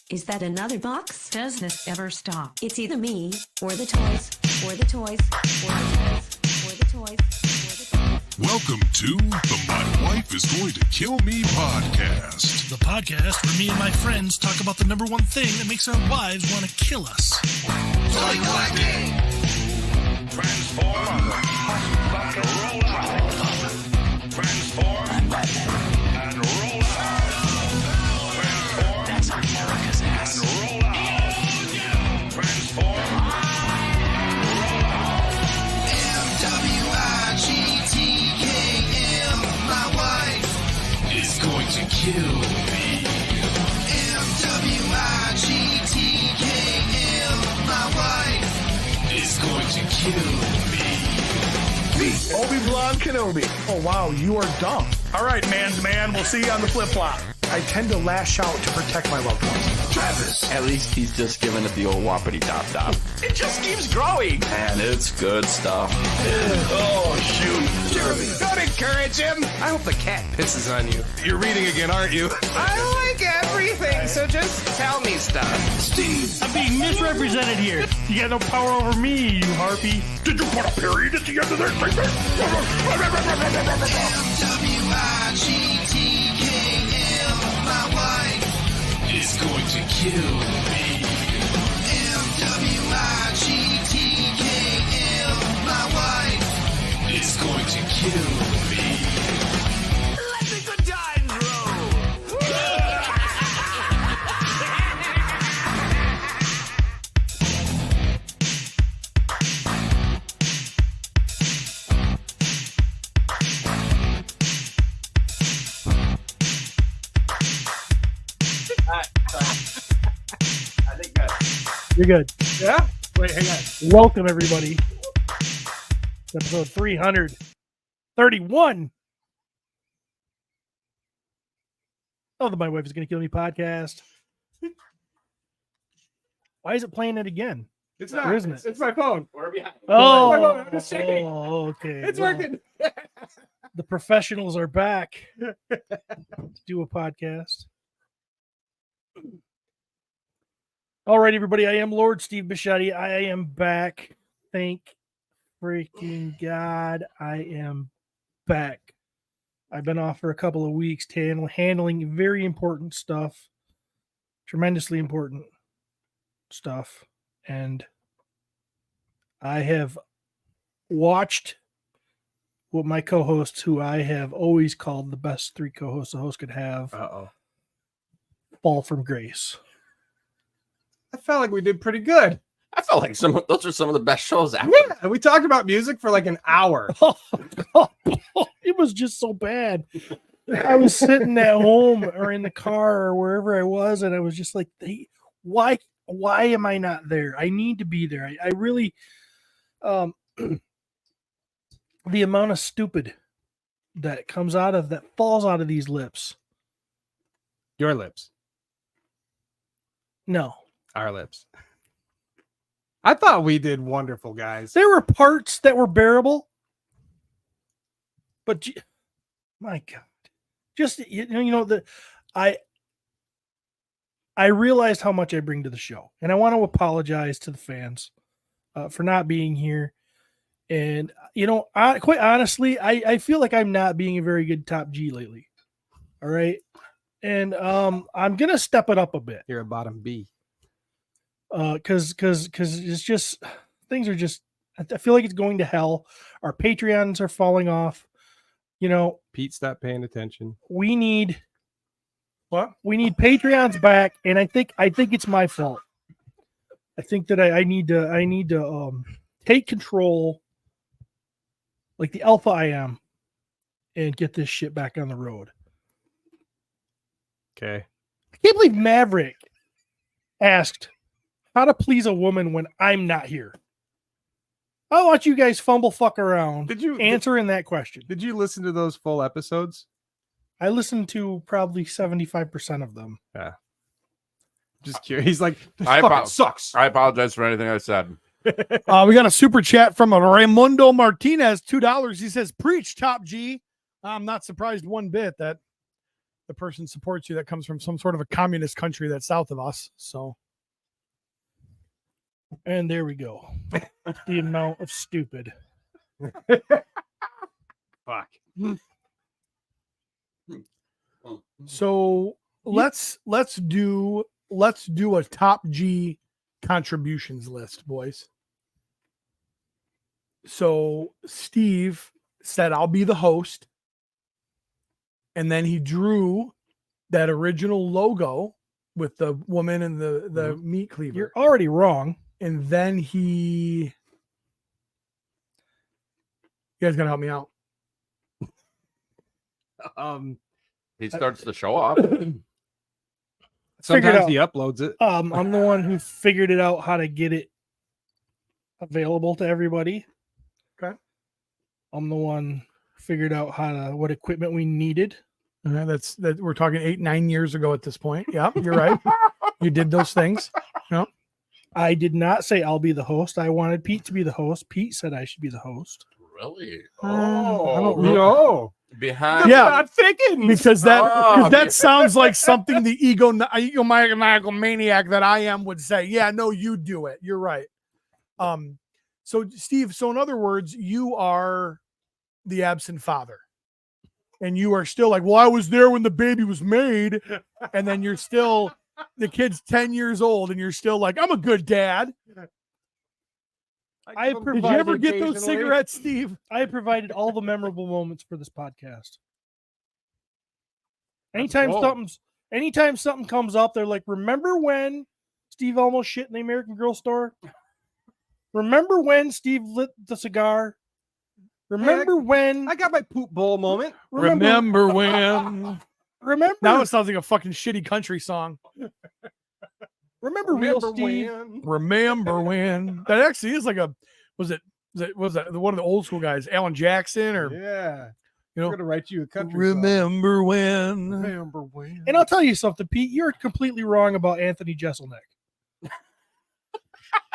Is that another box? Does this ever stop? It's either me, or the toys, or the toys, or the toys, or the toys, or the toys. Welcome to the My Wife is Going to Kill Me podcast. The podcast where me and my friends talk about the number one thing that makes our wives want to kill us. Toy collecting! Transform, roll out. Transform and roll out. Transform. That's America's ass. And roll out. Transform. Roll out. MWIGTKM, my wife is going to kill me. MWIGTKM, my wife is going to kill me. Obi-Wan Kenobi. Oh, wow, you are dumb. All right, man's man, we'll see you on the flip-flop. I tend to lash out to protect my loved ones. Travis. At least he's just giving it the old whoppity top. It just keeps growing. And it's good stuff. Oh, shoot. Jeremy. Don't encourage him. I hope the cat pisses on you. You're reading again, aren't you? I like everything, so just tell me stuff. Steve. I'm being misrepresented here. You got no power over me, you harpy. Did you put a period at the end of that MWIGTKM, my wife is going to kill me. MWIGTKM, my wife is going to kill me. Let the good times roll. You're good. Yeah? Wait, hang on. Welcome, everybody. It's episode 331 of the My Wife is Going to Kill Me podcast. Why is it playing it again? It's Or not. isn't it? It's my phone. We're behind. Oh, My phone. I'm just checking. okay. It's Well, working. the professionals are back to do a podcast. All right, everybody. I am Lord Steve Bisciotti. I am back. Thank freaking God I am back. I've been off for a couple of weeks handling very important stuff, tremendously important stuff. And I have watched what my co-hosts, who I have always called the best three co-hosts a host could have, fall from grace. I felt like we did pretty good. I felt like those are some of the best shows ever. Yeah, we talked about music for like an hour. It was just so bad. I was sitting at home or in the car or wherever I was, and I was just like, why am I not there? I need to be there. I really, the amount of stupid that falls out of these lips. Your lips. No. Our lips. I thought we did wonderful, guys. There were parts that were bearable, but my God, just I realized how much I bring to the show, and I want to apologize to the fans for not being here. And quite honestly, I feel like I'm not being a very good top G lately. All right, and I'm gonna step it up a bit. You're a bottom B. Because it's just things are just. I feel like it's going to hell. Our Patreons are falling off. Pete, stop paying attention. We need Patreons back, and I think it's my fault. I think that I need to take control, like the alpha I am, and get this shit back on the road. Okay. I can't believe Maverick asked how to please a woman when I'm not here. I'll watch you guys fumble fuck around. Did you answering that question? Did you listen to those full episodes? I listened to probably 75% of them. Yeah. Just curious. He's like, this I fucking sucks. I apologize for anything I said. We got a super chat from Raimundo Martinez, $2. He says, "Preach, Top G." I'm not surprised one bit that the person supports you that comes from some sort of a communist country that's south of us. So, And there we go. The amount of stupid. Fuck. so let's do a top G contributions list, boys. So Steve said, I'll be the host. And then he drew that original logo with the woman and the meat cleaver. You're already wrong. And then you guys gotta help me out. He starts the show off. Sometimes out. he uploads it. I'm the one who figured it out how to get it available to everybody. Okay. I'm the one who figured out what equipment we needed. That we're talking 8-9 years ago at this point. Yeah, you're right. You did those things. No. I did not say I'll be the host. I wanted Pete to be the host. Pete said I should be the host. Really? I don't No. Behind. Yeah. Not thinking. Because that sounds like something the egomaniacal maniac that I am would say. Yeah, no, you do it. You're right. So Steve, so in other words, you are the absent father. And you are still like, well, I was there when the baby was made. And then you're still, the kid's 10 years old and you're still like, I'm a good dad. I Did you ever get those cigarettes, Steve? I have provided all the memorable moments for this podcast. Anytime something comes up, they're like, remember when Steve almost shit in the American Girl store? Remember when Steve lit the cigar? Remember when I got my poop bowl moment. Remember when? Remember Now it sounds like a fucking shitty country song. Remember real Steve? Remember when? That actually is like was that one of the old school guys, Alan Jackson, or Yeah. you know, I'm gonna write you a country remember when? Remember when? And I'll tell you something, Pete. You're completely wrong about Anthony Jeselnik.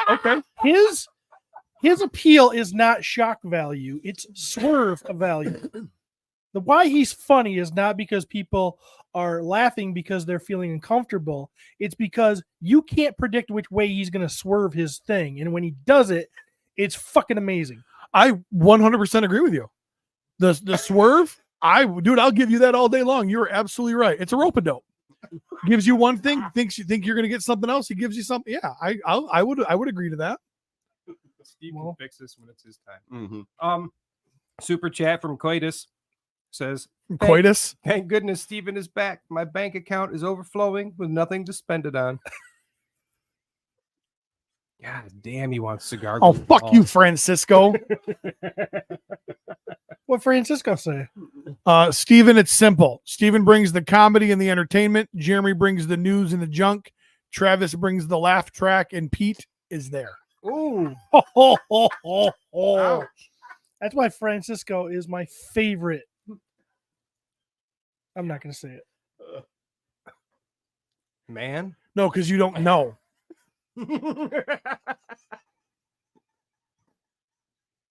Okay. His appeal is not shock value, it's swerve value. The why he's funny is not because people are laughing because they're feeling uncomfortable. It's because you can't predict which way he's going to swerve his thing. And when he does it, it's fucking amazing. I 100% agree with you. The swerve, I'll give you that all day long. You're absolutely right. It's a rope-a-dope. Gives you one thing, thinks you think you're going to get something else. He gives you something. Yeah, I would agree to that. Steve can fix this when it's his time. Mm-hmm. Super chat from Coitus says, Coitus. Thank goodness Steven is back. My bank account is overflowing with nothing to spend it on. God damn, he wants cigar. Oh, gold fuck balls. you, Francisco. What Francisco say? Steven, it's simple. Steven brings the comedy and the entertainment. Jeremy brings the news and the junk. Travis brings the laugh track, and Pete is there. Ooh. That's why Francisco is my favorite. I'm not going to say it. Man. No, because you don't know.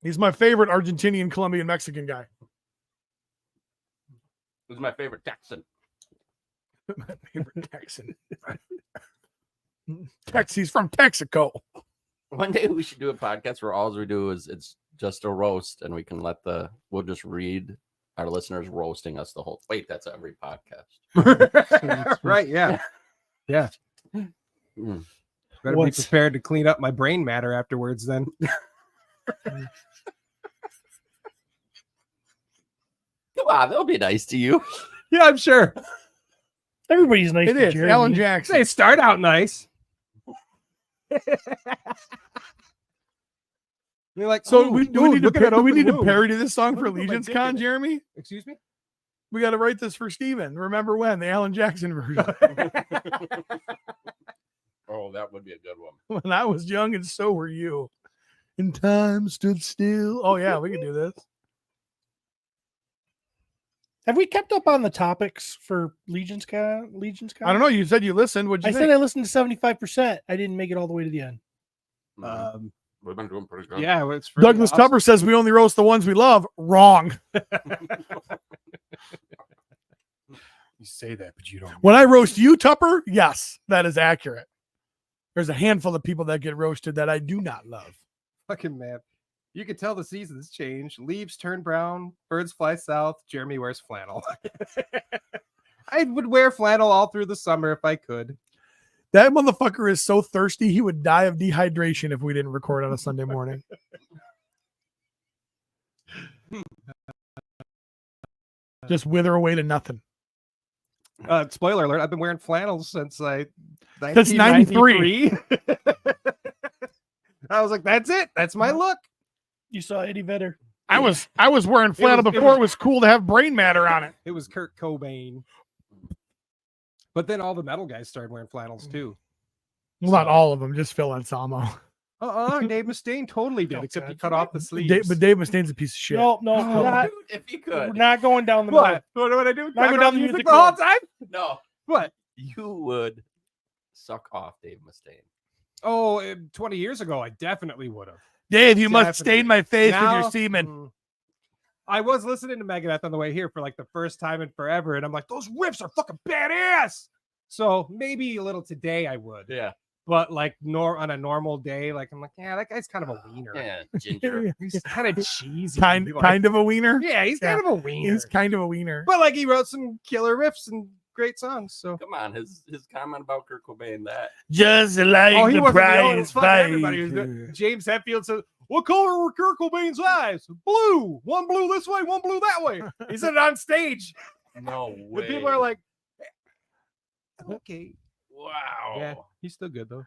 He's my favorite Argentinian, Colombian, Mexican guy. Who's my favorite Texan? My favorite Texan. He's from Texaco. One day we should do a podcast where all we do is it's just a roast, and we can we'll just read our listeners roasting us the whole. Wait, that's every podcast. Right? Yeah. Yeah. Mm. Better be prepared to clean up my brain matter afterwards. Then. Come on, they'll be nice to you. Yeah, I'm sure. Everybody's nice It to is. Jeremy. Alan Jackson. They start out nice. You're like, So ooh, we need look at that to open to wound. parody this song for Look at my Legions dick Con, in it. Jeremy? Excuse me? We got to write this for Steven. Remember when? The Alan Jackson version. Oh, that would be a good one. When I was young and so were you. And time stood still. Oh, yeah, we can do this. Have we kept up on the topics for Legions Con? I don't know. You said you listened. What'd you I think? said I listened to 75%. I didn't make it all the way to the end. We've been doing pretty good. Yeah, well, it's really Douglas awesome. Tupper says we only roast the ones we love. Wrong. You say that, but you don't. When I roast you, Tupper, yes, that is accurate. There's a handful of people that get roasted that I do not love. Fucking man. You can tell the seasons change. Leaves turn brown. Birds fly south. Jeremy wears flannel. I would wear flannel all through the summer if I could. That motherfucker is so thirsty, he would die of dehydration if we didn't record on a Sunday morning. Just wither away to nothing. Spoiler alert, I've been wearing flannels since That's 93. I was like, that's it. That's my look. You saw Eddie Vedder. I was wearing flannel before it was cool to have brain matter on it. It was Kurt Cobain. But then all the metal guys started wearing flannels too. Well, not all of them, just Phil Anselmo. Dave Mustaine totally did, except he cut off the sleeves. But Dave Mustaine's a piece of shit. No, we're not, Dude, if you could. we're not going down the What? middle. What would I do? Not go down the music the whole road. time? No. What? You would suck off Dave Mustaine. Oh, 20 years ago, I definitely would have. Dave, you must Definitely. stain my face with Now- your semen. I was listening to Megadeth on the way here for like the first time in forever, and I'm like, those riffs are fucking badass. So maybe a little today I would. Yeah. But like on a normal day, like I'm like, yeah, that guy's kind of a wiener. Yeah. Ginger. He's kind of cheesy. Kind of a wiener. Yeah, he's kind of a wiener. He's kind of a wiener. But like he wrote some killer riffs and great songs. So Come on, his comment about Kurt Cobain, that Just like he the wasn't the only- prize fucking everybody was doing- fight. James Hetfield said, "What color were Kurt Cobain's eyes? Blue. One blue this way, one blue that way." He said it on stage. no way. The people are like, okay. wow. Yeah, he's still good though.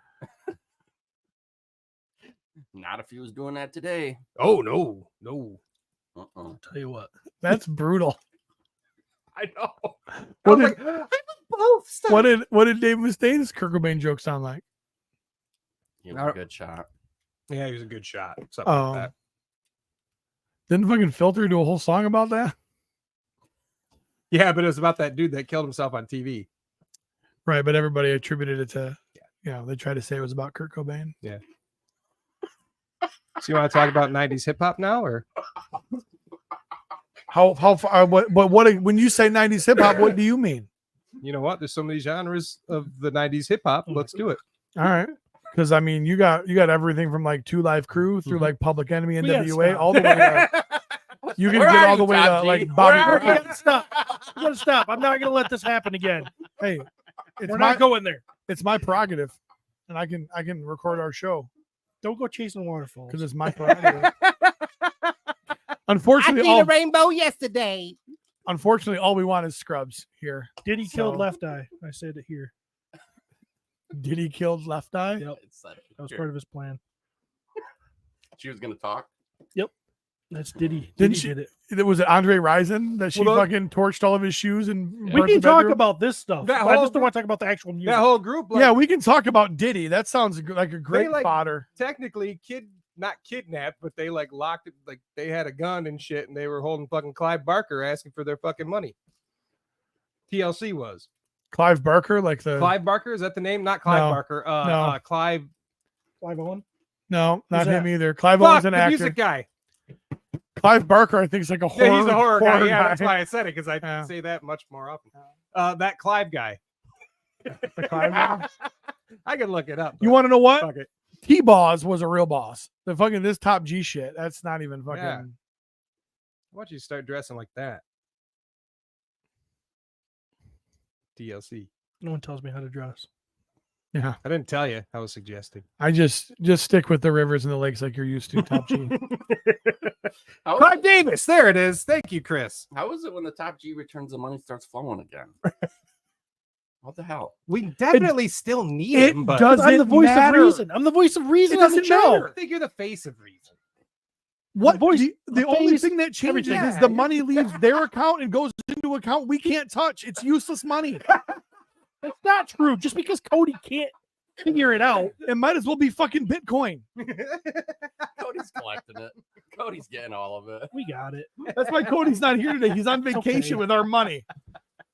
Not if he was doing that today. Oh no. Uh-uh. Tell you what. That's brutal. I know. What I was did- like, I both stuff. What did Dave Mustaine's Kurt Cobain joke sound like? He was a good shot. Yeah, he was a good shot. Something Oh. like that. Didn't fucking Filter do a whole song about that? Yeah, but it was about that dude that killed himself on TV. Right, but everybody attributed it to, they tried to say it was about Kurt Cobain. Yeah. So you want to talk about 90s hip hop now, or How far? What when you say 90s hip hop, what do you mean? you know what? There's so many genres of the 90s hip hop. Let's do it. All right. Because I mean, you got everything from like 2 Live Crew through like Public Enemy, We gotta NWA, stop. all the way to you can Where get are all the you, way to Top G? like You Bobby. gotta stop. You gotta stop. I'm not gonna let this happen again. Hey, it's We're my not going there. it's my prerogative, and I can record our show Don't go chasing waterfalls. because it's my prerogative. Unfortunately, rainbow yesterday. all we want is scrubs here. Diddy killed So- Left Eye. I said it here. Did he kill Left Eye? Yep. That was part of his plan. She was gonna talk. That's Diddy. Didn't Diddy she- did it. Was it Andre Rison that she Well, fucking torched all of his shoes and We burnt can the talk bedroom? about this stuff. That I whole just don't want to talk about the actual music. That whole group, like, Yeah, we can talk about Diddy. That sounds like a great like- fodder. technically not kidnapped, but they like locked it, like they had a gun and shit, and they were holding fucking Clive Barker asking for their fucking money. TLC was Clive Barker, like the Clive Barker. Is that the name? Not Clive No. Barker. No. Clive. Clive Owen. no, not Who's him that? either. Clive Fuck, Owen's the an actor. music guy. Clive Barker, I think, is like a horror. Yeah, he's a horror guy. Yeah, guy. that's why I said it, because I Yeah. say that much more often. That Clive guy. The Clive guy. I can look it up. You but want to know what? fuck it. T-Boz was a real boss. The fucking this Top G shit. That's not even fucking. Yeah. Why don't you start dressing like that? TLC. No one tells me how to dress. Yeah, I didn't tell you. I was suggesting. I just stick with the rivers and the lakes like you're used to. Top G. How, Clive Davis. There it is. Thank you, Chris. how is it when the Top G returns the money starts flowing again? What the hell? We definitely still need it him, but doesn't I'm the voice matter. of reason. I'm the voice of reason It on the doesn't show. matter. I think you're the face of reason. What voice- the only face, thing that changes everything. is the money leaves their account and goes into account we can't touch. It's useless money. That's not true. Just because Cody can't figure it out. It might as well be fucking Bitcoin. Cody's collecting it. Cody's getting all of it. We got it. That's why Cody's not here today. He's on vacation okay. with our money.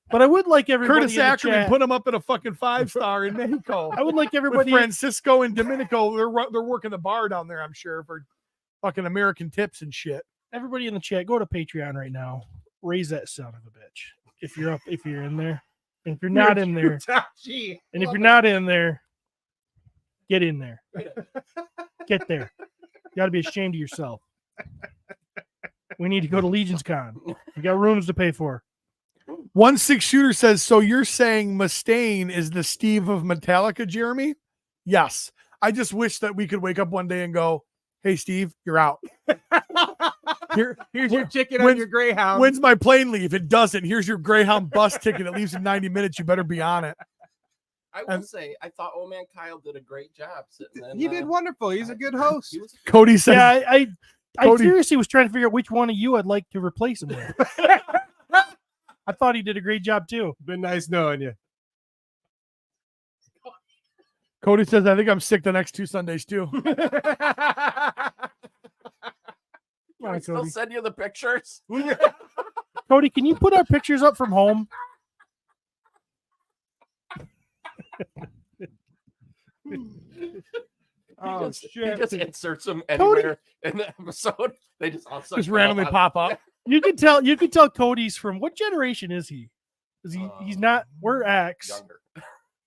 But I would like everybody Curtis in the Ackerman chat. put him up at a fucking 5-star in Mexico. I would like With everybody. Francisco and Domenico, they're working the bar down there, I'm sure, for fucking American tips and shit. Everybody in the chat, go to Patreon right now. Raise that son of a bitch. If you're in there, And if you're not in there, and if you're not in there, get in there. Get there. You got to be ashamed of yourself. We need to go to Legions Con. We got rooms to pay for. 1-6 Shooter says, so you're saying Mustaine is the Steve of Metallica, Jeremy? Yes. I just wish that we could wake up one day and go, hey, Steve, you're out. Here's your ticket on your Greyhound. When's my plane leave? It doesn't. Here's your Greyhound bus ticket. It leaves in 90 minutes. You better be on it. I will say, I thought Old Man Kyle did a great job sitting in. He did wonderful. He's a good host. Cody says, Yeah, I seriously was trying to figure out which one of you I'd like to replace him with. I thought he did a great job too. Been nice knowing you. Cody says, I think I'm sick the next 2 Sundays too. I still send you the pictures. Cody, can you put our pictures up from home? He just inserts them anywhere in the episode. They just all just randomly pop up. You can tell Cody's from what generation is he? Is he he's not we're X. Younger.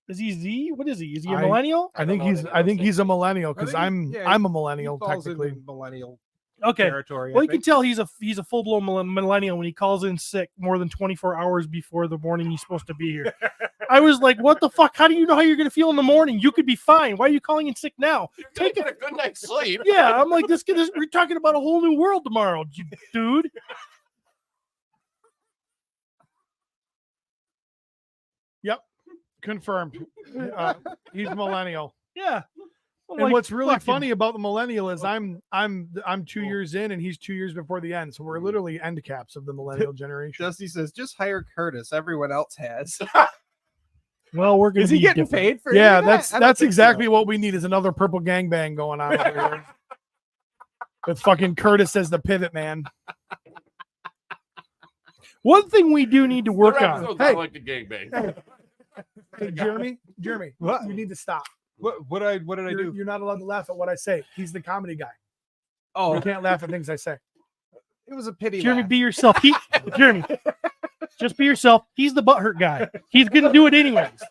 Is he Z? What is he? Is he a millennial? I think he's a millennial because I'm a millennial technically. Millennial. Okay. Territory, well, you can tell he's a full-blown millennial when he calls in sick more than 24 hours before the morning he's supposed to be here. I was like, what the fuck? How do you know how you're going to feel in the morning? You could be fine. Why are you calling in sick now? Take a good night's sleep. Yeah, I'm like, we're talking about a whole new world tomorrow, dude. Yep. Confirmed. He's a millennial. Yeah. And like, what's really funny about the millennial is I'm 2 years in and he's 2 years before the end. So we're literally end caps of the millennial generation. Dusty says, just hire Curtis. Everyone else has. Well, we're going to be getting paid for yeah, that's exactly what we need is another purple gangbang going on over here. With fucking Curtis as the pivot man. One thing we do need to work on. Hey, like the gangbang. Hey, Jeremy, what? You need to stop. What did I do? You're not allowed to laugh at what I say. He's the comedy guy. Oh, you can't laugh at things I say. It was a pity. Jeremy, laugh. be yourself. Jeremy, just be yourself. He's the butthurt guy. He's gonna do it anyways.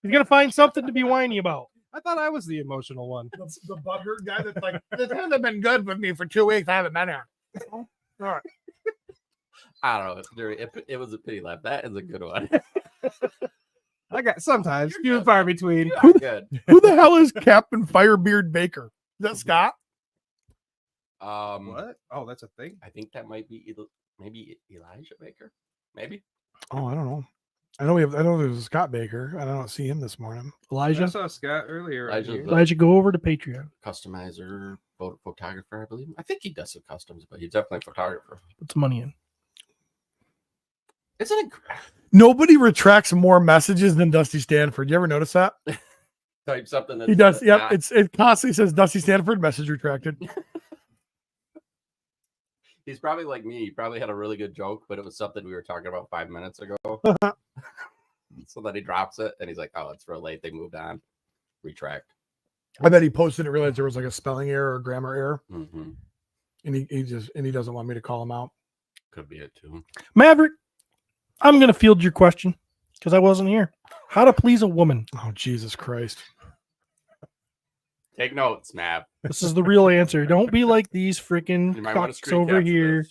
He's gonna find something to be whiny about. I thought I was the emotional one. The butthurt guy that's like, this hasn't been good with me for 2 weeks. I haven't been here. All right. I don't know. Jeremy, it was a pity laugh. That is a good one. I got sometimes few and far between. Good. Who the hell is Captain Firebeard Baker? Is that Scott? What? Oh, that's a thing. I think that might be maybe Elijah Baker. Maybe. Oh, I don't know. I know there's a Scott Baker. I don't see him this morning. I saw Scott earlier. Elijah, go over to Patreon. Customizer, photographer, I believe. I think he does some customs, but he's definitely a photographer. Put some money in. Isn't it? Nobody retracts more messages than Dusty Stanford. You ever notice that? Type something. He does. Yep. It constantly says Dusty Stanford message retracted. He's probably like me. He probably had a really good joke, but it was something we were talking about 5 minutes ago. So then he drops it and he's like, oh, it's real late. They moved on. Retract. I bet he posted it, realized there was like a spelling error or grammar error. Mm-hmm. And he doesn't want me to call him out. Could be it too. Maverick, I'm going to field your question because I wasn't here. How to please a woman? Oh, Jesus Christ. Take notes, Mav. This is the real answer. Don't be like these freaking cocks over here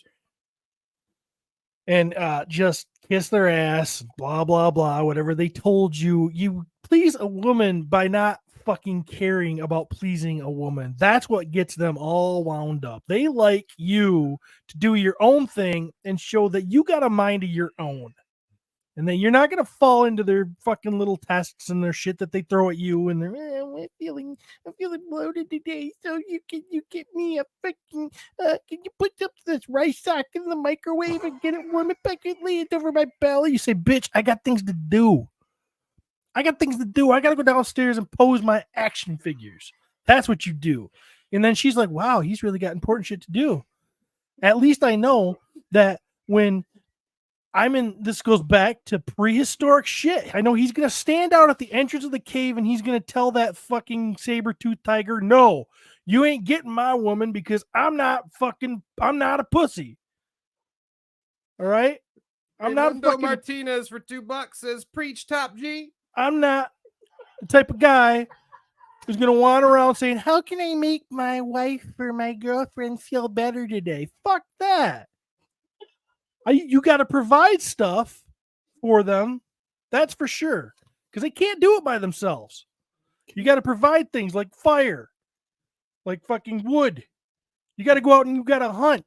and just kiss their ass, blah, blah, blah, whatever they told you. You please a woman by not fucking caring about pleasing a woman. That's what gets them all wound up. They like you to do your own thing and show that you got a mind of your own. And then you're not going to fall into their fucking little tests and their shit that they throw at you. And they're, I'm feeling bloated today. So you get me a freaking, can you put up this rice sock in the microwave and get it warm and back and lay it over my belly? You say, bitch, I got things to do. I got to go downstairs and pose my action figures. That's what you do. And then she's like, wow, he's really got important shit to do. At least I know that when this goes back to prehistoric shit. I know he's going to stand out at the entrance of the cave and he's going to tell that fucking saber-toothed tiger, no, you ain't getting my woman because I'm not a pussy. All right? I'm not Raimundo fucking, Martinez for $2 says preach top G. I'm not the type of guy who's gonna wander around saying, "How can I make my wife or my girlfriend feel better today?" Fuck that. You got to provide stuff for them. That's for sure, because they can't do it by themselves. You got to provide things like fire, like fucking wood. You got to go out and you got to hunt.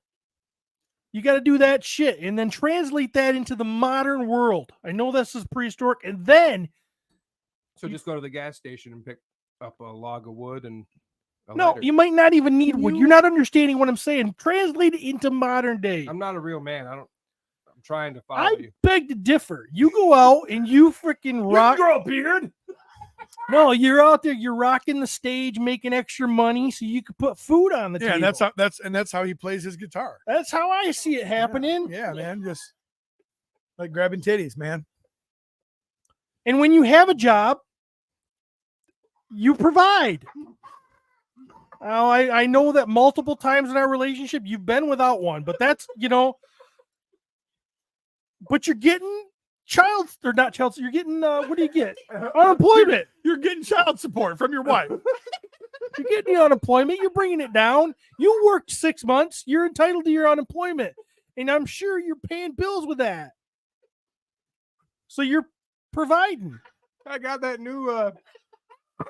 You got to do that shit and then translate that into the modern world. I know this is prehistoric, and then So just go to the gas station and pick up a log of wood and a no, lighter. you might not even need wood. You're not understanding what I'm saying. Translate it into modern day. I'm not a real man. I'm trying to follow I you. beg to differ. You go out and you freaking rock. grow a beard. No, you're out there. You're rocking the stage, making extra money so you can put food on the table. Yeah, that's how he plays his guitar. That's how I see it happening. Yeah, man, just like grabbing titties, man. And when you have a job, you provide. Now, I know that multiple times in our relationship you've been without one, but that's, but you're getting you're getting, what do you get? Unemployment. You're getting child support from your wife. You're getting the unemployment. You're bringing it down. You worked 6 months. You're entitled to your unemployment. And I'm sure you're paying bills with that. So you're providing. I got that new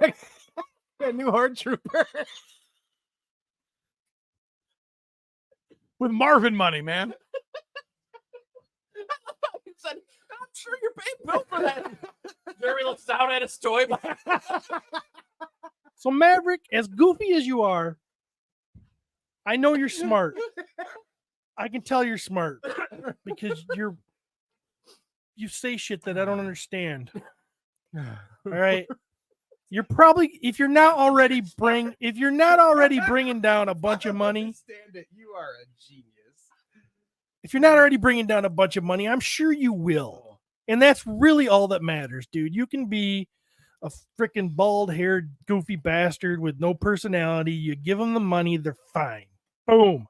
that new horde trooper. With Marvin money, man. He said, I'm sure you're paying bill for that. Jeremy looks down at his toy. So Maverick, as goofy as you are, I know you're smart. I can tell you're smart because you say shit that I don't understand. All right. You're probably if you're not already bringing down a bunch of money. Understand it. You are a genius. If you're not already bringing down a bunch of money, I'm sure you will. And that's really all that matters, dude. You can be a freaking bald-haired, goofy bastard with no personality. You give them the money, they're fine. Boom.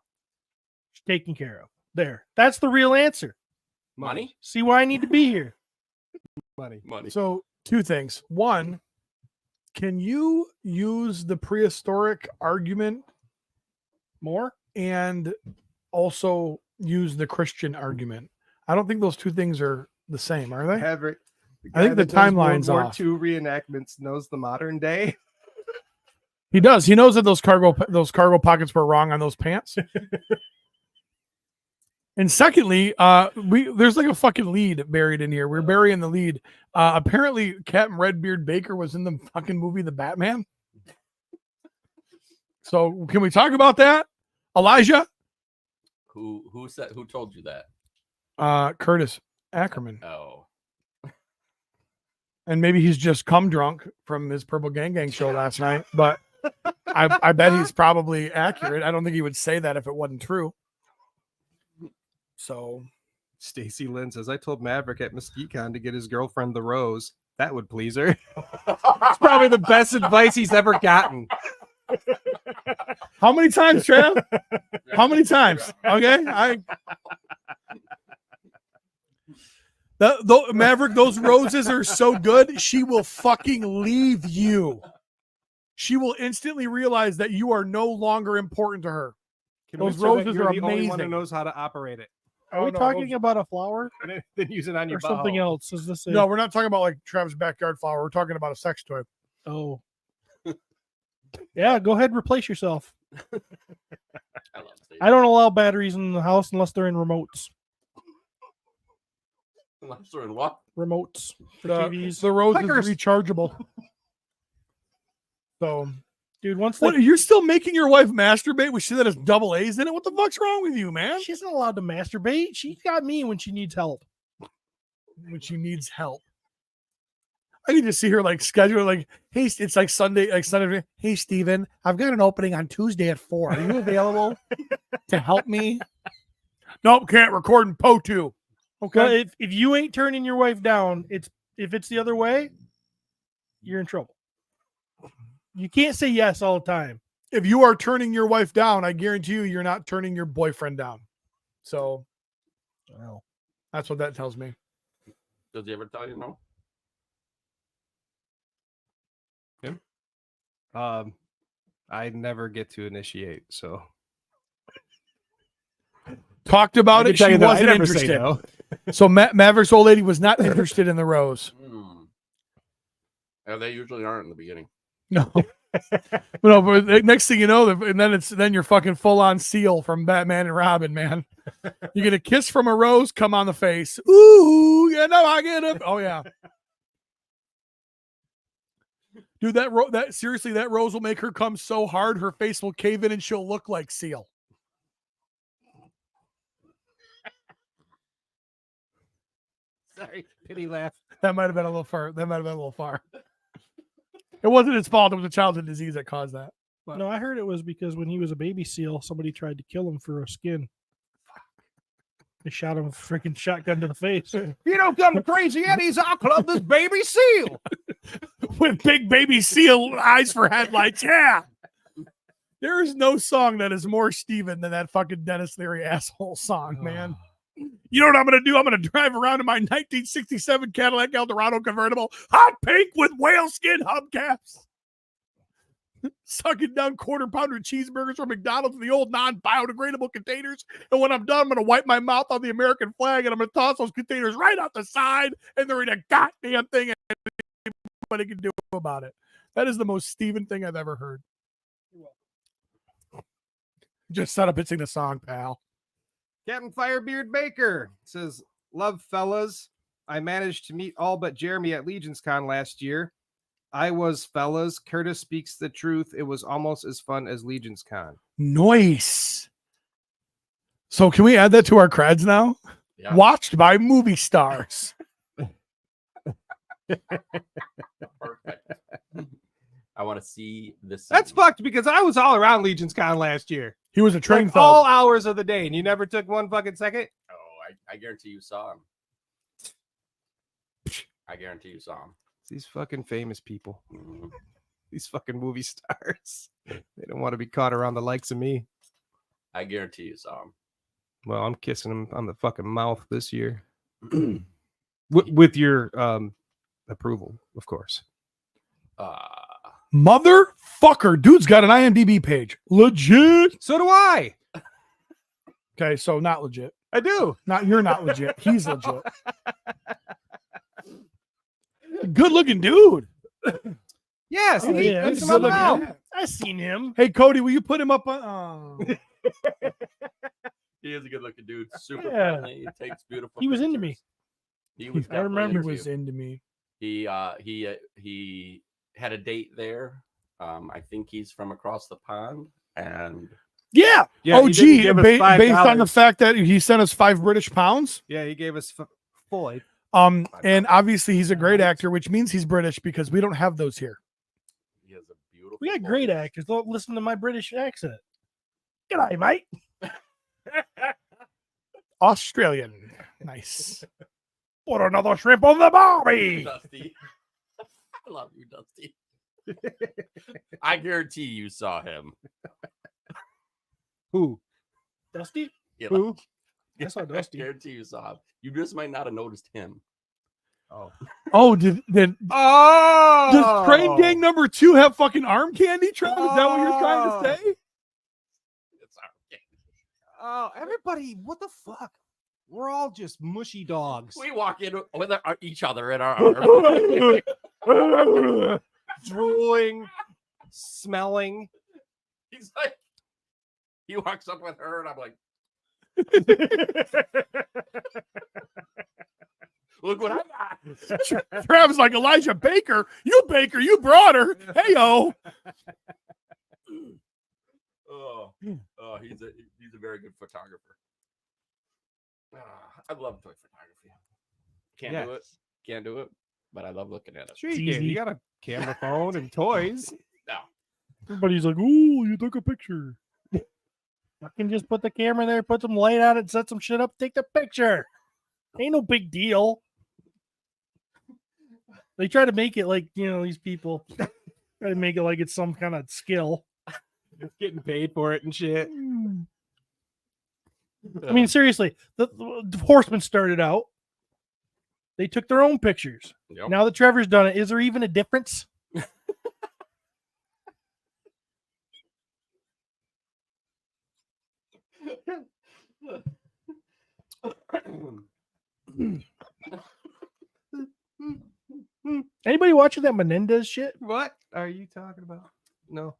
Taken care of. There. That's the real answer. Money? See why I need to be here. Money. So, two things. One, can you use the prehistoric argument more and also use the Christian argument? I don't think those two things are the same, are they? Maverick. I think the timeline's World off. War II reenactments knows the modern day. He does. He knows that those cargo pockets were wrong on those pants. And secondly, there's like a fucking lead buried in here. We're burying the lead. Apparently, Captain Redbeard Baker was in the fucking movie The Batman. So can we talk about that, Elijah? Who told you that? Curtis Ackerman. Oh. And maybe he's just come drunk from his Purple Gang Gang show last night, but I bet he's probably accurate. I don't think he would say that if it wasn't true. So Stacy Lynn says, I told Maverick at McFarlane to get his girlfriend the rose. That would please her. It's probably the best advice he's ever gotten. How many times, Trav? How many times? Okay. Maverick, those roses are so good, she will fucking leave you. She will instantly realize that you are no longer important to her. Those roses are the only one who amazing. knows how to operate it. Are we talking about a flower Then use it on your or something butthole. else? Is this No, we're not talking about like Travis' backyard flower. We're talking about a sex toy. Oh. Yeah, go ahead and replace yourself. I don't allow batteries in the house unless they're in remotes. Unless they're in what? Remotes for The TVs. rose Clickers. is rechargeable. So, Dude, once what, you're still making your wife masturbate with shit that has double A's in it? What the fuck's wrong with you, man? she isn't allowed to masturbate. She's got me when she needs help. When she needs help. I need to see her like schedule like, hey, it's like Sunday. Hey, Steven, I've got an opening on Tuesday at 4. Are you available to help me? Nope, can't record in PO2. Okay. Well, if you ain't turning your wife down, if it's the other way, you're in trouble. You can't say yes all the time. If you are turning your wife down, I guarantee you're not turning your boyfriend down. So, Well, That's what that tells me. Does he ever tell you no? I never get to initiate, so Talked about I it. can tell She you that I wasn't never say interested. no. So Maverick's old lady was not interested in the rose. Yeah, they usually aren't in the beginning. No. No, but the next thing you know, and then you're fucking full on Seal from Batman and Robin, man. You get a kiss from a rose, come on the face. Ooh, you know I get it. Oh yeah, dude, that seriously, that rose will make her come so hard, her face will cave in, and she'll look like Seal. sorry, pity laugh. That might have been a little far. It wasn't his fault. It was a childhood disease that caused that. But No, I heard it was because when he was a baby seal, somebody tried to kill him for a skin. They shot him with a freaking shotgun to the face. You don't come to Crazy Eddie's, I'll club this baby seal. with big baby Seal eyes for headlights, yeah. There is no song that is more Steven than that fucking Dennis Leary asshole song, man. You know what I'm going to do? I'm going to drive around in my 1967 Cadillac Eldorado convertible, hot pink with whaleskin hubcaps. Sucking down quarter pounder cheeseburgers from McDonald's in the old non-biodegradable containers. And when I'm done, I'm going to wipe my mouth on the American flag and I'm going to toss those containers right out the side. And there ain't a goddamn thing anybody can do about it. That is the most Steven thing I've ever heard. Just set up and sing the song, pal. Captain Firebeard Baker says, love fellas. I managed to meet all but Jeremy at Legions Con last year. I was fellas. Curtis speaks the truth. It was almost as fun as Legions Con. Nice. So can we add that to our creds now? Yeah. Watched by movie stars. Perfect. I want to see this. That's fucked because I was all around Legions Con last year. He was a train thug. All hours of the day, and you never took one fucking second? Oh, I guarantee you saw him. I guarantee you saw him. These fucking famous people. Mhm. These fucking movie stars. They don't want to be caught around the likes of me. I guarantee you saw him. Well, I'm kissing him on the fucking mouth this year. with your approval, of course. Motherfucker. Dude's got an IMDb page. Legit. So do I. Okay, so not legit. I do. You're not legit. He's legit. Good looking dude. Yes. Oh, yeah, He's he's good good looking. looking. I seen him. Hey, Cody, will you put him up on? Oh. He is a good looking dude. Super Yeah. friendly. He takes beautiful. He was into me. pictures. He was. I remember he definitely was into into me. you. He had a date there. I think he's from across the pond, and Yeah. Yeah, Oh, he didn't gee. give us Based on the $5. fact that he sent us 5 British pounds. Yeah, he gave us Floyd. And obviously he's a great actor, which means he's British because we don't have those here. he has a beautiful. We got great voice. actors. Don't listen to my British accent. G'day, mate. Australian. Nice. Put another shrimp on the barbie. Dusty. I love you, Dusty. I guarantee you saw him. Who? Dusty? You Who? I saw Dusty. I guarantee you saw him. You just might not have noticed him. Oh, did Oh, does Train Gang number 2 have fucking arm candy, Trev? Is that what you're trying to say? It's okay. Oh, everybody, what the fuck? We're all just mushy dogs. We walk in with each other in our arms. Drooling, smelling. He's like, he walks up with her, and I'm like, look what I got. Trav's like Elijah Baker. You Baker, you brought her. Hey yo. Oh, he's a very good photographer. I love toy photography. Can't do it, but I love looking at it. Sure you can. You got a camera phone and toys. No, Everybody's like, "Ooh, you took a picture." Fucking just put the camera there, put some light on it, set some shit up, take the picture. Ain't no big deal. They try to make it like, these people try to make it like it's some kind of skill. Just getting paid for it and shit. I mean, seriously, the Horsemen started out. They took their own pictures. Yep. Now that Trevor's done it, is there even a difference? Anybody watching that Menendez shit? What are you talking about? No.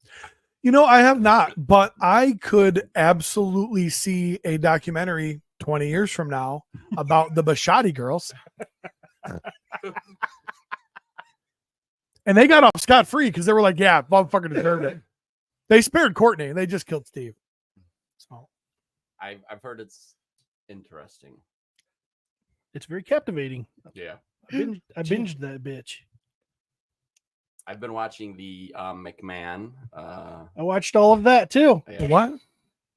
You know, I have not, but I could absolutely see a documentary 20 years from now about the Bashotti girls. And they got off scot-free because they were like, yeah, motherfucker deserved it. They spared Courtney. They just killed Steve. So I've heard it's interesting. It's very captivating. Yeah. I binged that bitch. I've been watching the McMahon. I watched all of that too. Yeah, what?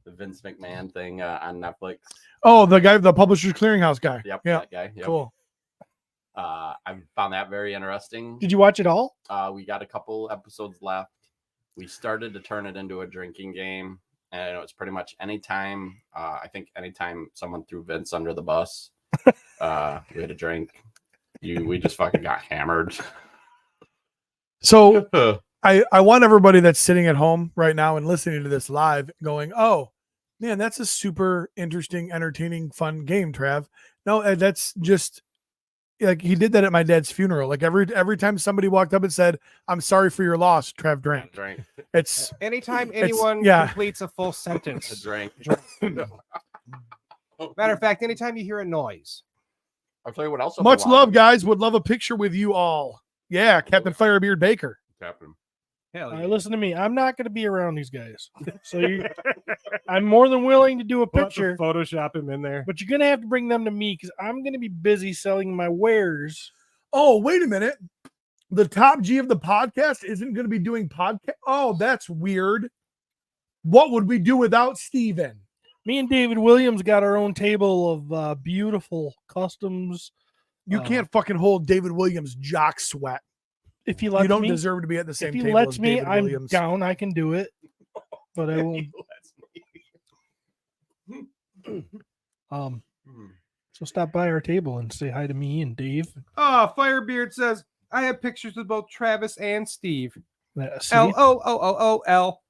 the Vince McMahon thing on Netflix. Oh, the guy, the Publishers Clearinghouse guy. Yep, Yeah. that guy. Yep. Cool. I found that very interesting. Did you watch it all? We got a couple episodes left. We started to turn it into a drinking game, and it was pretty much anytime. I think anytime someone threw Vince under the bus, we had a drink. We just fucking got hammered. So I want everybody that's sitting at home right now and listening to this live going, oh, man, that's a super interesting, entertaining, fun game, Trav. No, that's just like he did that at my dad's funeral. Like every time somebody walked up and said, I'm sorry for your loss, Trav drank. Drink. It's Anytime anyone yeah. completes a full sentence. A drink. Matter of fact, anytime you hear a noise. I'll tell you what else. I've much been love, watching. guys. Would love a picture with you all. Yeah, Captain Firebeard Baker. Captain. Hell All yeah. right, listen to me. I'm not going to be around these guys. So I'm more than willing to do a picture, Photoshop him in there. but you're going to have to bring them to me because I'm going to be busy selling my wares. Oh, wait a minute. The top G of the podcast isn't going to be doing podcast. Oh, that's weird. What would we do without Steven? Me and David Williams got our own table of beautiful customs. You can't fucking hold David Williams' jock sweat. If he lets You don't me, deserve to be at the same if he table lets as me, David I'm Williams. down. I can do it, but I won't. So stop by our table and say hi to me and Dave. Oh, Firebeard says, I have pictures with both Travis and Steve. See? LOOOOL.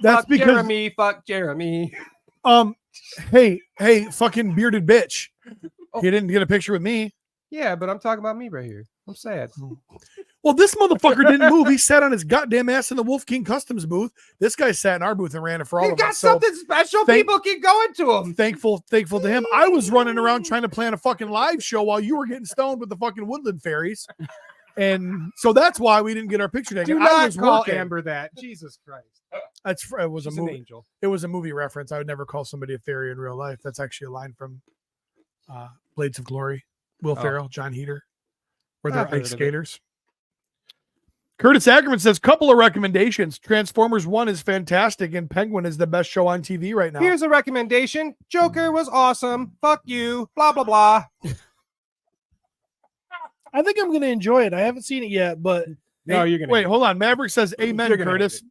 That's fuck because Jeremy, fuck Jeremy. hey, fucking bearded bitch. He didn't get a picture with me. Yeah, but I'm talking about me right here. I'm sad. Well, this motherfucker didn't move. He sat on his goddamn ass in the Wolf King Customs booth. This guy sat in our booth and ran it for all He of got us. So something special. thank- People keep going to him. thankful to him. I was running around trying to plan a fucking live show while you were getting stoned with the fucking woodland fairies. And so that's why we didn't get our picture taken. Do I not was call working. Amber that. Jesus Christ. It was She's a an movie. angel. It was a movie reference. I would never call somebody a fairy in real life. That's actually a line from Blades of Glory. Will Ferrell, John Heater, where they're I've heard ice of it. skaters. Curtis Ackerman says, couple of recommendations. Transformers 1 is fantastic, and Penguin is the best show on TV right now. Here's a recommendation. Joker was awesome. Fuck you. Blah, blah, blah. I think I'm going to enjoy it. I haven't seen it yet, but No, you're going to. Wait, hold on. Maverick says, amen, You're gonna Curtis.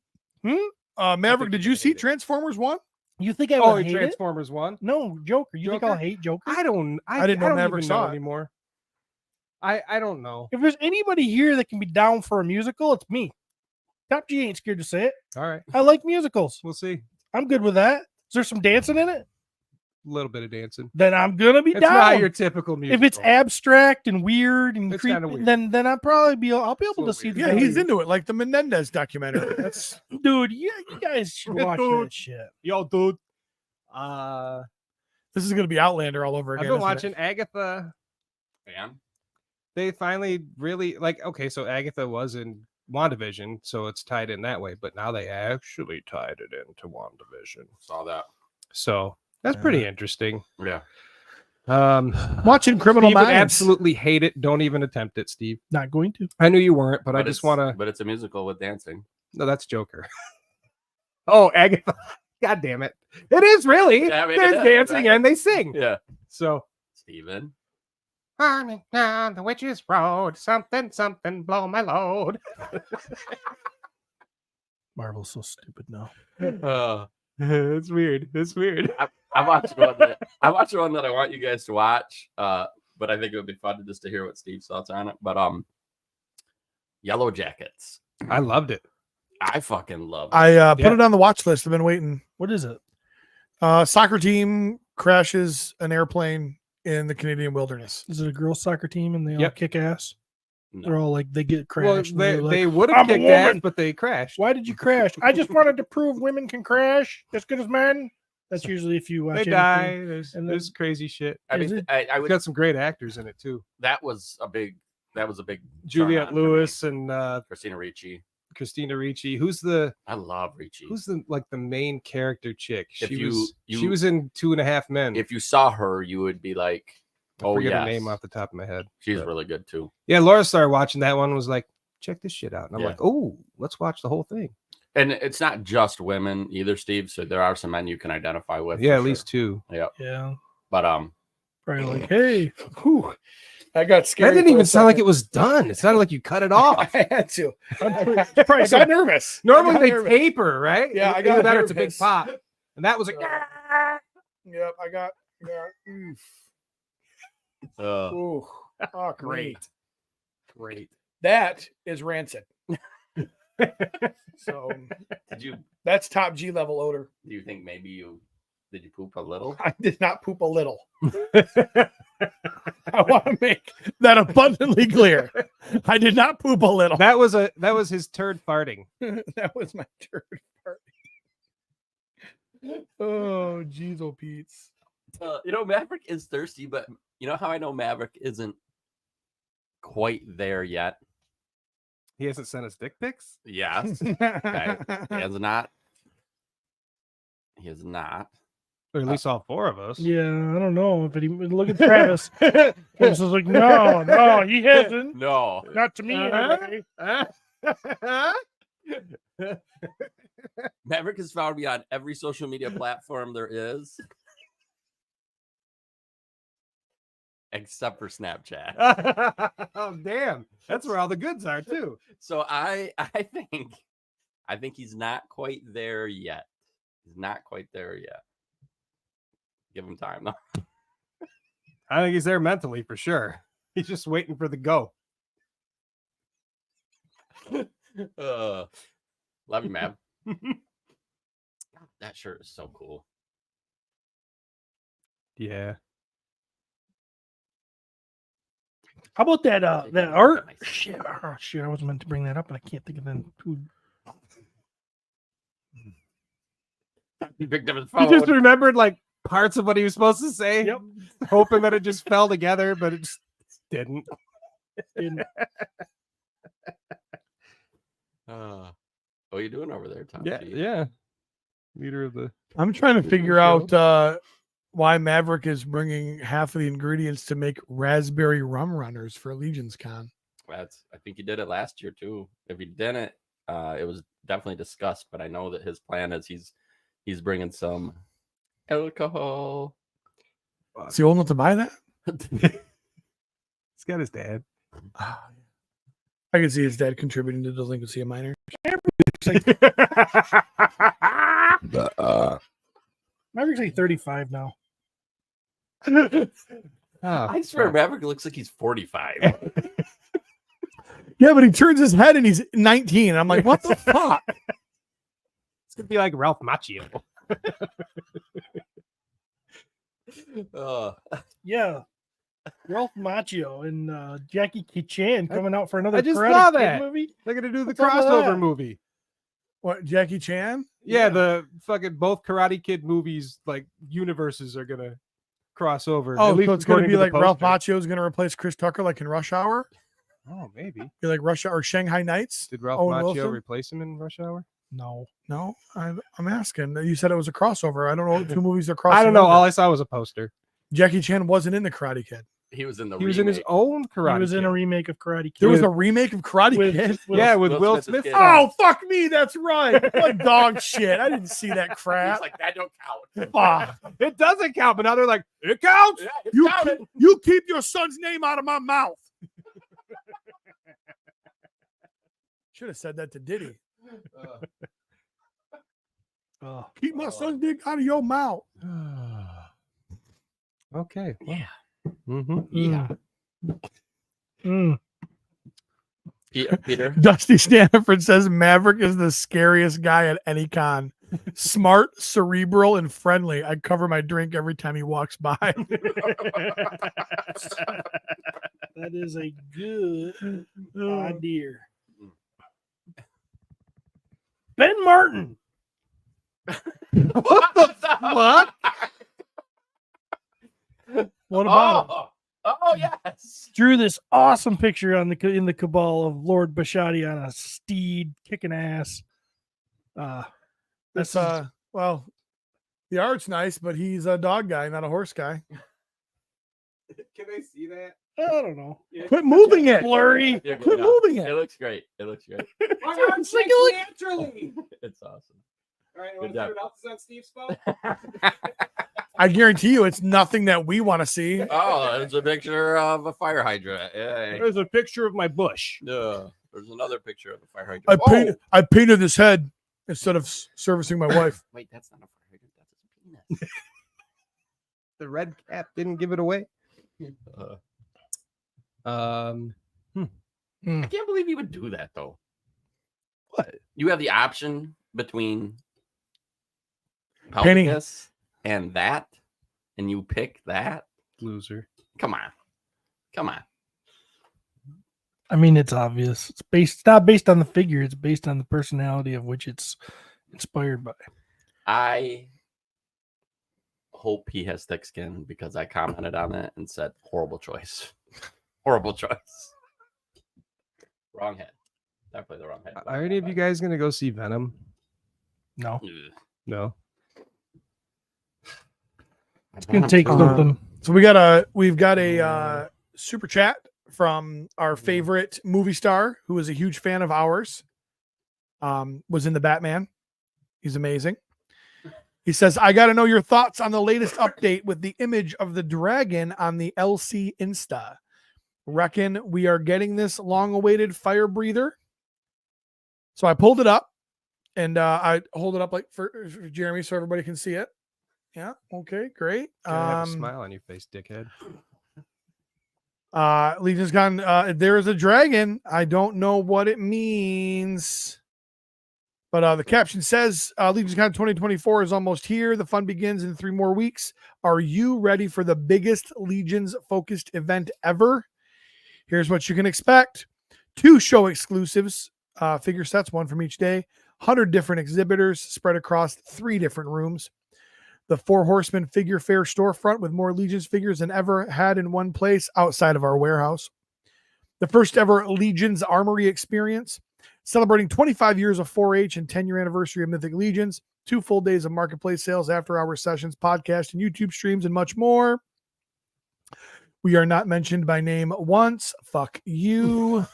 hate Maverick, think did you're you gonna see hate it. Transformers 1? you think I Oh, would hate it? Transformers 1? No, Joker. You think Joker? I'll hate Joker? I didn't know Maverick even saw know it. anymore. I don't know. If there's anybody here that can be down for a musical, it's me. Top G ain't scared to say it. All right. I like musicals. We'll see. I'm good with that. Is there some dancing in it? A little bit of dancing. Then I'm gonna be It's down. not your typical music. If it's abstract and weird and It's kinda creepy, weird. then I'll be able a to little see the Yeah, value. he's into it, like the Menendez documentary. That's Dude, yeah, you guys should watch Dude. that shit. Yo, dude. this is gonna be Outlander all over I've again. been isn't it? watching Agatha. Man. They finally really okay, so Agatha was in WandaVision, so it's tied in that way, but now they actually tied it into WandaVision. Saw that. So that's pretty interesting. Yeah. Watching Criminal Steve would Minds. absolutely hate it. Don't even attempt it, Steve. Not going to. I knew you weren't, but I just it's- want to. But it's a musical with dancing. No, that's Joker. Oh, Agatha. God damn it. It is really. Yeah, I mean, There's it is, dancing right? and they sing. Yeah. So. Steven. Running down the witch's road, something, something, blow my load. Marvel's so stupid now. It's weird. It's weird. I watched one that I want you guys to watch. But I think it would be fun just to hear what Steve's thoughts on it. But Yellow Jackets. I loved it. I fucking love it. I put it on the watch list. I've been waiting. What is it? Soccer team crashes an airplane in the Canadian wilderness. Is it a girls' soccer team and they all Yep. kick ass? No. They're all like they get Well, crashed. and they're like, they would "I'm have a kicked ass, woman." but they crashed. Why did you crash? I just wanted to prove women can crash as good as men. That's usually if you watch They anything. die. There's, And there's crazy shit. I Is mean, it? I It's would. got some great actors in it too. That was a big Juliette turn-on for me. Lewis and Christina Ricci. Christina Ricci. Who's the I love Ricci. the main character chick? If She you- was in 2.5 Men. If you saw her, you would be like, I "Oh forget yes, her name off the top of my head. she's but- really good too." Yeah, Laura started watching that one. Was like, check this shit out, and I'm Yeah. like, oh, let's watch the whole thing. And it's not just women either, Steve. So there are some men you can identify with. Yeah, for at least sure. 2. Yeah, But probably like, hey, Whew. I got scared. That didn't even sound like it was done. It sounded like you cut it off. I had to. probably I got nervous. Normally I got they nervous. taper, right? Yeah, I Either got that or it's a big nervous. pop. And that was like, Yep, I got. Ooh. Oh, great. great. That is rancid. So did you that's top G level odor. do you think maybe did you poop a little? I did not poop a little. I want to make that abundantly clear. I did not poop a little. That was his turd farting. That was my turd party. Oh, jeez, oh, Pete's. Maverick is thirsty, but you know how I know Maverick isn't quite there yet? He hasn't sent us dick pics. Yes. Okay. He has not. He has not. Or at least all 4 of us. yeah, I don't know. But look at Travis. Travis was like, no, he hasn't. No. Not to me. Anyway. Maverick has found me on every social media platform there is. Except for Snapchat. Oh damn. That's where all the goods are too. So I think he's not quite there yet. He's not quite there yet. Give him time though. I think he's there mentally for sure. He's just waiting for the go. Love you, man. That shirt is so cool. Yeah. How about that? That art? Shit, I wasn't meant to bring that up, and I can't think of the food. He picked up his He phone. just remembered like parts of what he was supposed to say. Yep. Hoping that it just fell together, but it just didn't. What are you doing over there, Tom? Yeah, G? yeah. Leader of the I'm trying to figure out why Maverick is bringing half of the ingredients to make raspberry rum runners for Legions Con. I think he did it last year too. If he didn't, it was definitely discussed. But I know that his plan is he's bringing some alcohol. Is he old enough to buy that? He's got his dad. I can see his dad contributing to delinquency of minors. Maverick's like 35 now. I swear Maverick looks like he's 45. Yeah, but he turns his head and he's 19. I'm like, what the fuck? It's gonna be like Ralph Macchio. Yeah. Ralph Macchio and Jackie Chan coming out for another I just Karate saw Kid that. movie. They're gonna do the What's up with crossover that? movie. What, Jackie Chan? Yeah, the fucking both Karate Kid movies, like universes, are gonna cross over. Oh, At least so it's going to according be the like Ralph poster. Macchio is going to replace Chris Tucker like in Rush Hour? Oh, maybe. Be like Rush Hour or Shanghai Nights? Did Ralph Owen Macchio Wilson? replace him in Rush Hour? No. No, I'm asking. You said it was a crossover. I don't know what 2 movies are crossing. I don't know. over. All I saw was a poster. Jackie Chan wasn't in the Karate Kid. He was in the. He was in his own Karate. He was in Kid. a remake of Karate Kid. There was a remake of Karate with- Kid. Yeah, with Will Smith's Smith. kid. Oh, fuck me. That's right. What dog shit. I didn't see that He's crap. like, that don't count. Fuck. It doesn't count, but now they're like, it counts. Yeah, it's You, counted. you keep your son's name out of my mouth. Should have said that to Diddy. Keep my son's dick out of your mouth. Okay. Yeah. Mm-hmm. Yeah. Mm. Peter. Dusty Stanford says Maverick is the scariest guy at any con. Smart, cerebral, and friendly. I cover my drink every time he walks by. That is a good idea. Ben Martin. What the fuck? What about him? Oh yes. Drew this awesome picture on in the cabal of Lord Bashadi on a steed kicking ass. That's well, the art's nice, but he's a dog guy, not a horse guy. Can I see that? I don't know. Quit moving it. Blurry. You're Quit good now. moving It it. looks great. It looks great. It's like it naturally. It's awesome. All right, Good want to see job. what else is on Steve's phone? I guarantee you, it's nothing that we want to see. Oh, there's a picture of a fire hydrant. Yay. There's a picture of my bush. Yeah. There's another picture of a fire hydrant. I painted his head instead of servicing my wife. Wait, that's not a fire hydrant. That's his penis. The red cap didn't give it away. I can't believe you would do that though. What? You have the option between Penny. Pelvis and that, and you pick that. Loser. Come on. Come on. I mean, it's obvious. It's not based on the figure. It's based on the personality of which it's inspired by. I hope he has thick skin because I commented on it and said horrible choice. Horrible choice. Wrong head. Definitely the wrong head. Are any of you guys gonna go see Venom? No, Ugh. No. it's gonna take something. So we've got a super chat from our favorite movie star who is a huge fan of ours. Was in the Batman. He's amazing. He says, I got to know your thoughts on the latest update with the image of the dragon on the LC Insta. Reckon we are getting this long-awaited fire breather. So I pulled it up and I hold it up like for Jeremy so everybody can see it. Yeah. Okay, great. Gotta have a smile on your face, dickhead. Legion's Con, there is a dragon. I don't know what it means. But the caption says, Legion's Con 2024 is almost here. The fun begins in 3 more weeks. Are you ready for the biggest Legions-focused event ever? Here's what you can expect. 2 show exclusives, figure sets, 1 from each day. 100 different exhibitors spread across 3 different rooms. The 4 Horsemen Figure Fair storefront with more Legions figures than ever had in one place outside of our warehouse. The first ever Legions Armory experience. Celebrating 25 years of 4-H and 10-year anniversary of Mythic Legions, 2 full days of marketplace sales, after-hour sessions, podcast, and YouTube streams, and much more. We are not mentioned by name once. Fuck you.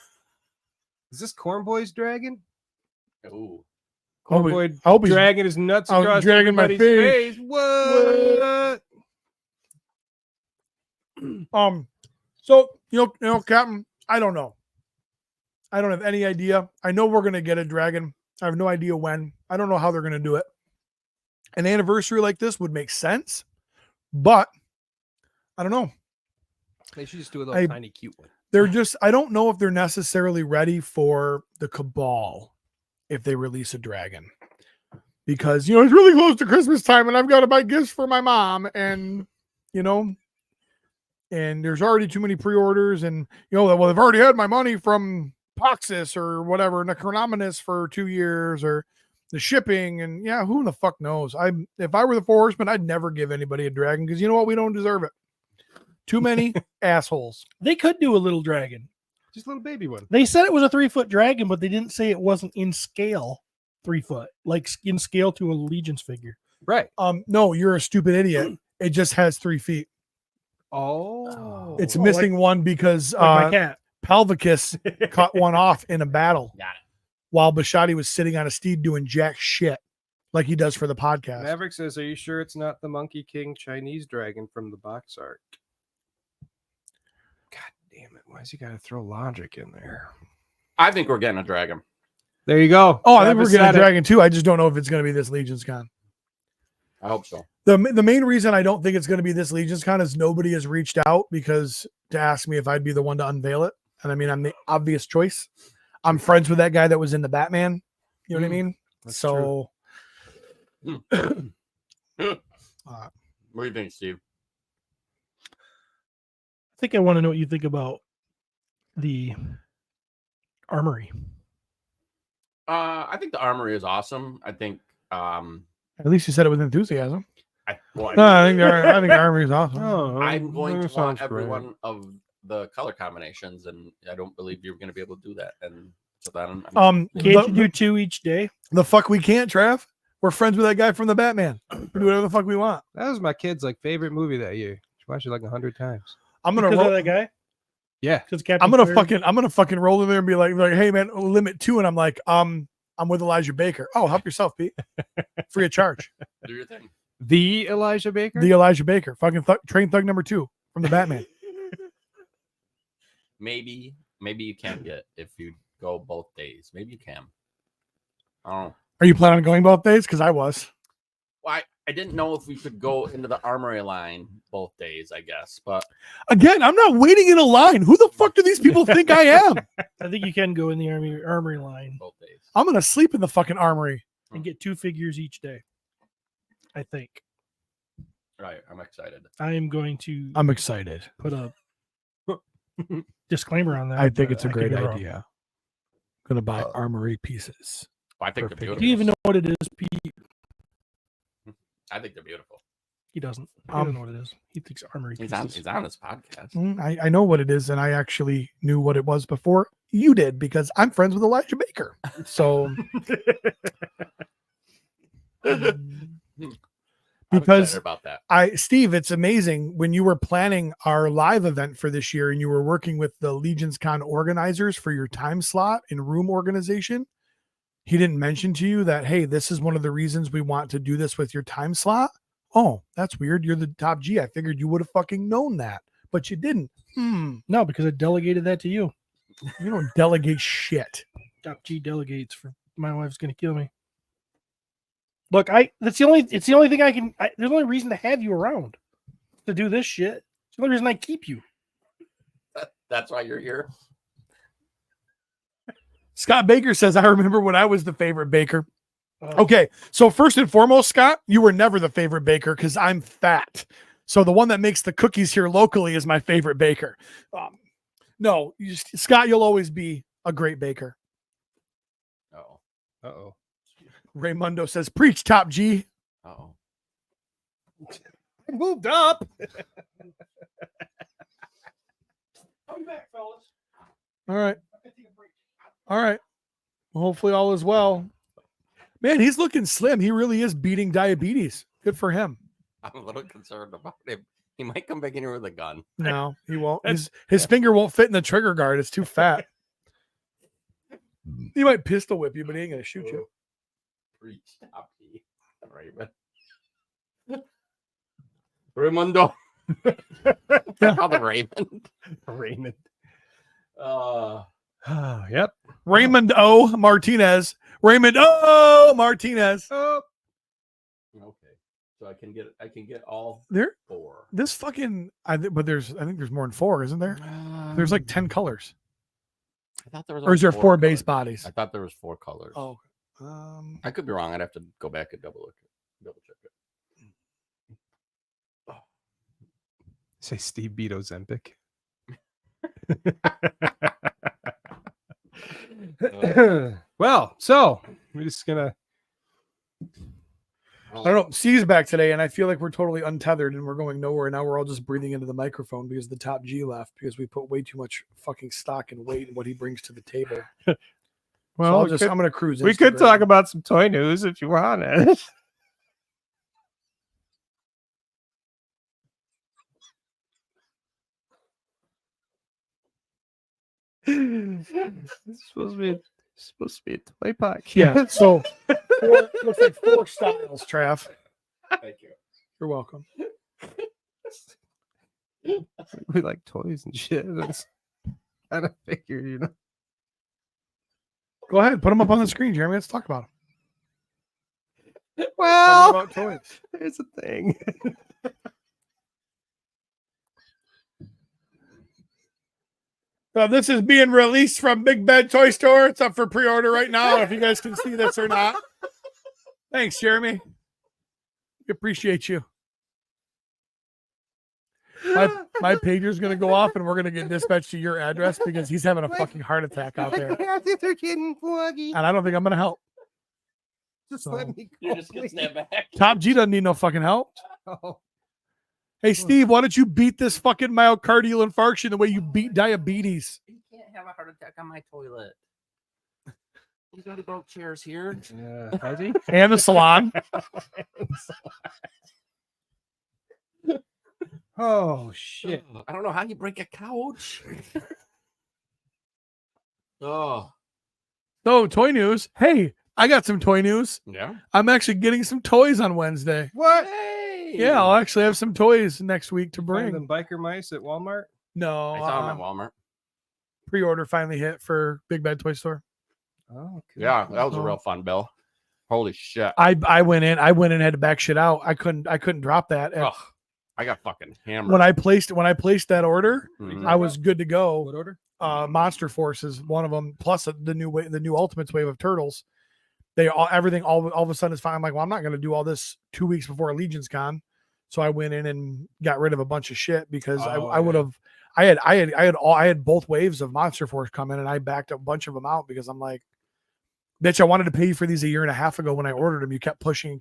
Is this Cornboy's dragon? Ooh. Cornboy I hope he's dragging his nuts across dragging my everybody's face. What? So you know, Captain, I don't know. I don't have any idea. I know we're gonna get a dragon. I have no idea when. I don't know how they're gonna do it. An anniversary like this would make sense, but I don't know. They should just do a little tiny cute one. They're just, I don't know if they're necessarily ready for the Cabal if they release a dragon. Because, you know, it's really close to Christmas time and I've got to buy gifts for my mom and, you know, and there's already too many pre-orders and, you know, well, they've already had my money from Poxis or whatever, Necronominus for 2 years or the shipping and yeah, who the fuck knows? If I were the 4 Horsemen, I'd never give anybody a dragon because you know what? We don't deserve it. Too many assholes. They could do a little dragon. Just a little baby one. They said it was a 3-foot dragon, but they didn't say it wasn't in scale 3 foot, like in scale to a Legions figure. Right. No, you're a stupid idiot. It just has 3 feet. Oh. It's missing one because Like my cat. Palvicus cut one off in a battle Got it. while Bashadi was sitting on a steed doing jack shit like he does for the podcast. Maverick says, are you sure it's not the Monkey King Chinese dragon from the box art? God damn it. Why's he got to throw logic in there? I think we're getting a dragon. There you go. Oh, I think we're Travis getting a said it. dragon too. I just don't know if it's going to be this Legions Con. I hope so. The main reason I don't think it's going to be this Legions Con is nobody has reached out to ask me if I'd be the one to unveil it. And I mean, I'm the obvious choice. I'm friends with that guy that was in the Batman. You know what I mean? So, What do you think, Steve? I think I want to know what you think about the armory. I think the armory is awesome. I think at least you said it with enthusiasm. I think the armory is awesome. I'm going to want every one of the color combinations, and I don't believe you're going to be able to do that. And so then, can't you do 2 each day? The fuck we can't, Trav. We're friends with that guy from the Batman. We do whatever the fuck we want. That was my kid's like favorite movie that year. She watched it like 100 times. I'm gonna Because of that guy. Yeah, I'm gonna fucking roll in there and be like, hey man, limit 2, and I'm like, I'm with Elijah Baker. Oh, help yourself, Pete. Free of charge. Do your thing. The Elijah Baker. The Elijah Baker, fucking train thug number 2 from the Batman. Maybe you can get if you go both days. Maybe you can. I don't know. Are you planning on going both days? Because I was. Well, I didn't know if we could go into the armory line both days, I guess. But again, I'm not waiting in a line. Who the fuck do these people think I am? I think you can go in the armory line both days. I'm gonna sleep in the fucking armory and get 2 figures each day. I think. Right, I'm excited. I'm excited. Put a disclaimer on that. I think it's a could great be wrong. idea. Gonna buy armory pieces. I think they're beautiful. Do you even know what it is, Pete? I think they're beautiful. He doesn't. He doesn't know what it is. He thinks armory He's pieces. on his podcast. I know what it is, and I actually knew what it was before you did because I'm friends with Elijah Baker. So because about that. Steve, it's amazing when you were planning our live event for this year and you were working with the Legions Con organizers for your time slot and room organization. He didn't mention to you that, hey, this is one of the reasons we want to do this with your time slot. Oh, that's weird. You're the top G. I figured you would have fucking known that, but you didn't. No, because I delegated that to you. You don't delegate shit. Top G delegates for my wife's gonna kill me. Look, it's the only thing I can. There's the only reason to have you around to do this shit. It's the only reason I keep you. That's why you're here. Scott Baker says, I remember when I was the favorite baker. Okay, so first and foremost, Scott, you were never the favorite baker because I'm fat. So the one that makes the cookies here locally is my favorite baker. No, Scott, you'll always be a great baker. Uh-oh. Raymundo says, preach, Top G. Uh-oh. I moved up. Come back, fellas. All right. All right. Well, hopefully all is well. Man, he's looking slim. He really is beating diabetes. Good for him. I'm a little concerned about him. He might come back in here with a gun. No, he won't. His finger won't fit in the trigger guard. It's too fat. He might pistol whip you, but he ain't gonna shoot you. Preach, Top G. Raymundo. Call the Raymond. Raymond. Yep. Raymond O. Martinez. Raymond O. Martinez. Oh. Okay. So I can get all There. 4. This fucking I think there's more than 4, isn't there? There's like 10 colors. I thought there was. Or is there 4 colors. base bodies? I thought there was 4 colors. Oh. I could be wrong. I'd have to go back and double check it. Say Steve beat Ozempic. Well, so we're just gonna. I don't know. C's back today, and I feel like we're totally untethered and we're going nowhere. Now we're all just breathing into the microphone because the Top G left because we put way too much fucking stock and weight in what he brings to the table. Well, so I'm gonna cruise. We could talk about some toy news if you want it. It's supposed to be a toy podcast. Yeah. So looks like 4 styles, Trav. Thank you. You're welcome. We like toys and shit. It's kind of figure, you know. Go ahead, put them up on the screen, Jeremy. Let's talk about them. Well, about toys. there's a thing. This is being released from Big Bad Toy Store. It's up for pre-order right now. If you guys can see this or not. Thanks, Jeremy. We appreciate you. My pager's gonna go off, and we're gonna get dispatched to your address because he's having a fucking heart attack out there, They're getting fluggy. and I don't think I'm gonna help. Just So- let me You go, just get please. snapped back. Top G doesn't need no fucking help. Oh. Hey, Steve, why don't you beat this fucking myocardial infarction the way you beat diabetes? You can't have a heart attack on my toilet. He's already broke chairs here. Yeah, has he? And the salon. Oh shit! I don't know how you break a couch. Oh, So, toy news. Hey, I got some toy news. yeah. I'm actually getting some toys on Wednesday. What? Hey. Yeah, I'll actually have some toys next week to Bring bring. them biker mice at Walmart. No, I saw him at Walmart. pre-order finally hit for Big Bad Toy Store. Oh, cool. Yeah, that was a Oh. real fun bill. Holy shit. I went in and had to back shit out. I couldn't drop that. And Ugh, I got fucking hammered. when I placed that order, Mhm. I was good to go. What order? Monster Force is one of them, plus the new Ultimates wave of Turtles. They all of a sudden is fine. I'm like, well, I'm not going to do all this 2 weeks before Legion's Con, so I went in and got rid of a bunch of shit because I would have. I had both waves of Monster Force come in, and I backed a bunch of them out because I'm like, bitch, I wanted to pay you for these a year and a half ago when I ordered them. You kept pushing.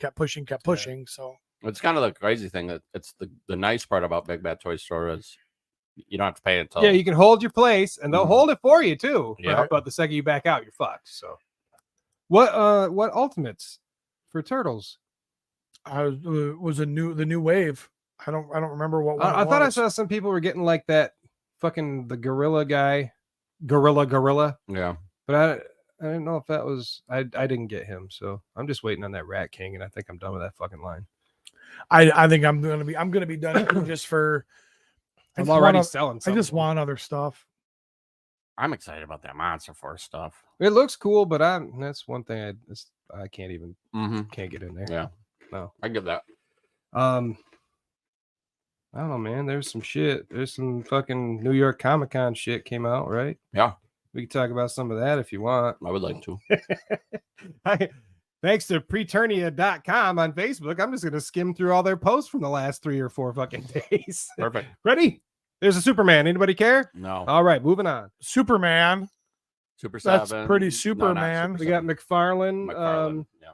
So It's kind of the crazy thing that it's the nice part about Big Bad Toy Store is you don't have to pay until Yeah, you can hold your place, and they'll Mhm. hold it for you too. Yeah. But the second you back out, you're fucked. So, what Ultimates for Turtles? was the new wave. I don't remember what one I it thought I was. saw some people were getting like that fucking the gorilla guy, gorilla. yeah. But I didn't know if that was I didn't get him, so I'm just waiting on that Rat King, and I think I'm done with that fucking line. I think I'm gonna be done just for. I I'm just already want selling. I Some just of them. want other stuff. I'm excited about that Monster Force stuff. It looks cool, but that's one thing I can't even Mm-hmm. can't get in there. Yeah. No. I give that. I don't know, man. There's some shit. There's some fucking New York Comic Con shit came out, right? Yeah. We can talk about some of that if you want. I would like to. Thanks to Preternia.com on Facebook, I'm just going to skim through all their posts from the last 3 or 4 fucking days. Perfect. Ready? There's a Superman. Anybody care? No. All right, moving on. Superman. Super That's 7. pretty No, not Superman. Super We got 7. McFarlane, McFarlane. Yeah.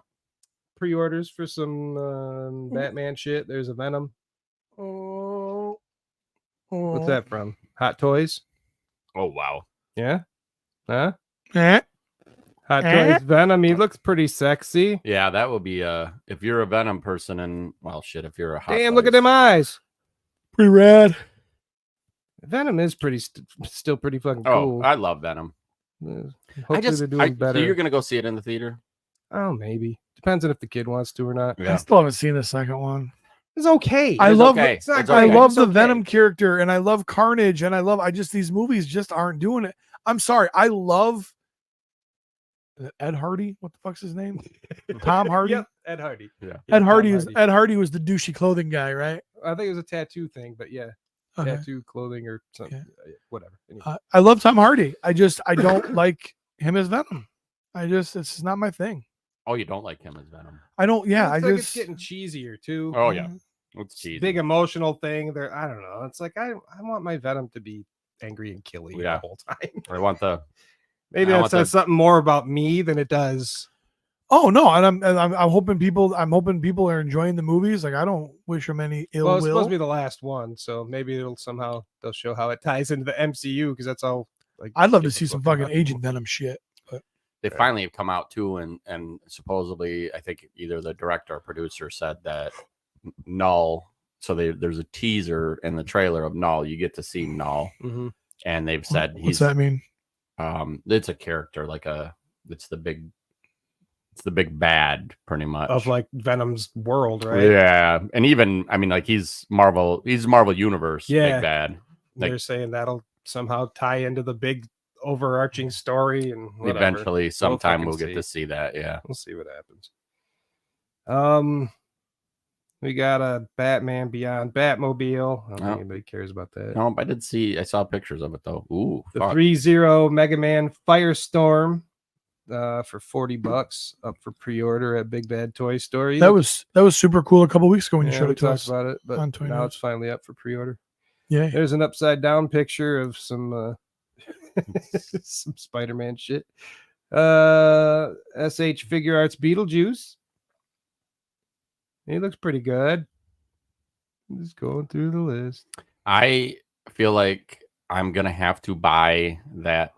pre-orders for some Batman shit. There's a Venom. Oh, What's that from? Hot Toys? Oh wow. Yeah? Huh? Eh? Hot Toys Venom. He looks pretty sexy. Yeah, that would be if you're a Venom person and well shit, if you're a Hot Damn, look at Toys- them eyes. Pretty rad. Venom is still pretty fucking Oh, cool. I love Venom. Hopefully they're doing better. So you're gonna go see it in the theater? Oh, maybe. Depends on if the kid wants to or not. I still haven't seen the second one. It's okay. I It's love okay. It's not It's great. I okay. love It's the okay. Venom character, and I love Carnage, and these movies just aren't doing it. I'm sorry. I love Ed Hardy. What the fuck's his name? Tom Hardy. Yep, Ed Hardy. Yeah. Ed Hardy Tom was Hardy. Ed Hardy was the douchey clothing guy, right? I think it was a tattoo thing, but yeah, Okay. tattoo clothing or something. Whatever. Anyway. I love Tom Hardy. I don't like him as Venom. It's not my thing. Oh, you don't like him as Venom? I don't. Yeah, It's I like just it's getting cheesier too. Oh yeah. It's cheesy. Big emotional thing. There, I don't know. It's like I want my Venom to be angry and killy Yeah. the whole time. I want the Maybe I that want says something more about me than it does. Oh no, and I'm hoping people are enjoying the movies. Like I don't wish them any ill Well, it's will. supposed to be the last one, so maybe they'll show how it ties into the MCU because that's all. Like I'd love to kids see are some looking fucking up. Agent Venom shit. But they finally have come out too, and supposedly I think either the director or producer said that Null. So there's a teaser in the trailer of Null. You get to see Null, Mhm. and they've said what's that mean? It's a character it's the big bad pretty much of like Venom's world, right? Yeah, and even I mean like he's Marvel Universe Yeah. big bad. Like, They're saying that'll somehow tie into the big overarching story and whatever. eventually sometime fucking we'll get see. to see that. Yeah, We'll see what happens. We got a Batman Beyond Batmobile. I don't think Oh. anybody cares about that. No, I saw pictures of it though. Ooh, The fuck. 3-0 Mega Man Firestorm for $40 up for pre-order at Big Bad Toy Store. That was super cool a couple weeks ago when you Yeah, showed we it to talked us. about it, but on Toy now News. it's finally up for pre-order. Yeah. There's an upside down picture of some some Spider-Man shit. SH Figure Arts Beetlejuice. He looks pretty good. I'm just going through the list. I feel like I'm gonna have to buy that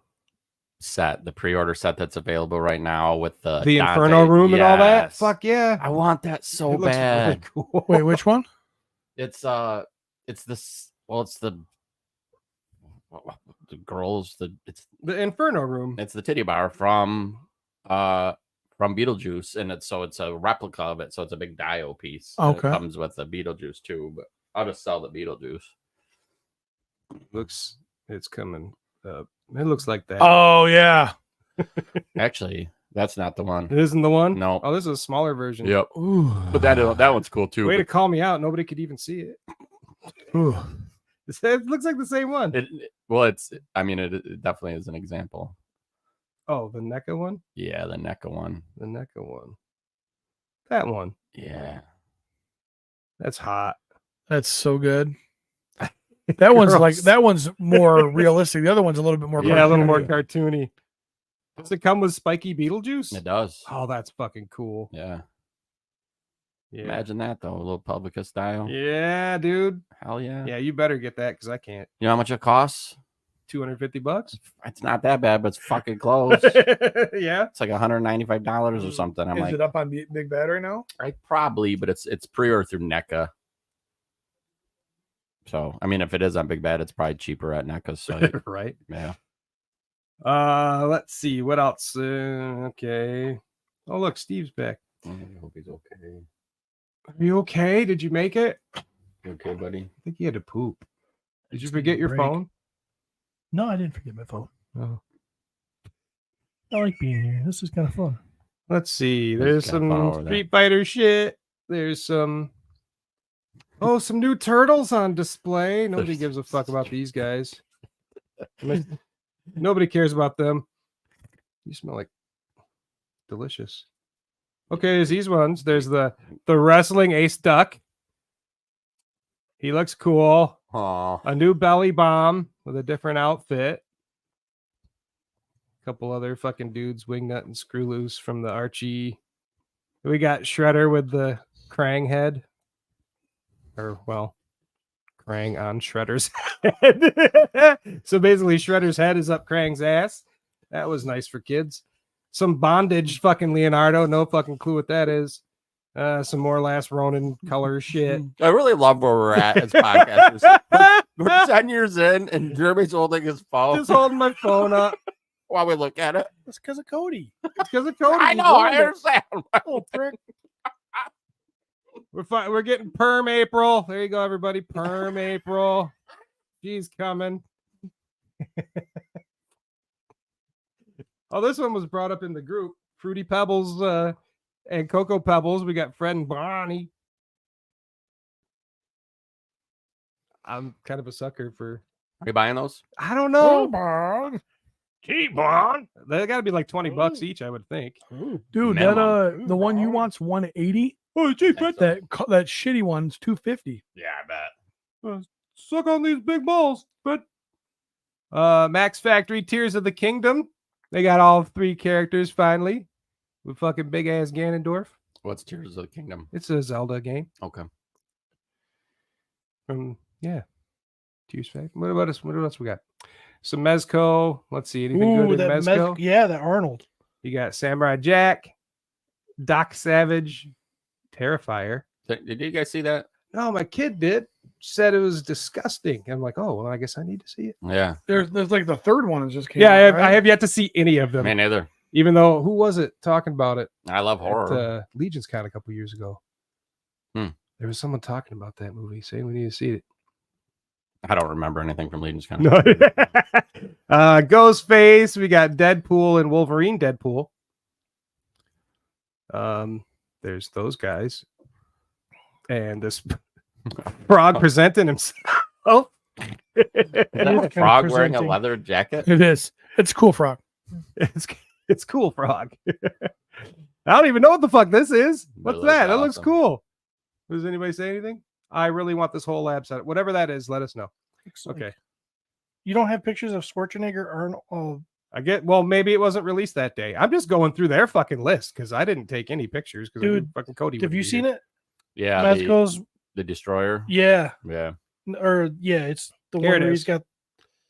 set, the pre-order set that's available right now with the Inferno Room and all that. Yes. Fuck yeah. I want that so It looks really bad. cool. Wait, which one? It's this. Well, it's the girls. It's The Inferno Room. It's the titty bar from Beetlejuice, and it's a replica of it, so it's a big Dio piece. And Okay. it comes with the Beetlejuice too, but I'll just sell the Beetlejuice. It's coming up. It looks like that. Oh yeah. Actually, that's not the one. It isn't the one? No. Oh, this is a smaller version. Yep. Ooh. But that one's cool too. Way to but call me out. Nobody could even see it. Ooh. It looks like the same one. it definitely is an example. Oh, the NECA one? Yeah, the NECA one. The NECA one. That one. Yeah. That's hot. That's so good. That one's like Gross. that one's more realistic. The other one's a little bit more. Yeah, a little more cartoony. cartoony. Does it come with spiky Beetlejuice? It does. Oh, that's fucking cool. Yeah. Yeah. Imagine that though, a little Publica style. Yeah, dude. Hell yeah. Yeah, you better get that because I can't. You know how much it costs? $250? It's not that bad, but it's fucking close. Yeah. It's like $195 or something. I'm Is like, it up on Big Bad right now? I probably, but it's pre-order through NECA. So I mean, if it is on Big Bad, it's probably cheaper at NECA's site. Right. Yeah. Let's see what else. Okay. Oh, look, Steve's back. I hope he's okay. Are you okay? Did you make it? I You okay, buddy? think he had to poop. Did you just forget need a your break. phone? No, I didn't forget my phone. Oh. I like being here. This is kind of fun. Let's see. That's There's kinda fun some over there. Street Fighter shit. There's some new turtles on display. Nobody gives a fuck about these guys. Nobody cares about them. You smell like delicious. Okay, there's these ones. There's the wrestling Ace Duck. He looks cool. Oh, A new belly bomb with a different outfit. A couple other fucking dudes, Wingnut and Screw Loose from the Archie. We got Shredder with the Krang head. Or, well, Krang on Shredder's head. So basically, Shredder's head is up Krang's ass. That was nice for kids. Some bondage fucking Leonardo. No fucking clue what that is. Some more Last Ronin color shit. I really love where we're at as podcasters. We're 10 years in, and Jeremy's holding his phone Just holding my phone up. while we look at it. It's because of Cody. It's because of Cody. I He know, I ruined it. understand. Oh, prick. We're getting Perm April. There you go, everybody. Perm April. She's coming. Oh, this one was brought up in the group. Fruity Pebbles and Cocoa Pebbles. We got Fred and Bonnie. I'm kind of a sucker for. Are you buying those? I don't know. T-Bone. T-Bone. They got to be like $20 each, I would think. Dude, Minimum. the one you want's 180. Oh, gee, Think That shitty one's 250. Yeah, I bet. Suck on these big balls. But Max Factory Tears of the Kingdom. They got all 3 characters finally with fucking big ass Ganondorf. What's Tears of the Kingdom? It's a Zelda game. Okay. Tears Factory. What about us? What else we got? Some Mezco. Let's see. Anything good in that Mezco? yeah, that Arnold. You got Samurai Jack, Doc Savage, Terrifier. Did you guys see that? No, my kid did. Said it was disgusting. I'm like, oh, well, I guess I need to see it. Yeah. There's like the third one is just came Yeah, out, I have yet to see any of them. Me neither. Even though, who was it talking about it? I love horror. At Legion's Con a couple years ago. There was someone talking about that movie, saying we need to see it. I don't remember anything from Legion's Con. No. Ghostface. We got Deadpool and Wolverine Deadpool. there's those guys, and this frog presenting himself. Is that a kinda frog wearing a presenting. leather jacket? It is. It's a cool frog. It's cool, frog. I don't even know what the fuck this is. What's looks that? That looks awesome. cool. Does anybody say anything? I really want this whole lab set. Whatever that is, let us know. Okay. You don't have pictures of Schwarzenegger or Well, maybe it wasn't released that day. I'm just going through their fucking list because I didn't take any pictures because Dude, fucking Cody. have you seen it? Yeah, Mazco's, the destroyer. yeah, Yeah. it's the Here one it where is. he's got.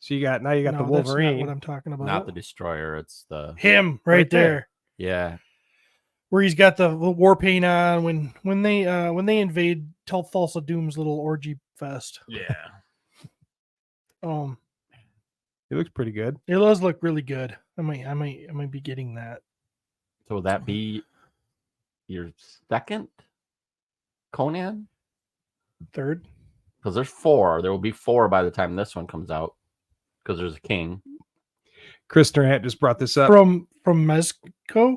So you got the No, that's not Wolverine. what I'm talking about. Not the destroyer. It's the Him right there. Yeah. Where he's got the war paint on when they invade Tulsa Doom's little orgy fest. Yeah. It looks pretty good. It does look really good. I might be getting that. So would that be your second Conan? Third. Because there's 4. There will be 4 by the time this one comes out. Because there's a king. Chris Durant just brought this up. From Mezco?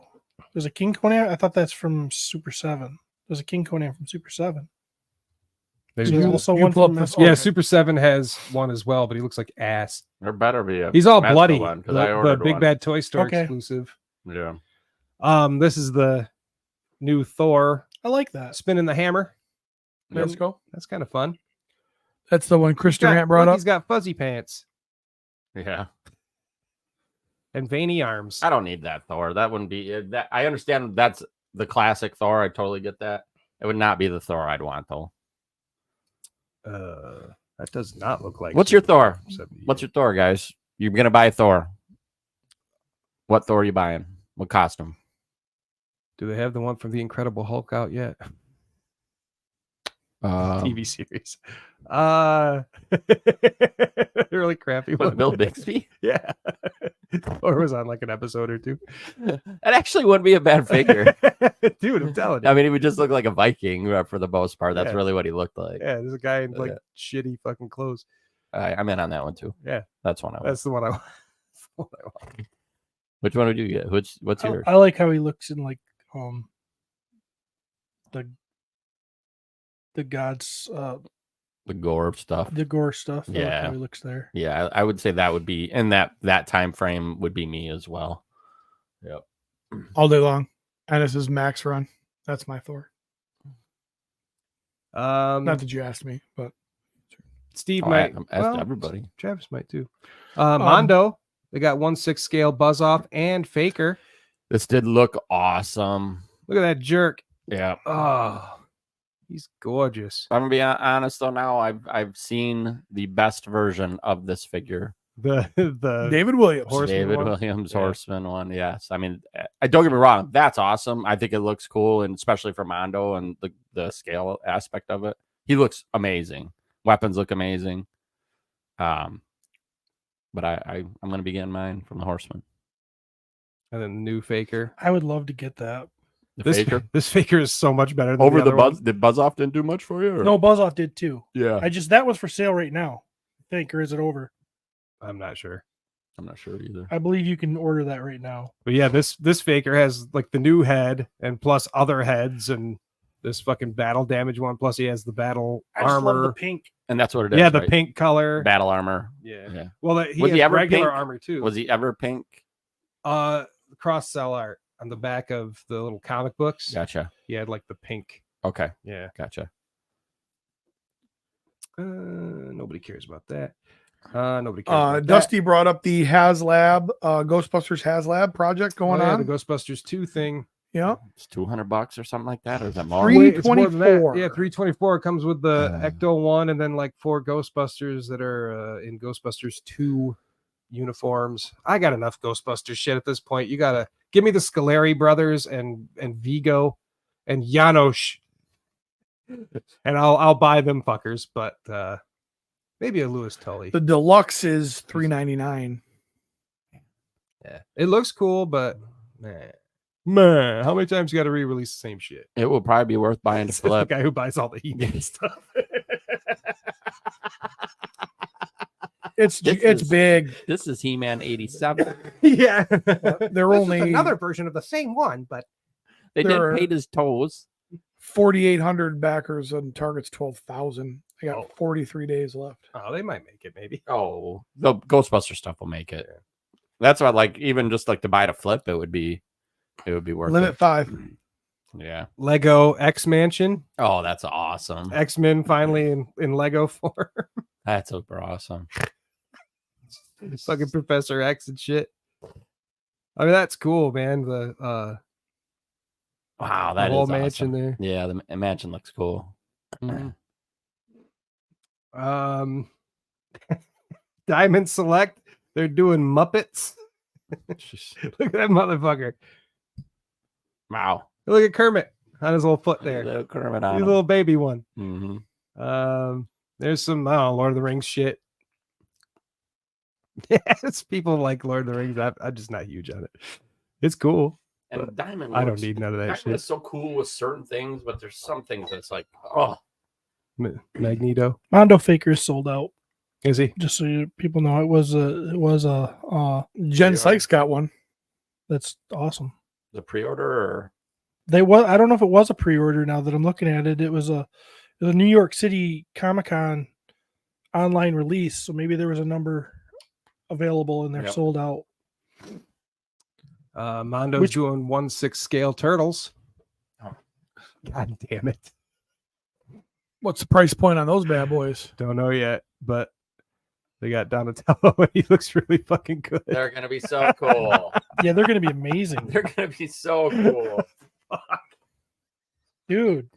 There's a King Conan. I thought that's from Super 7. There's a King Conan from Super 7. There's There's you- also you one pull from up this- Mezco. yeah, Super 7 has one as well, but he looks like ass. There better be a He's all Mezco bloody. one, 'cause The, I the ordered Big one. Bad Toy Store Okay. exclusive. Yeah. This is the new Thor I like that. spinning the hammer. Let's go. That's kind of fun. That's the one Chris He's got- Durant brought look, up. He's got fuzzy pants Yeah. and veiny arms. I don't need that Thor. That wouldn't be that. I understand that's the classic Thor. I totally get that. It would not be the Thor I'd want though. That does not look like. What's your Super Thor? 78. What's your Thor, guys? You're gonna buy Thor. What Thor are you buying? What costume? Do they have the one from the Incredible Hulk out yet? TV series. Really crappy Was one. it Bill Bixby? Yeah. Or was on like an episode or two. That actually wouldn't be a bad figure. Dude, I'm telling you. I mean, he would just look like a Viking for the most part. That's Yeah. really what he looked like. Yeah, there's a guy in like Yeah. shitty fucking clothes. I'm in on that one too. Yeah. That's one I want. That's the one I want. That's the one I want. Which one would you get? What's yours? I like how he looks in like the gods The gore stuff. the gore stuff. I like Yeah. how he looks there. Yeah, I would say that would be in that time frame would be me as well. Yep. All day long. And this is Max Run. That's my Thor. Not that you asked me, but Steve Oh, might. I asked well, everybody. Travis might too. Mondo. They got 1/6 scale Buzz Off and Faker. This did look awesome. Look at that jerk. Yeah. Oh, he's gorgeous. I'm gonna be honest though. Now I've seen the best version of this figure. The David Williams. Horseman David one? Williams Yeah. Horseman one. Yes. I mean, I don't get me wrong. That's awesome. I think it looks cool, and especially for Mondo and the scale aspect of it, he looks amazing. Weapons look amazing. But I'm gonna be getting mine from the Horseman. and then the new Faker. I would love to get that. The This Faker this Faker is so much better than over the other Buzz. ones. Did Buzz Off didn't do much for you? Or? No, Buzz Off did too. Yeah. That was for sale right now. I think, or is it over? I'm not sure. I'm not sure either. I believe you can order that right now. But yeah, this Faker has like the new head and plus other heads and this fucking battle damage one. Plus he has the battle I just love armor. the pink. And that's what it is. Yeah, the right? pink color. battle armor. Yeah. Yeah. Well, he Was has he ever regular pink? armor too. Was he ever pink? Cross cell art on the back of the little comic books. Gotcha. He had like the pink. Okay. Yeah. Gotcha. Nobody cares about that. Nobody cares. about Dusty brought up the HasLab, Ghostbusters HasLab project that. going Oh, yeah, on. the Ghostbusters 2 thing. Yeah. It's $200 or something like that, or is that more? Three- Wait, it's more than that. 324. Yeah, 324 comes with the Ecto one and then like 4 Ghostbusters that are in Ghostbusters 2 uniforms. I got enough Ghostbusters shit at this point. You gotta give me the Scoleri brothers and Vigo and Janosch, and I'll buy them fuckers. But maybe a Louis Tully. The deluxe is $399. Yeah, it looks cool, but man, how many times you got to re-release the same shit? It will probably be worth buying to It's the flip. guy who buys all the He-Man stuff. It's This it's is- big. This is He-Man 87. Yeah, They're only another version of the same one, but They There did are paint his toes. 4,800 backers and targets 12,000. I got 43 days left. Oh, they might make it, maybe. Oh, the Ghostbuster stuff will make it. That's why, like, even just like to buy to flip, it would be worth Limit it. 5. Yeah. Lego X Mansion. Oh, that's awesome. X-Men finally in Lego form. That's super awesome. Fucking Professor X and shit. I mean, that's cool, man. The Wow, the that whole is mansion awesome. there. Yeah, the mansion looks cool. Diamond Select. They're doing Muppets. Look at that motherfucker. Wow. Look at Kermit on his little foot there. Little Kermit He's on a him. little baby one. Mm-hmm. There's some Lord of the Rings shit. Yeah, it's people like Lord of the Rings. I'm just not huge on it. It's cool. And Diamond, I don't need none of that Diamond shit. is so cool with certain things, but there's some things that's like, oh, Magneto. Mondo Faker is sold out. Is he? Just so people know, it was a Jen Sykes got one. That's awesome. the pre-order or I don't know if it was a pre-order. Now that I'm looking at it, it was a New York City Comic-Con online release, so maybe there was a number available and they're sold out. Mondo's doing 1/6 scale turtles. Oh. God damn it. What's the price point on those bad boys? Don't know yet, but they got Donatello and he looks really fucking good. they're gonna be so cool. Yeah, they're going to be amazing. They're gonna be so cool. Dude.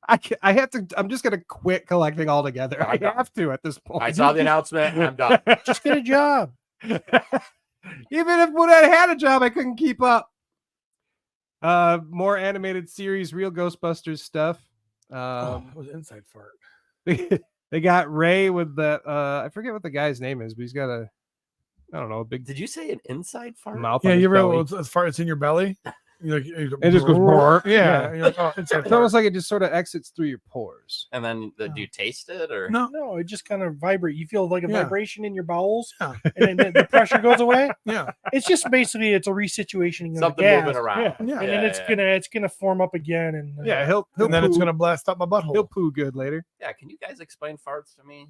I have to. I'm just gonna quit collecting altogether. I have to at this point. I saw the announcement. I'm done. Just get a job. Even if when I had a job, I couldn't keep up. More animated series, real Ghostbusters stuff. That was inside fart. They got Ray with the I forget what the guy's name is, but he's got a I don't know, a big Did you say an inside fart? mouth. Yeah, on his you belly. realize as far as in your belly, It just goes more. Yeah, you're like, oh, inside It's fart. almost like it just sort of exits through your pores. And then do you taste it or No, it just kind of vibrate. You feel like a Yeah. vibration in your bowels, Yeah. and then the pressure goes away. Yeah, It's just basically it's a resituating of something the gas. moving around? Yeah. And then it's gonna form up again, and Yeah, he'll and then it's poo. gonna blast up my butthole. He'll poo good later. Yeah, can you guys explain farts to me?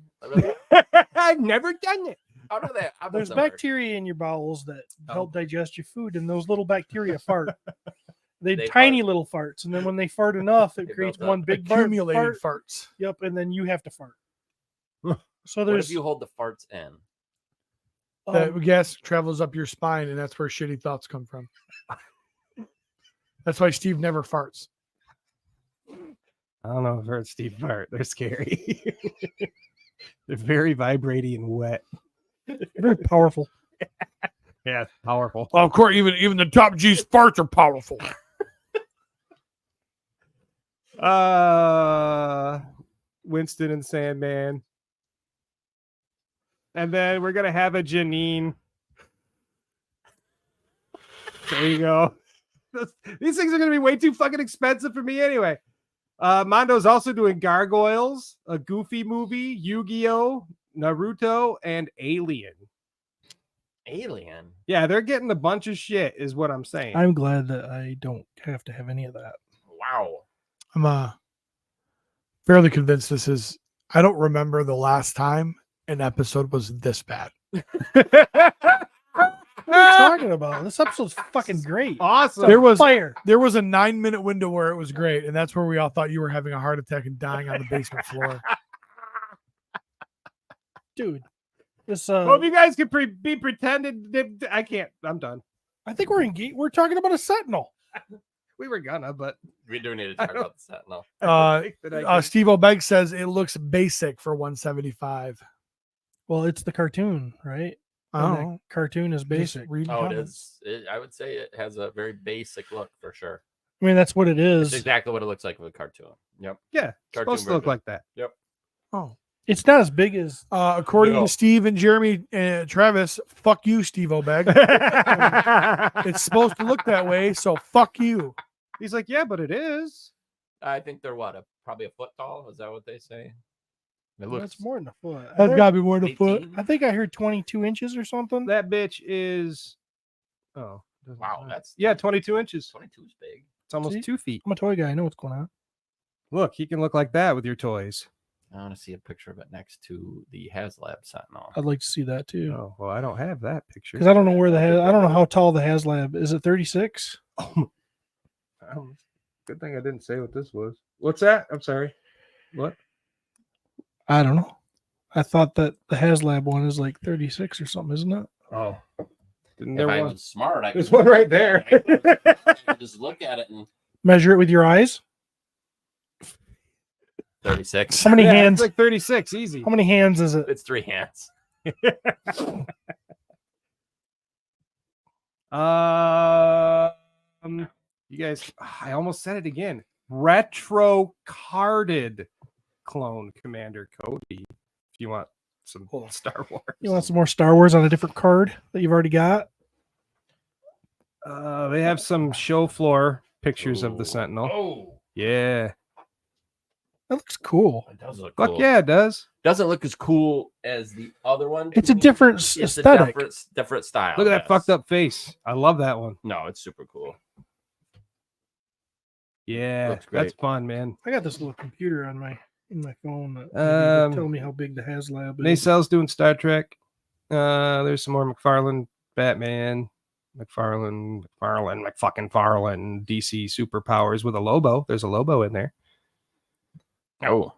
I've never done it. How do they? How there's does that work? bacteria in your bowels that Oh. help digest your food, and those little bacteria fart. They They tiny fart. little farts, and then when they fart enough, it They creates build up. one big Accumulated fart. farts. Yep, and then you have to fart. So What there's if you hold the farts in? That gas travels up your spine, and that's where shitty thoughts come from. That's why Steve never farts. I don't know if I've heard Steve fart. They're scary. They're very vibrating and wet. very powerful. Yeah, powerful. Well, of course, even the top G's farts are powerful. Winston and Sandman. And then we're gonna have a Janine. There you go. These things are gonna be way too fucking expensive for me anyway. Mondo's also doing Gargoyles, a Goofy movie, Yu-Gi-Oh, Naruto, and Alien. Alien. Yeah, they're getting a bunch of shit, is what I'm saying. I'm glad that I don't have to have any of that. Wow. I'm fairly convinced this is. I don't remember the last time an episode was this bad. What are you talking about? This episode's fucking great. Awesome. There was Fire. a 9-minute window where it was great, and that's where we all thought you were having a heart attack and dying on the basement floor. Dude. This Well, if you guys could be pretended, I can't. I'm done. I think we're talking about a Sentinel. We were gonna, but We do need to talk about the Sentinel. Steve O'Beg says it looks basic for 175. Well, it's the cartoon, right? I And don't that know. cartoon is basic. Just read the Oh, it comments. is. I would say it has a very basic look for sure. I mean, that's what it It's is. exactly what it looks like with a cartoon. Yep. yeah, it's Cartoon supposed to look version. like that. Yep. Oh. It's not as big as According No. to Steve and Jeremy Travis, fuck you, Steve O'Beg. It's supposed to look that way, so fuck you. He's like, yeah, but it is. I think they're probably a foot tall. Is that what they say? It looks that's more than a foot. I That's heard- got to be more than a foot. 18. I think I heard 22 inches or something. That bitch is. Oh, doesn't Wow, matter. that's yeah, 22 inches. 22 is big. It's It's almost See? 2 feet. I'm a toy guy. I know what's going on. Look, he can look like that with your toys. I want to see a picture of it next to the HasLab Sentinel. I'd like to see that too. Oh, well, I don't have that picture. Because I don't know where I don't know how tall the HasLab is. It 36? Oh, good thing I didn't say what this was. What's that? I'm sorry. What? I don't know. I thought that the HasLab one is like 36 or something, isn't it? Oh. Didn't If there I one? was smart, I There's could one right there. just look at it and Measure it with your eyes. 36. How many Yeah, hands? It's like 36. Easy. How many hands is it? It's 3 hands. You guys, I almost said it again. Retro carded clone Commander Cody. If you want some Star Wars, You want some more Star Wars on a different card that you've already got? they have some show floor pictures of the Sentinel. Oh, Yeah, That looks cool. it does look fuck cool. yeah, it does. Doesn't look as cool as the other one. It's to a me. different It's aesthetic. a different style. Look at that yes. fucked up face. I love that one. No, it's super cool. Yeah, Looks great. that's fun, man. I got this little computer on my phone that tell me how big the HasLab is. Nacell's doing Star Trek. There's some more McFarlane, Batman, McFarlane, DC superpowers with a Lobo. There's a Lobo in there. Oh,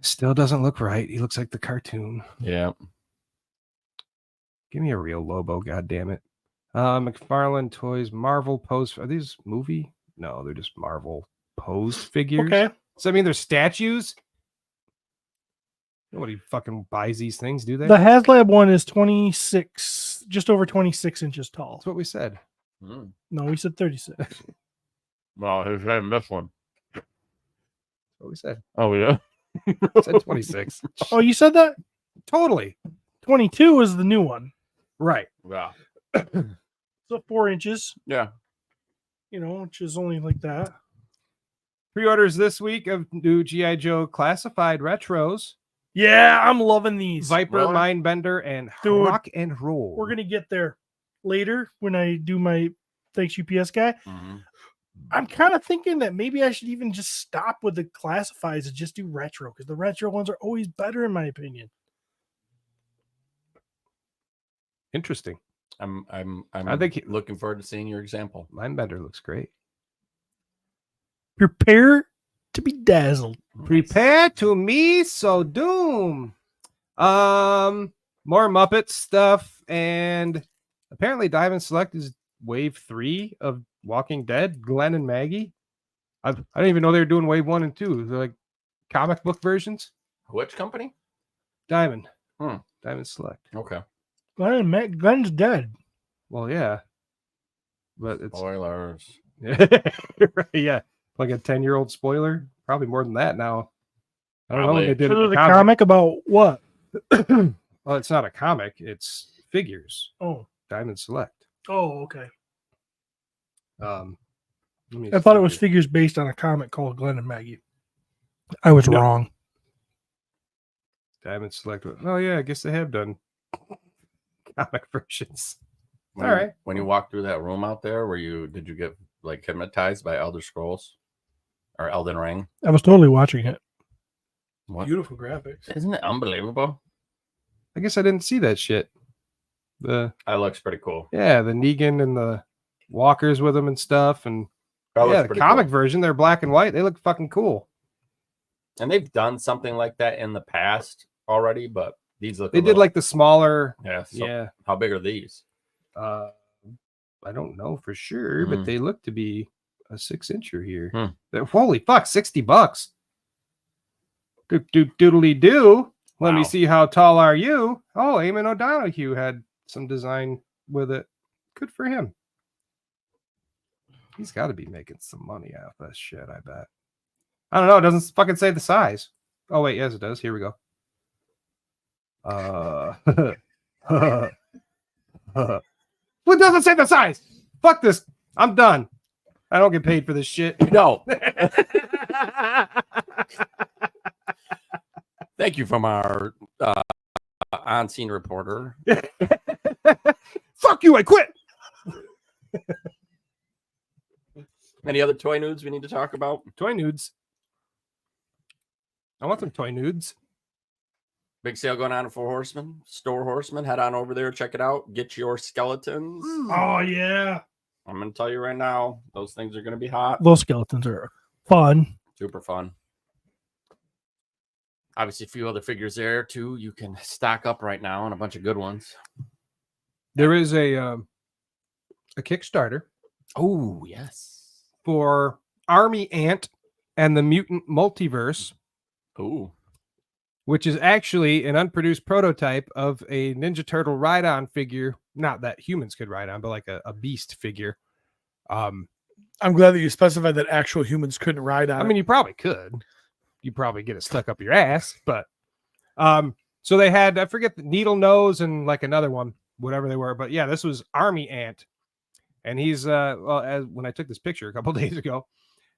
Still doesn't look right. He looks like the cartoon. yeah. Give me a real Lobo, god damn it. McFarlane Toys, Marvel pose. Are these movie? No, they're just Marvel posed figures. Okay. So I mean, they're statues. Nobody fucking buys these things, do they? The HasLab one is 26, just over 26 inches tall. That's what we said. Mm. No, we said 36. Well, who's having this one? That's what we said. Oh, yeah. We said 26. Oh, you said that? Totally. 22 is the new one. Right. Yeah. So 4 inches, Yeah. which is only like that. Pre-orders this week of new G.I. Joe classified retros. Yeah, I'm loving these. Viper, Really? Mindbender, and Dude, Rock and Roll. We're going to get there later when I do my Thanks UPS guy. Mhm. I'm kind of thinking that maybe I should even just stop with the classifieds and just do retro because the retro ones are always better in my opinion. Interesting. I think looking forward to seeing your example. Mindbender looks great. Prepare to be dazzled. Prepare to me so doom. More Muppet stuff, and apparently Diamond Select is wave 3 of Walking Dead, Glenn and Maggie. I didn't even know they were doing wave 1 and 2. They're like comic book versions. Which company? Diamond. Hmm. Diamond Select. Okay. Glenn's dead. Well, yeah. But it's Spoilers. yeah. Like a 10-year-old spoiler. Probably more than that now. I don't know when Probably. they did So it. there's a comic about what? Well, it's not a comic, it's figures. Oh. Diamond Select. Oh, okay. Let me I thought it see was here. figures based on a comic called Glenn and Maggie. I was No. wrong. Diamond Select. Oh yeah, I guess they have done comic versions. When All you- right. When you walked through that room out there, did you get like hypnotized by Elder Scrolls or Elden Ring? I was totally watching it. What? Beautiful graphics. Isn't it unbelievable? I guess I didn't see that shit. The That looks pretty cool. the Negan and the walkers with them and stuff, and That looks the pretty comic cool. version, they're black and white. They look fucking cool. And they've done something like that in the past already, but these look. They did like the smaller. yeah. So Yeah. How big are these? I don't know for sure, but Mm. they look to be a 6-incher here. Hmm. Holy fuck, $60. Doodly doo. Let me Wow. see how tall are you. Oh, Eamon O'Donoghue had some design with it. Good for him. He's got to be making some money off that shit, I bet. I don't know. It doesn't fucking say the size. Oh, wait. Yes, it does. Here we go. Well, it doesn't say the size. Fuck this. I'm done. I don't get paid for this shit. No. Thank you from our on-scene reporter. Fuck you. I quit. Any other toy nudes we need to talk about? Toy nudes. I want some toy nudes. Big sale going on at Four Horsemen. Store Horsemen. Head on over there. Check it out. Get your skeletons. Oh yeah, I'm going to tell you right now, those things are going to be hot. those skeletons are fun. Super fun. Obviously, a few other figures there too. You can stock up right now on a bunch of good ones. There is a Kickstarter. Oh, yes. For Army Ant and the Mutant Multiverse. Ooh. Which is actually an unproduced prototype of a Ninja Turtle ride-on figure. Not that humans could ride on, but like a beast figure. I'm glad that you specified that actual humans couldn't ride on. I mean, you probably could. You probably get it stuck up your ass, but so they had, I forget, the Needle Nose and like another one, whatever they were. But yeah, this was Army Ant. And he's when I took this picture a couple days ago,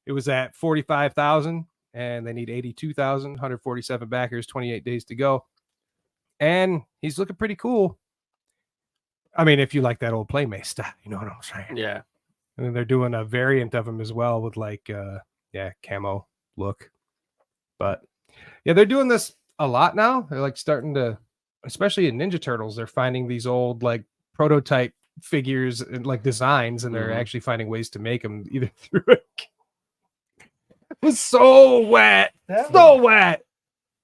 it was at 45,000. And they need 82,000, 147 backers, 28 days to go. And he's looking pretty cool. I mean, if you like that old Playmate style, you know what I'm saying? Yeah. And then they're doing a variant of him as well with like, camo look. But yeah, they're doing this a lot now. They're like starting to, especially in Ninja Turtles, they're finding these old like prototype figures and like designs, and they're actually finding ways to make them either through it. It was so wet. Wet.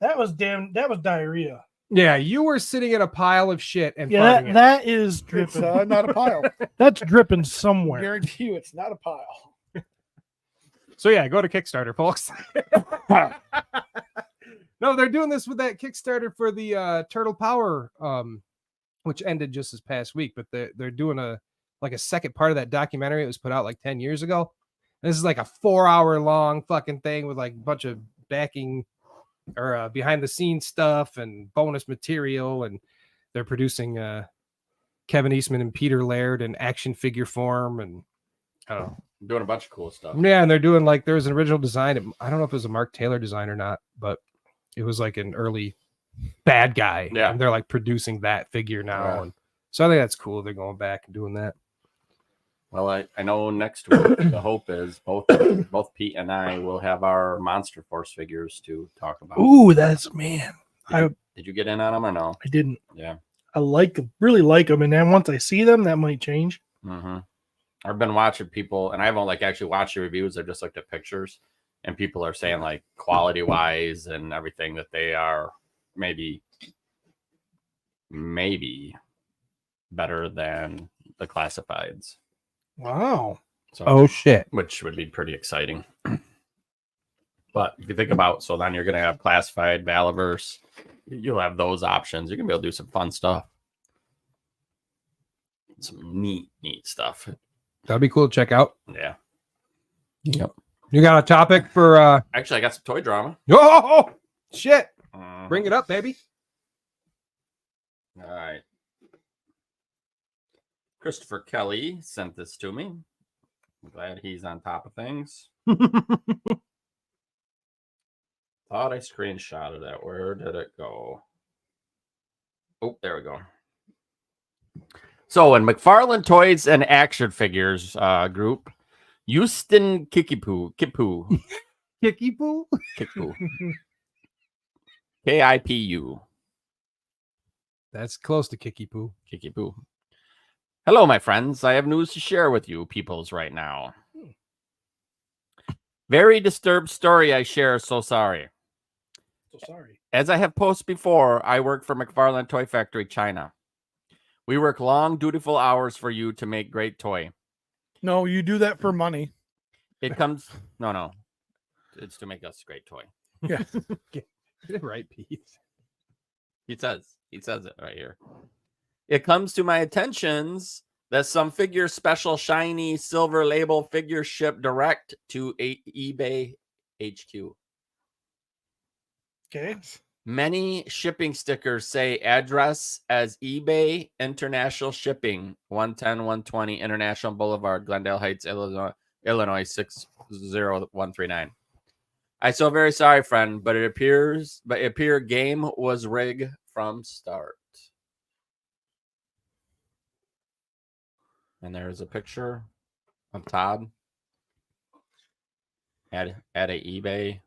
That was diarrhea. Yeah, you were sitting in a pile of shit and farting it. That is dripping. It's not a pile. That's dripping I somewhere. guarantee you it's not a pile. So yeah, go to Kickstarter, folks. No, they're doing this with that Kickstarter for the Turtle Power, which ended just this past week. But they're doing a second part of that documentary. It was put out like 10 years ago. And this is like a 4-hour long fucking thing with like a bunch of backing or behind the scenes stuff and bonus material. And they're producing Kevin Eastman and Peter Laird in action figure form, and I don't know, doing a bunch of cool stuff. Yeah, and they're doing like there's an original design. I don't know if it was a Mark Taylor design or not, but it was like an early bad guy. Yeah, and they're like producing that figure now, yeah. And so I think that's cool. They're going back and doing that. Well, I know next week the hope is both Pete and I will have our Monster Force figures to talk about. Ooh, that's man. Did you get in on them or no? I didn't. Yeah, I really like them, and then once I see them, that might change. Mm-hmm. I've been watching people, and I haven't like actually watched the reviews. I've just looked at pictures, and people are saying like quality wise and everything that they are maybe better than the classifieds. Wow. So, oh shit, which would be pretty exciting. But if you think about, so then you're going to have classified Valaverse, you'll have those options. You're going to be able to do some fun stuff. Some neat stuff. That'd be cool to check out. Yeah. Yep. You got a topic for Actually, I got some toy drama. Oh shit. Bring it up, baby. All right. Christopher Kelly sent this to me. I'm glad he's on top of things. Thought I screenshotted it. Where did it go? Oh, there we go. So in McFarlane Toys and Action Figures group, Houston Kikipu. Kikipu? Kikipu. Kipu. That's close to Kikipu. Kikipu. Hello, my friends. I have news to share with you peoples right now. Very disturbed story I share, so sorry. So sorry. As I have posted before, I work for McFarlane Toy Factory, China. We work long, dutiful hours for you to make great toy. No, you do that for money. It comes... No. It's to make us great toy. Yeah. Get it right, Pete. He says it right here. It comes to my attentions that some figure special shiny silver label figures ship direct to eBay HQ. Okay. Many shipping stickers say address as eBay International Shipping, 110-120 International Boulevard, Glendale Heights, Illinois 60139. I so very sorry, friend, but it appears game was rigged from start. And there's a picture of Todd Add a eBay.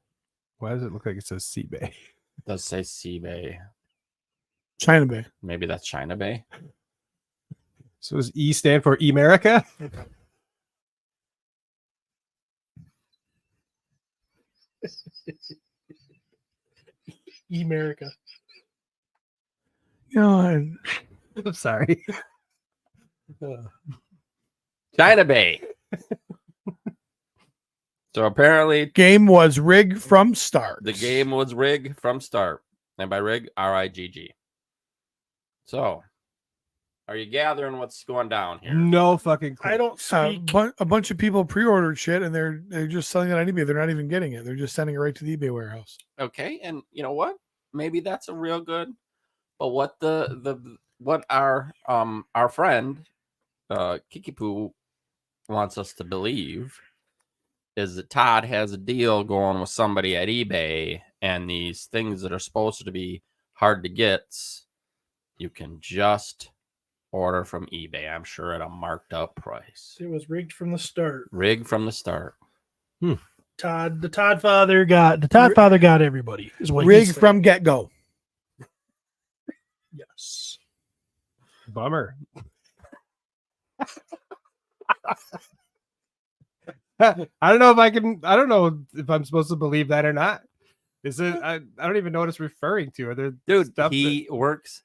Why does it look like it says Seabay? It does say Seabay. China Bay. Maybe that's China Bay. So does E stand for America? America. You know, I'm sorry. China Bay. So apparently game was rigged from start. the game was rigged from start. And by rig, RIGG. So, are you gathering what's going down here? No fucking clue. I don't speak. A bunch of people pre-ordered shit and they're just selling it on eBay. They're not even getting it. They're just sending it right to the eBay warehouse. Okay, and you know what? Maybe that's a real good. But what what our friend Kikipoo wants us to believe is that Todd has a deal going with somebody at eBay, and these things that are supposed to be hard to get, you can just order from eBay. I'm sure at a marked up price. It was rigged from the start. Rigged from the start. The Todd father got everybody. Is what he Rigged said. from get-go. Yes. Bummer. I don't know if I'm supposed to believe that or not. Is it? I don't even know what it's referring to. Are there Dude, stuff he works.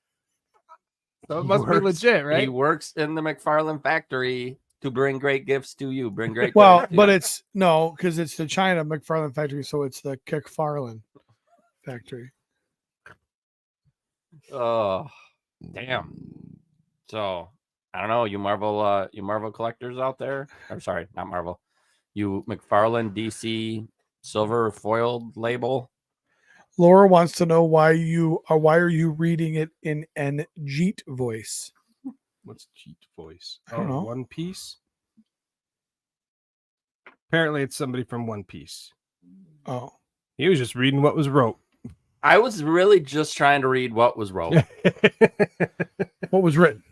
so it must be legit, right? He works in the McFarlane factory to bring great gifts to you. Bring great Well, gifts to but you. it's no, because it's the China McFarlane factory, so it's the McFarlane factory. Oh, damn. So I don't know. You Marvel collectors out there. I'm sorry, not Marvel. You McFarlane DC silver foiled label. Laura wants to know why are you reading it in an Jeet voice? What's cheat voice? I don't know. One Piece. Apparently, it's somebody from One Piece. Oh, He was just reading what was wrote. I was really just trying to read what was wrote. what was written?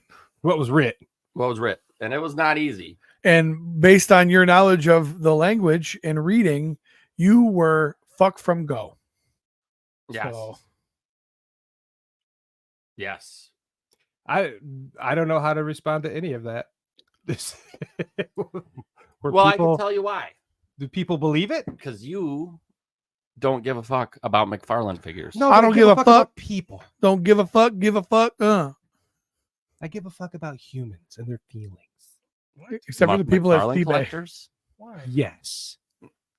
What was writ? What was writ, and it was not easy. And based on your knowledge of the language and reading, you were fuck from go. Yes. So, Yes. I don't know how to respond to any of that. Well, I can tell you why. Do people believe it? Because you don't give a fuck about McFarlane figures. No, I but don't give a fuck. about people. don't give a fuck. Give a fuck. I give a fuck about humans and their feelings. Except for the people at McFarlane eBay. collectors. Why? Yes.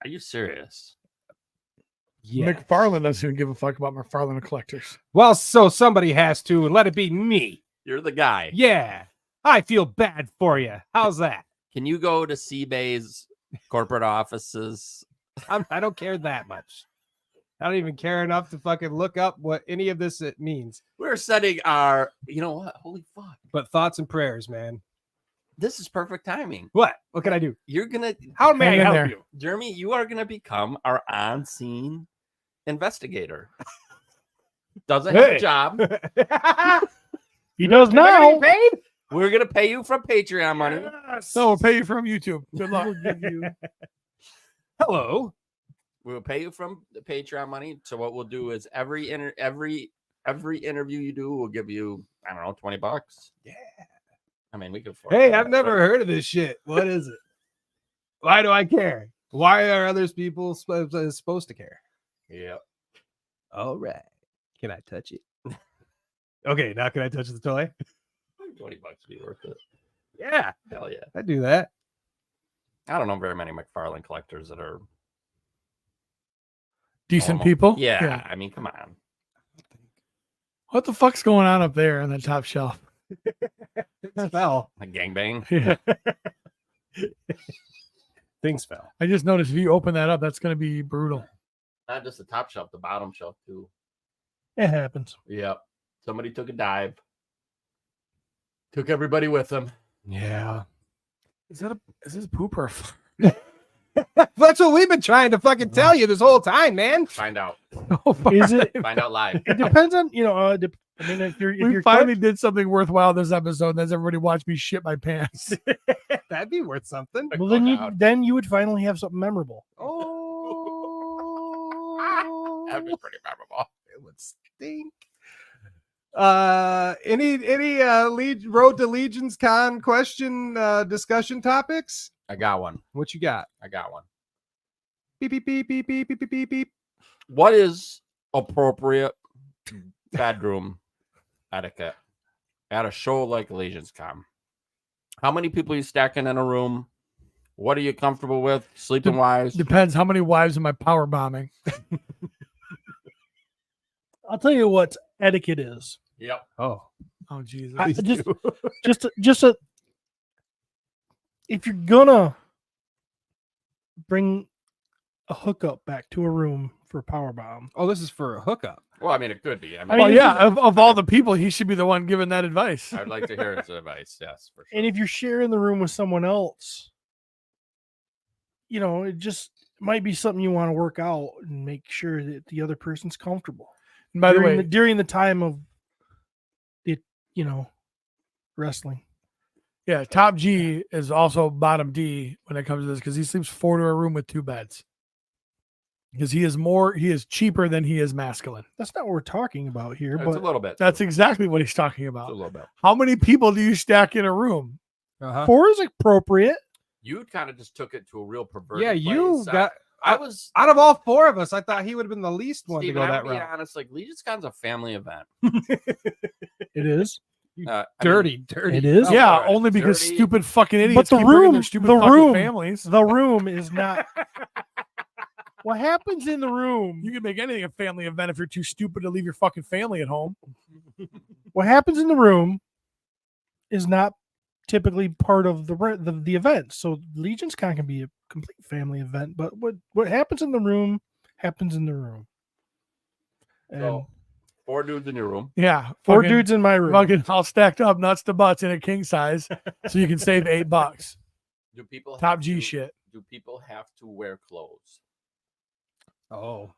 Are you serious? Yes. McFarlane doesn't even give a fuck about McFarlane collectors. Well, so somebody has to, and let it be me. You're the guy. Yeah. I feel bad for you. How's that? Can you go to Seabay's corporate offices? I don't care that much. I don't even care enough to fucking look up what any of this it means. We're setting our, you know what? Holy fuck. But thoughts and prayers, man. This is perfect timing. What? What can I do? You're going to, How may Hang I in help there. you? Jeremy, you are going to become our on-scene investigator. Doesn't have Hey. a job. He does Am I gonna now. get paid? We're going to pay you from Patreon money. So we'll pay you from YouTube. Good luck. We'll give you. Hello. We'll pay you from the Patreon money. So what we'll do is every interview you do, we'll give you, I don't know, $20. Yeah. I mean, we could afford Hey, that, I've never but- heard of this shit. What is it? Why do I care? Why are others people supposed to care? Yeah. All right. Can I touch it? Okay, now can I touch the toy? $20 would be worth it. Yeah, Hell yeah. I do that. I don't know very many McFarlane collectors that are Decent normal. people. Yeah, I mean, come on. What the fuck's going on up there on the top shelf? Things fell. A gangbang. Yeah. Things fell. I just noticed if you open that up, that's going to be brutal. Not just the top shelf, the bottom shelf too. It happens. Yep. Somebody took a dive. Took everybody with them. Yeah. Is this poop or? That's what we've been trying to fucking tell you this whole time, man. Find out. Is it? Find out live. It depends on I mean, if We you're finally did something worthwhile this episode. As everybody watched me shit my pants. That'd be worth something. well, Fuck out. then you would finally have something memorable. Oh, That'd be pretty memorable. It would stink. Any Road to Legions Con question discussion topics? I got one. What you got? I got one. Beep beep beep beep beep beep beep beep beep. What is appropriate bedroom etiquette at a show like Legions Con? How many people are you stacking in a room? What are you comfortable with? Sleeping wise? Depends how many wives am I power bombing. I'll tell you what etiquette is. Yep. Oh Jesus. If you're gonna bring a hookup back to a room for a power bomb. Oh, this is for a hookup. Well, I mean, it could be. I mean, Well, yeah, of all the people, he should be the one giving that advice. I'd like to hear his advice. Yes, for sure. And if you're sharing the room with someone else, it just might be something you want to work out and make sure that the other person's comfortable. And by the way, during the time of it, wrestling. Yeah, top G is also bottom D when it comes to this because he sleeps 4 to a room with 2 beds. Because he is cheaper than he is masculine. That's not what we're talking about here, It's but a little bit. That's exactly what he's talking about. It's a little bit. How many people do you stack in a room? 4 is appropriate. You kind of just took it to a real perverted Yeah, you place. got. I was out of all 4 of us. I thought he would have been the least one Steven, to go I'm that gonna be route. honest. Like Legions Con's a family event. It is. Dirty. It is. Yeah, all right, only because dirty. stupid fucking idiots But the keep bringing room, their stupid the fucking room, families. the room is not. What happens in the room? You can make anything a family event if you're too stupid to leave your fucking family at home. What happens in the room is not typically part of the event. So Legions Con can be a complete family event, but what happens in the room happens in the room. And So 4 dudes in your room. Yeah, 4 fucking- dudes in my room. Fucking all stacked up, nuts to butts in a king size, so you can save $8. Do people Top have G to- shit. Do people have to wear clothes? Oh.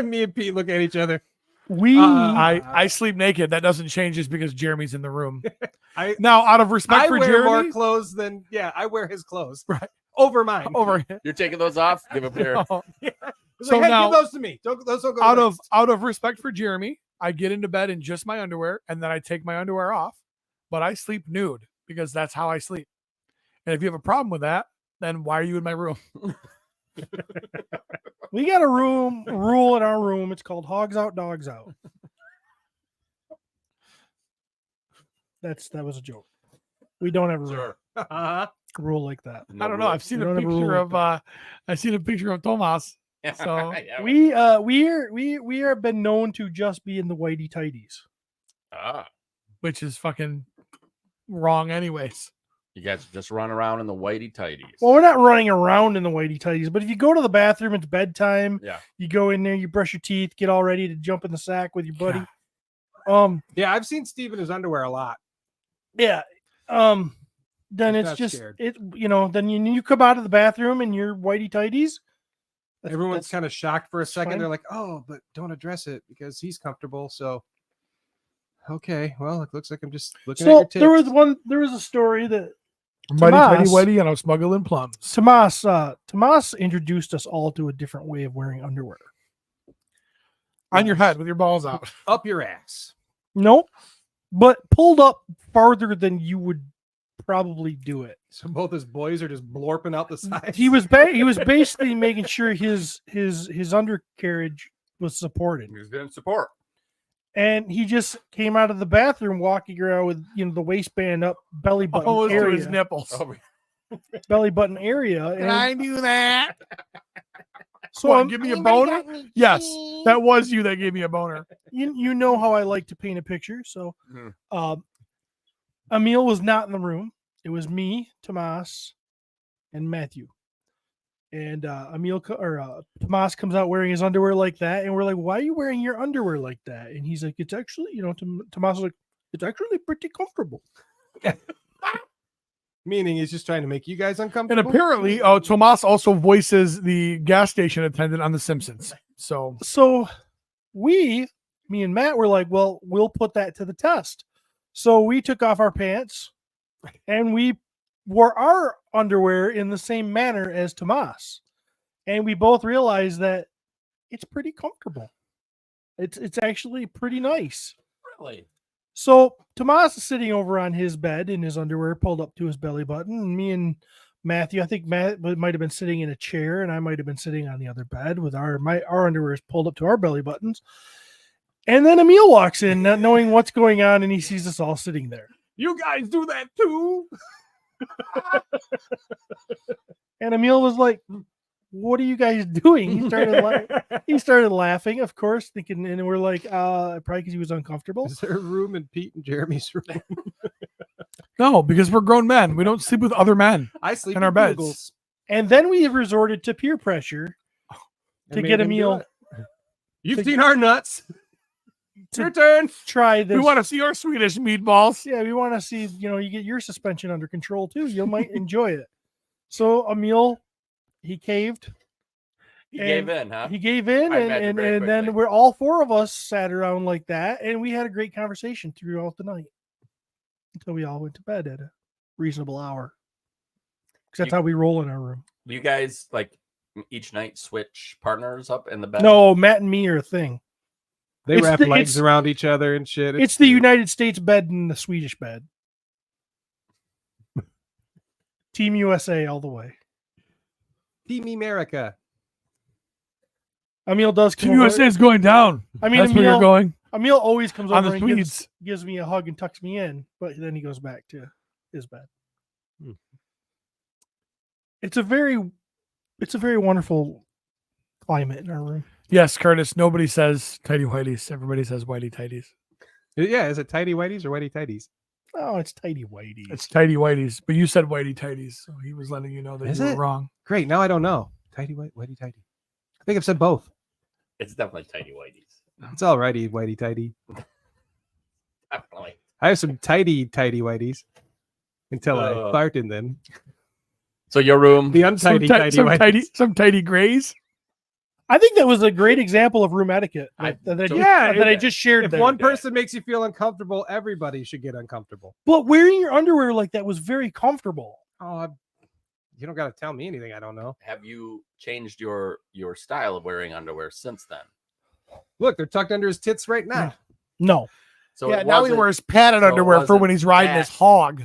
Me and Pete look at each other. I sleep naked. That doesn't change just because Jeremy's in the room. I Now, out of respect I for wear Jeremy, more clothes than I wear his clothes right over mine. over You're taking those off? Give them here. Oh. It's So like, hey, now- give those to me. Those don't go out to of waste. out of respect for Jeremy, I get into bed in just my underwear and then I take my underwear off, but I sleep nude because that's how I sleep. And if you have a problem with that, then why are you in my room? We got a rule in our room. It's called hogs out, dogs out. That was a joke. We don't have a rule like that. I don't know. I've seen We a don't have a rule picture like of I've seen a picture of Tomas. So Yeah, We are been known to just be in the whitey tighties. which is fucking wrong anyways. You guys just run around in the whitey tighties. Well, we're not running around in the whitey tighties, but if you go to the bathroom, it's bedtime. Yeah. You go in there, you brush your teeth, get all ready to jump in the sack with your buddy. Yeah, I've seen Steve in his underwear a lot. Yeah. Then I'm it's not just scared. then you come out of the bathroom in your whitey tighties. Everyone's kind of shocked for a second. fine. They're like, "Oh, but don't address it because he's comfortable." So, okay, well, it looks like I'm just looking at your So tits. there was a story that Mighty tighty Tomas- whitey, and I'm smuggling plums. Tomas introduced us all to a different way of wearing underwear. On your head with your balls out. Up your ass. Nope, but pulled up farther than you would probably do it. So both his boys are just blorping out the sides. He was basically making sure his undercarriage was supported, He's been support. and he just came out of the bathroom walking around with the waistband up, belly button Almost to area, his nipples. belly button area. Can And I do that? so What, I'm- give me a boner? Yes, that was you that gave me a boner. you know how I like to paint a picture. So, Emil was not in the room. It was me, Tomas, and Matthew. And Tomas comes out wearing his underwear like that, and we're like, "Why are you wearing your underwear like that?" And he's like, "It's actually, Tomas was like, it's actually pretty comfortable." Meaning he's just trying to make you guys And uncomfortable. apparently, Tomas also voices the gas station attendant on The Simpsons. So So me and Matt were like, well, we'll put that to the test. So we took off our pants and we wore our underwear in the same manner as Tomas. And we both realized that it's pretty comfortable. It's actually pretty nice. Really? So Tomas is sitting over on his bed in his underwear pulled up to his belly button. And me and Matthew, I think Matt might have been sitting in a chair and I might have been sitting on the other bed with our underwear pulled up to our belly buttons. And then Emil walks in, not knowing what's going on, and he sees us all sitting there. You guys do that too? And Emil was like, "What are you guys doing?" He started laughing, of course, thinking, and we're like, probably because he was uncomfortable. Is there a room in Pete and Jeremy's room? No, because we're grown men. We don't sleep with other men. I sleep in our beds. Googles. And then we resorted to peer pressure to get Emil. You've seen our nuts. It's your turn. Try this. We want to see our Swedish meatballs. Yeah, we want to see, you get your suspension under control too. You might enjoy it. So Emil, he caved. He gave in, huh? He gave in, and then we're all four of us sat around like that, and we had a great conversation throughout the night until we all went to bed at a reasonable hour. Because that's how we roll in our room. You guys like each night switch partners up in the bed? No, Matt and me are a thing. They wrap legs around each other and shit. It's the United States bed and the Swedish bed. Team USA all the way. Team America. Emil does come Team USA is going down. I mean, that's where you're going. Emil always comes On over the and Swedes. gives me a hug and tucks me in, but then he goes back to his bed. It's a very wonderful climate in our room. Yes, Curtis. Nobody says tidy whities. Everybody says whitey tidies. Yeah, is it tidy whities or whitey tidies? Oh, it's tidy whities. It's tidy whities, but you said whitey tidies, so he was letting you know that Is you it? were wrong. Great. Now I don't know. Tidy whitey tidy. I think I've said both. It's definitely tidy whities. It's all righty whitey tidy. Definitely. I have some tidy whities until I fart in them. So your room, the untidy some tidy grays. I think that was a great example of room etiquette that I just shared. If there. one person makes you feel uncomfortable, everybody should get uncomfortable. But wearing your underwear like that was very comfortable. Oh, you don't got to tell me anything I don't know. Have you changed your style of wearing underwear since then? Look, they're tucked under his tits right now. No. So yeah, now he wears padded underwear for when he's riding his hog.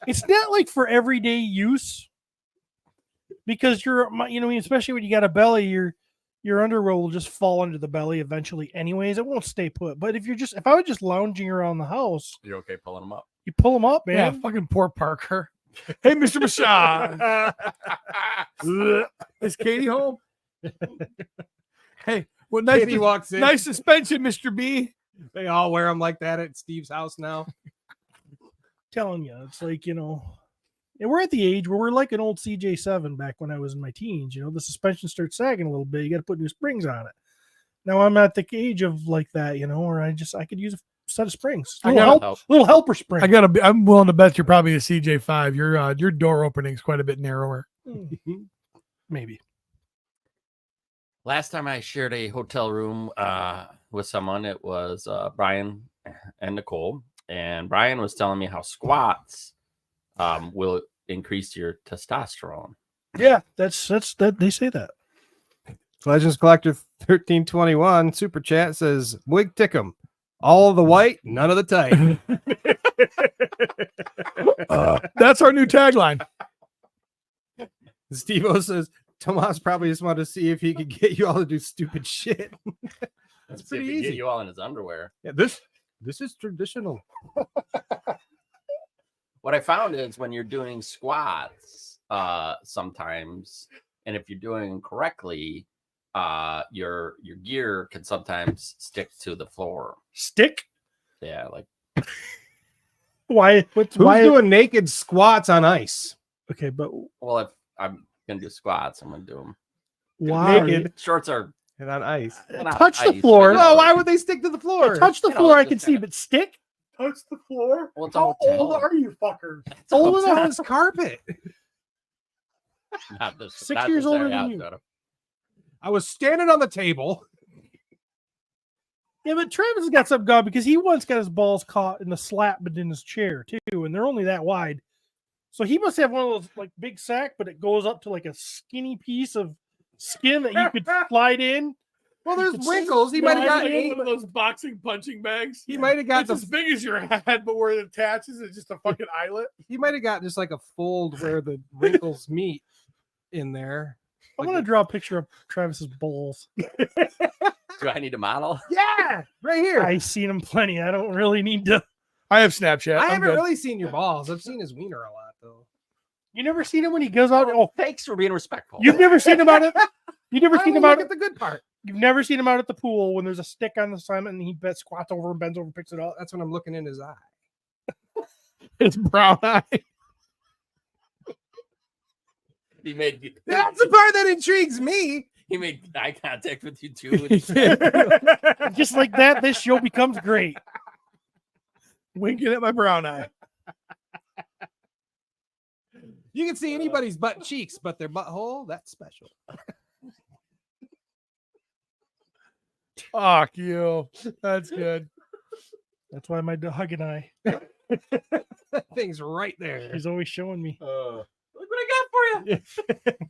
It's not like for everyday use. Because especially when you got a belly, your underwear will just fall under the belly eventually anyways. It won't stay put. But if I was just lounging around the house, you're okay pulling them up. You pull them up, man. Yeah, fucking poor Parker. Hey, Mr. Bashan. Is Katie home? Hey, well, nice. Katie walks in. Nice suspension, Mr. B. They all wear them like that at Steve's house now. Telling you, it's like, and we're at the age where we're like an old CJ7 back when I was in my teens. The suspension starts sagging a little bit. You got to put new springs on it. Now I'm at the age of like that, where I could use a set of springs, little helper spring. I'm willing to bet you're probably a CJ5. Your door opening is quite a bit narrower. Maybe. Last time I shared a hotel room with someone, it was Brian and Nicole, and Brian was telling me how squats will increase your testosterone. Yeah, that's they say that. Legends Collector 1321 super chat says Mwigtkm, all of the white, none of the tight. That's our new tagline. Steve-O says Tomas probably just wanted to see if he could get you all to do stupid shit. That's pretty easy. Get you all in his underwear. Yeah, this is traditional. What I found is when you're doing squats, sometimes, and if you're doing them correctly, your gear can sometimes stick to the floor. Stick? Yeah, like why? Who's doing naked squats on ice? Okay, but if I'm gonna do squats, I'm gonna do them. Why? Naked shorts are and on ice. Touch the floor. No, why would they stick to the floor? Touch the floor, I can see, but stick. Touch the floor. Well, how old are you, fuckers? Older than this carpet. 6 years older than you. I was standing on the table. Yeah, but Travis has got something going because he once got his balls caught in the slat but in his chair too, and they're only that wide. So he must have one of those like big sack, but it goes up to like a skinny piece of skin that you could slide in. Well, there's wrinkles. He might have got one of those boxing punching bags. He might have got It's as big as your head, but where it attaches is just a fucking eyelet. He might have got just like a fold where the wrinkles meet in there. I want to draw a picture of Travis's balls. Do I need a model? Yeah, right here. I've seen him plenty. I don't really need to. I have Snapchat. I I'm haven't good. really seen your balls. I've seen his wiener a lot though. You never seen him when he goes out. Oh, Thanks for being respectful. you've never seen him out at. You never I seen only him out look at at the good part. You've never seen him out at the pool when there's a stick on the assignment and he squats over and bends over and picks it up. That's when I'm looking in his eye. It's brown eye. He made. That's the part that intrigues me. He made eye contact with you too. Just like that, this show becomes great. Winking at my brown eye. You can see anybody's butt cheeks, but their butthole, that's special. Fuck you. That's good. That's why my dog and I, That thing's right there. he's always showing me. Look what I got for you.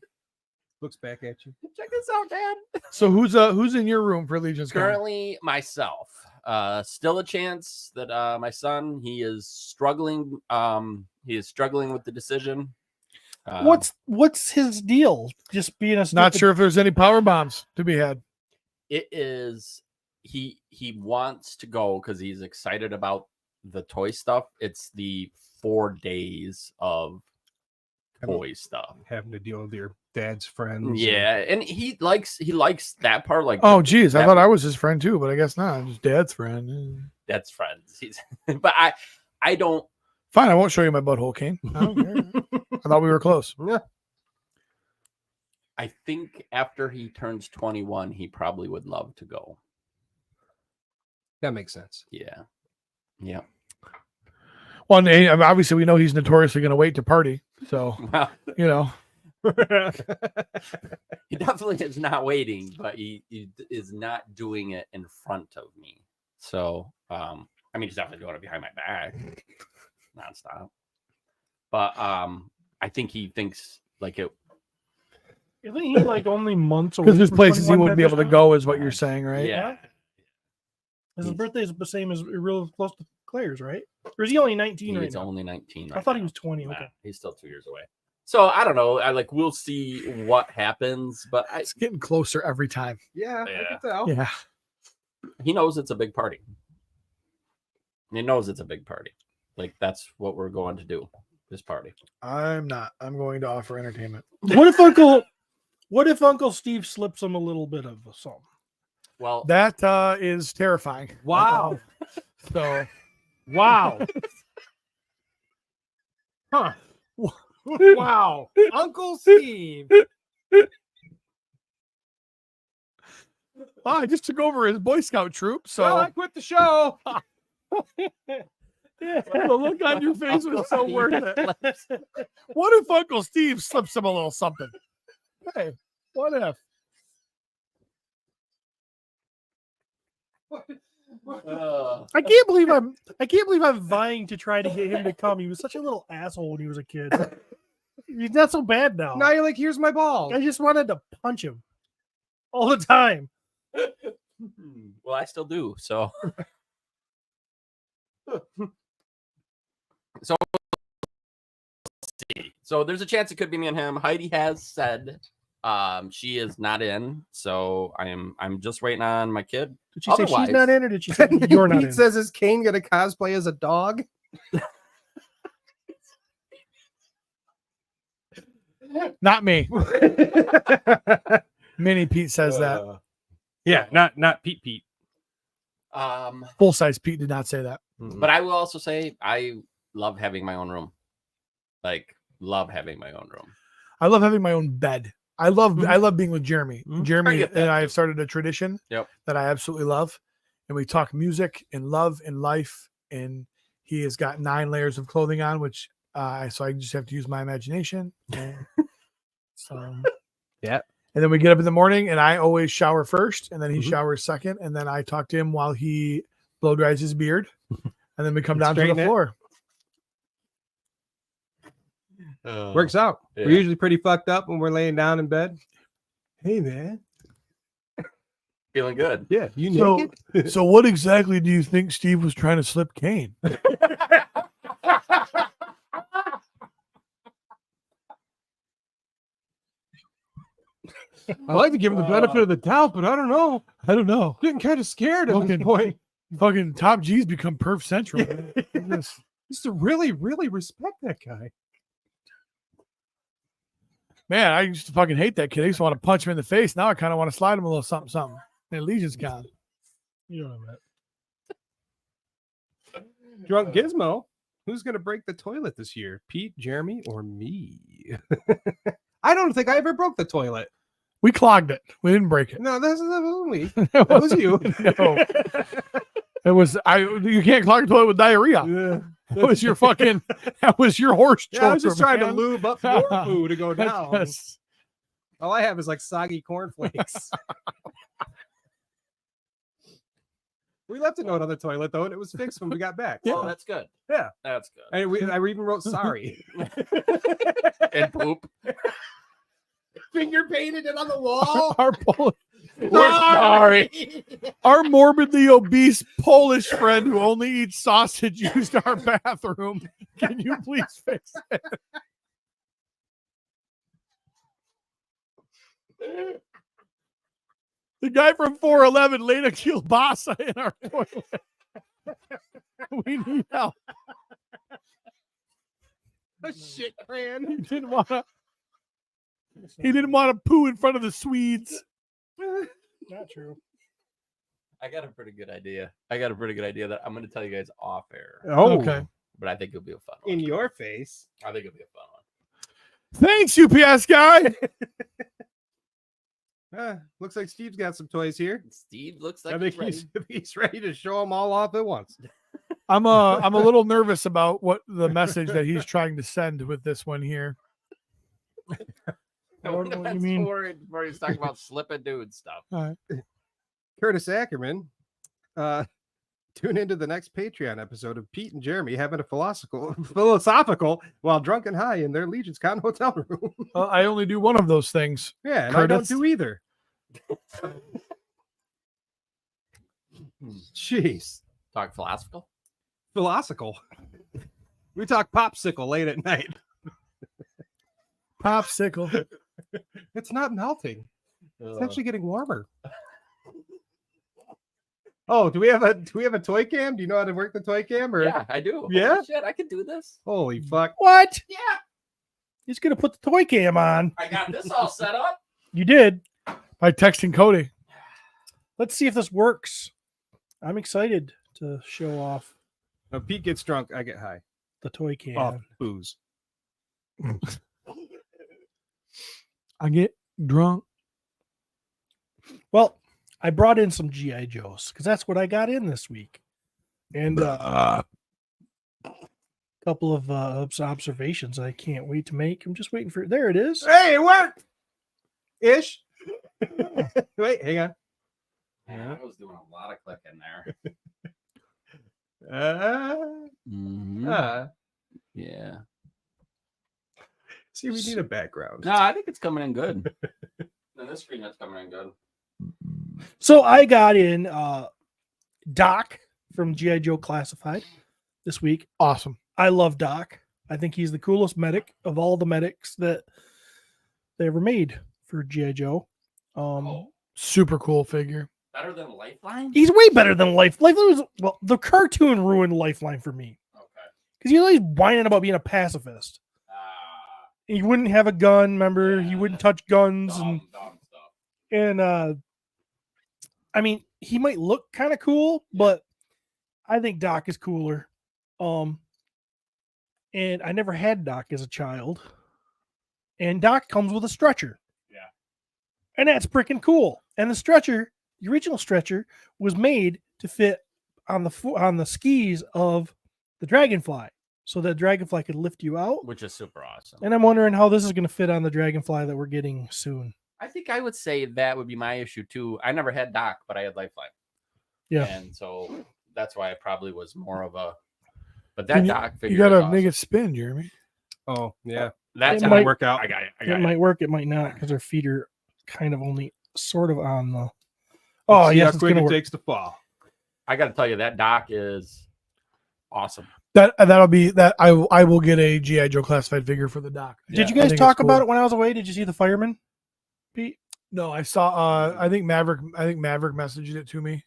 Looks back at you. Check this out, Dad. So who's in your room for Legion's Con? Currently, myself. Still a chance that my son, he is struggling. He is struggling with the decision. What's his deal? Just being a Not stupid- sure if there's any power bombs to be had. It is. He wants to go because he's excited about the toy stuff. It's the 4 days of toy stuff. Having to deal with your dad's friends. Yeah, and he likes that part. Like, Oh, geez. I that- thought I was his friend too, but I guess not. I'm just dad's friend. that's friends. He's, but I don't. Fine. I won't show you my butthole, Kane. I don't care. I thought we were close. Yeah. I think after he turns 21, he probably would love to go. That makes sense. Yeah. Yeah. Well, and obviously we know he's notoriously going to wait to party. So, Well, you know, he definitely is not waiting, but he is not doing it in front of me. So, I mean, he's definitely doing it behind my back, nonstop. But I think he thinks like it. Isn't he like only months away? because there's from places he 21 wouldn't be able to members go, is what you're saying, right? Yeah. His birthday is the same as real close to Claire's, right? Or is he only 19 right He's now? only 19. I thought he was 20. Nah, Okay. he's still 2 years away. So I don't know. We'll see what happens, but It's getting closer every time. Yeah, I Yeah. can tell. Yeah. he knows it's a big party. He knows it's a big party. Like that's what we're going to do. This party. I'm not. I'm going to offer entertainment. What if Uncle Steve slips him a little bit of something? Well, That is terrifying. Wow. So, Wow. Huh. Wow. Uncle Steve. I just took over his Boy Scout troop. So, Well, I quit the show. the look on your face was so worth it. What if Uncle Steve slips him a little something? Hey, what if? I can't believe I'm vying to try to get him to come. He was such a little asshole when he was a kid. He's not so bad now. Now you're like, here's my ball. I just wanted to punch him all the time. well, I still do. So, so there's a chance it could be me and him. Heidi has said she is not in, so I'm just waiting on my kid. Did she say she's Otherwise- not in, or did she say you're not Pete in? says, is Kane going to cosplay as a dog? Not me. Mini Pete says that. Yeah, not Pete. Full size Pete did not say that. But I will also say I love having my own room. Like, love having my own room. I love having my own bed. I love being with Jeremy. I Jeremy get that. and I have started a tradition Yep. that I absolutely love. And we talk music and love and life. And he has got 9 layers of clothing on, which so I just have to use my imagination. And so Yeah. And then we get up in the morning and I always shower first, and then he showers second, and then I talk to him while he blow dries his beard. And then we come down to the Straighten it. floor. Works out. Yeah. We're usually pretty fucked up when we're laying down in bed. Hey, man. Feeling good. Yeah, you So, naked? so what exactly do you think Steve was trying to slip Kane? I like to give him the benefit of the doubt, but I don't know. I don't know. Getting kind of scared at this Fucking- point. Fucking Top G's become perf central. man. Goodness. Used to really, really respect that guy. Man, I used to fucking hate that kid. I used to want to punch him in the face. Now I kind of want to slide him a little something, something. And Legion's gone. You know what I meant. Drunk Gizmo. Who's going to break the toilet this year? Pete, Jeremy, or me? I don't think I ever broke the toilet. We clogged it. We didn't break it. No, that wasn't me. That That was you. No. It was you can't clog a toilet with diarrhea. Yeah. That was your fucking that was your horse choker. Yeah, I was just trying to man. lube up your poo to go down. That's- All I have is like soggy cornflakes. We left a note on the toilet though, and it was fixed when we got back. Oh, that's good. Yeah. That's good. And I even wrote sorry. And poop. Finger painted it on the wall. our We're sorry. our morbidly obese Polish friend who only eats sausage used our bathroom. Can you please fix it? The guy from 411 laid a kielbasa in our toilet. We need help. A shit can. He didn't want to. He didn't want to poo in front of the Swedes. Not true. I got a pretty good idea. That I'm going to tell you guys off air, Oh, Okay. but I think it'll be a fun one. in your face. I think it'll be a fun one. Thanks, UPS guy. Looks like Steve's got some toys here. Steve looks like I think he's ready to show them all off at once. I'm a little nervous about what the message that he's trying to send with this one here. I don't know what you mean. Before he's talking about slipping dude stuff. Curtis Ackerman, tune into the next Patreon episode of Pete and Jeremy having a philosophical while drunk and high in their Legions Con hotel room. I only do one of those things. Yeah, and I don't Curtis. do either. Jeez. Talk philosophical. Philosophical. We talk popsicle late at night. Popsicle. It's not melting. It's actually getting warmer. Oh, do we have a toy cam? Do you know how to work the toy cam? Or Yeah, I do. Yeah? Holy shit, I can do this. Holy fuck. What? Yeah, He's gonna put the toy cam on. I got this all set up. You did. By texting Cody. Let's see if this works. I'm excited to show off When Pete gets drunk, I get high. the toy cam. Off booze. I get drunk. Well, I brought in some GI Joes because that's what I got in this week, and a couple of observations I can't wait to make. I'm just waiting for there it is. Hey, it worked. Ish. Wait, hang on. Man, I was doing a lot of clicking there. Yeah. See, we need a background. No, I think it's coming in good. On this screen, that's coming in good. So I got in Doc from GI Joe Classified this week. Awesome. I love Doc. I think he's the coolest medic of all the medics that they ever made for GI Joe. Super cool figure. Better than Lifeline? He's way better than Lifeline was, well, the cartoon ruined Lifeline for me Okay. because he's always whining about being a pacifist. He wouldn't have a gun, remember? He wouldn't touch guns Dumb stuff. and I mean, he might look kind of cool, but I think Doc is cooler. And I never had Doc as a child. And Doc comes with a stretcher. Yeah. And that's freaking cool. And the stretcher, the original stretcher, was made to fit on the skis of the Dragonfly, so that Dragonfly could lift you out. Which is super awesome. And I'm wondering how this is going to fit on the Dragonfly that we're getting soon. I think I would say that would be my issue too. I never had Doc, but I had Lifeline. Yeah. And so that's why I probably was more of a. But that Doc figure. You gotta is awesome. make it spin, Jeremy. Oh, yeah. That's It how might work out. I got it. It might work, it might not, because their feet are kind of only sort of on the. Let's Oh, see yes, how it's quick gonna it work. takes to fall. I got to tell you, that dock is awesome. That'll be that. I will get a GI Joe classified figure for the dock. Did you I guys think talk it's about cool. it when I was away? Did you see the fireman, Pete? No, I saw. I think Maverick messaged it to me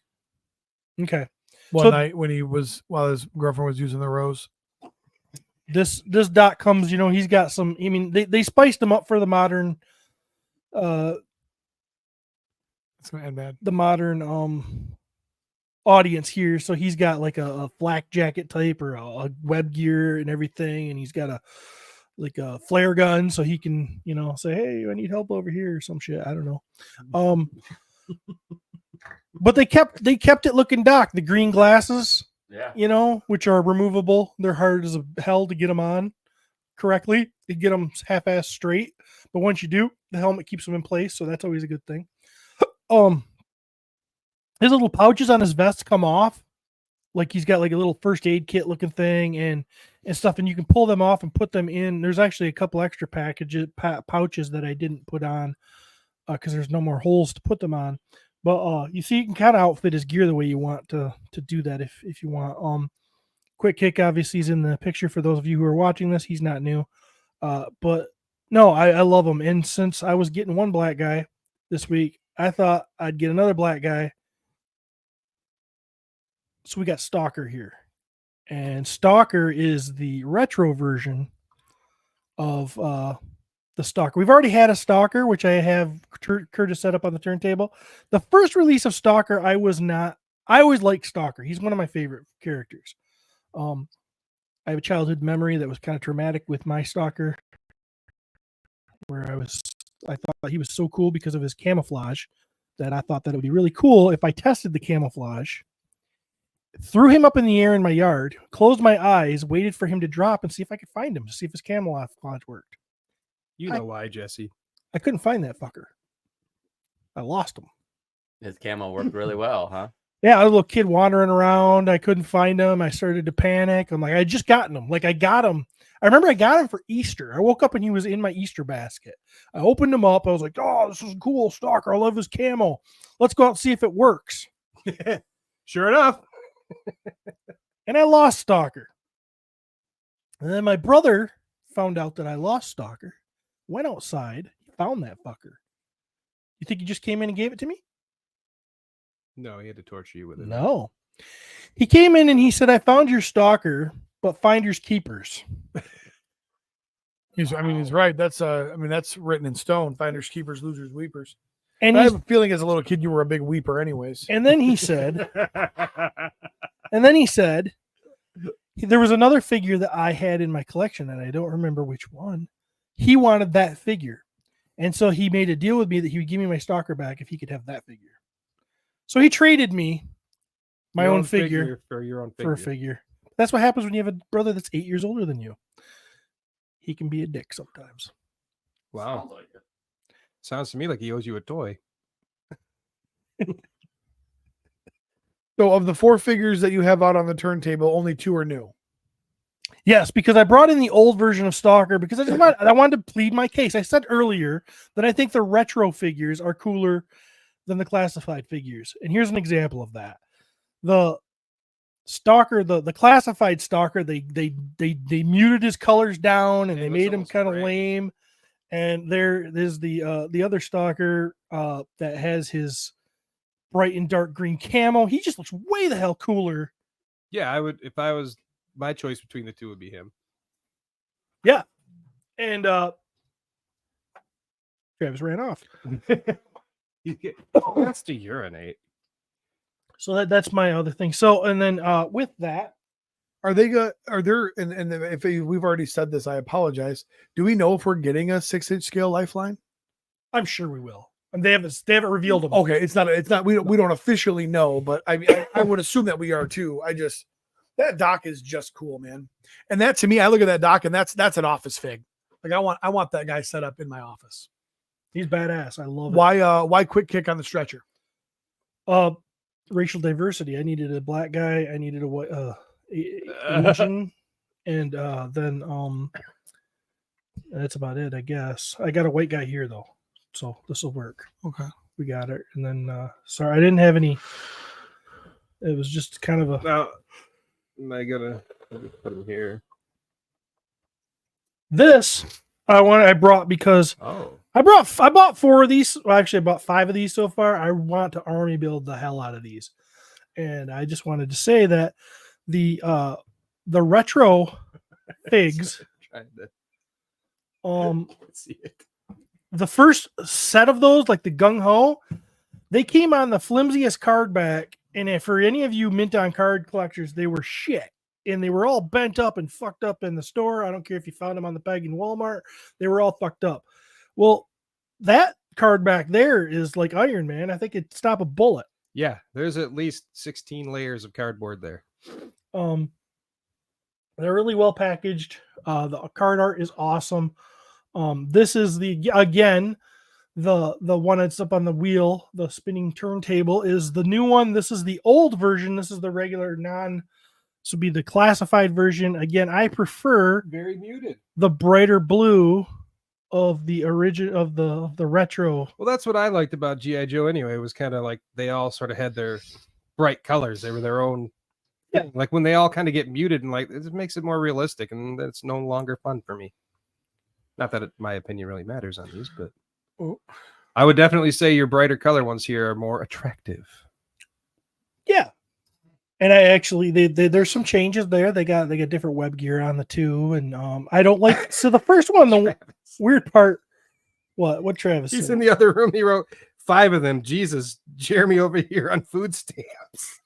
Okay. one So- night while his girlfriend was using the rose. This doc comes, he's got some. I mean, they spiced him up for the modern, It's gonna end bad. the modern audience here. So he's got like a flak jacket type or a web gear and everything, and he's got a flare gun, so he can say, "Hey, I need help over here" or some shit. I don't know. But they kept it looking doc. The green glasses, Yeah. which are removable. They're hard as hell to get them on correctly. You get them half-ass straight, but once you do, the helmet keeps them in place, so that's always a good thing. His little pouches on his vest come off, like he's got like a little first aid kit looking thing and stuff, and you can pull them off and put them in. There's actually a couple extra pouches that I didn't put on because there's no more holes to put them on. But you see, you can kind of outfit his gear the way you want to do that if you want. Quick Kick obviously is in the picture for those of you who are watching this. He's not new, but no, I love him. And since I was getting one black guy this week, I thought I'd get another black guy. So we got Stalker here, and Stalker is the retro version of the Stalker. We've already had a Stalker, which I have Curtis set up on the turntable. The first release of Stalker, I always liked Stalker. He's one of my favorite characters. I have a childhood memory that was kind of traumatic with my Stalker, where I thought he was so cool because of his camouflage that I thought that it would be really cool if I tested the camouflage, threw him up in the air in my yard, closed my eyes, waited for him to drop and see if I could find him, to see if his camouflage worked. You know why, Jesse. I couldn't find that fucker. I lost him. His camo worked really well, huh? Yeah, I was a little kid wandering around. I couldn't find him. I started to panic. I'm like, I just gotten him. Like, I got him. I remember I got him for Easter. I woke up and he was in my Easter basket. I opened him up. I was like, oh, this is a cool Stalker. I love his camo. Let's go out and see if it works. Sure enough. And I lost Stalker. And then my brother found out that I lost Stalker, went outside, found that fucker. You think he just came in and gave it to me? No, he had to torture you with it. No. He came in and he said, I found your Stalker, but finders keepers. He's right. That's written in stone. Finders, keepers, losers, weepers. And I have a feeling as a little kid you were a big weeper, anyways. And then he said, there was another figure that I had in my collection, and I don't remember which one. He wanted that figure. And so he made a deal with me that he would give me my Stalker back if he could have that figure. So he traded me my Your own figure for your own figure. for a figure. That's what happens when you have a brother that's 8 years older than you. He can be a dick sometimes. Wow. Sounds to me like he owes you a toy. So of the 4 figures that you have out on the turntable, only 2 are new. Yes, because I brought in the old version of Stalker because I wanted to plead my case. I said earlier that I think the retro figures are cooler than the classified figures. And here's an example of that. The Stalker, the classified Stalker, they muted his colors down and they made him kind of lame. And there's the other Stalker that has his bright and dark green camo. He just looks way the hell cooler. Yeah, I would, if I was, my choice between the two would be him. Yeah. And Travis ran off. He has to urinate. So that's my other thing. So, and then with that, Are there, and if we've already said this, I apologize. Do we know if we're getting a 6-inch scale lifeline? I'm sure we will. And they haven't revealed them. Okay, it's not, we don't officially know, but I would assume that we are too. That dock is just cool, man. And that, to me, I look at that dock and that's an office fig. Like I want that guy set up in my office. He's badass. I love it. Why Quick Kick on the stretcher? Racial diversity. I needed a black guy. I needed a white Asian, and then that's about it, I guess. I got a white guy here though. So this will work. Okay. We got it. And then, sorry, I didn't have any. It was just kind of a. Now, am I gonna put them here? This I brought because I bought 4 of these. Well, actually, I bought 5 of these so far. I want to army build the hell out of these, and I just wanted to say that the retro figs. See it. The first set of those, like the Gung Ho, they came on the flimsiest card back. And if for any of you Mint on card collectors, they were shit. And they were all bent up and fucked up in the store. I don't care if you found them on the peg in Walmart. They were all fucked up. Well, that card back there is like Iron Man. I think it'd stop a bullet. Yeah, there's at least 16 layers of cardboard there. They're really well packaged. The card art is awesome. This is the one that's up on the wheel, the spinning turntable is the new one. This is the old version. This is the regular this would be the classified version. Again, I prefer Very muted. the brighter blue of the origin of the retro. Well, that's what I liked about G.I. Joe anyway. It was kind of like they all sort of had their bright colors. They were their own thing. Like when they all kind of get muted and like it makes it more realistic, and it's no longer fun for me. Not that my opinion really matters on these, but I would definitely say your brighter color ones here are more attractive. Yeah. And I actually there's some changes there. They got different web gear on the 2, and I don't like so the first one, the weird part. What Travis? He's said? in the other room. He wrote 5 of them. Jesus, Jeremy over here on food stamps.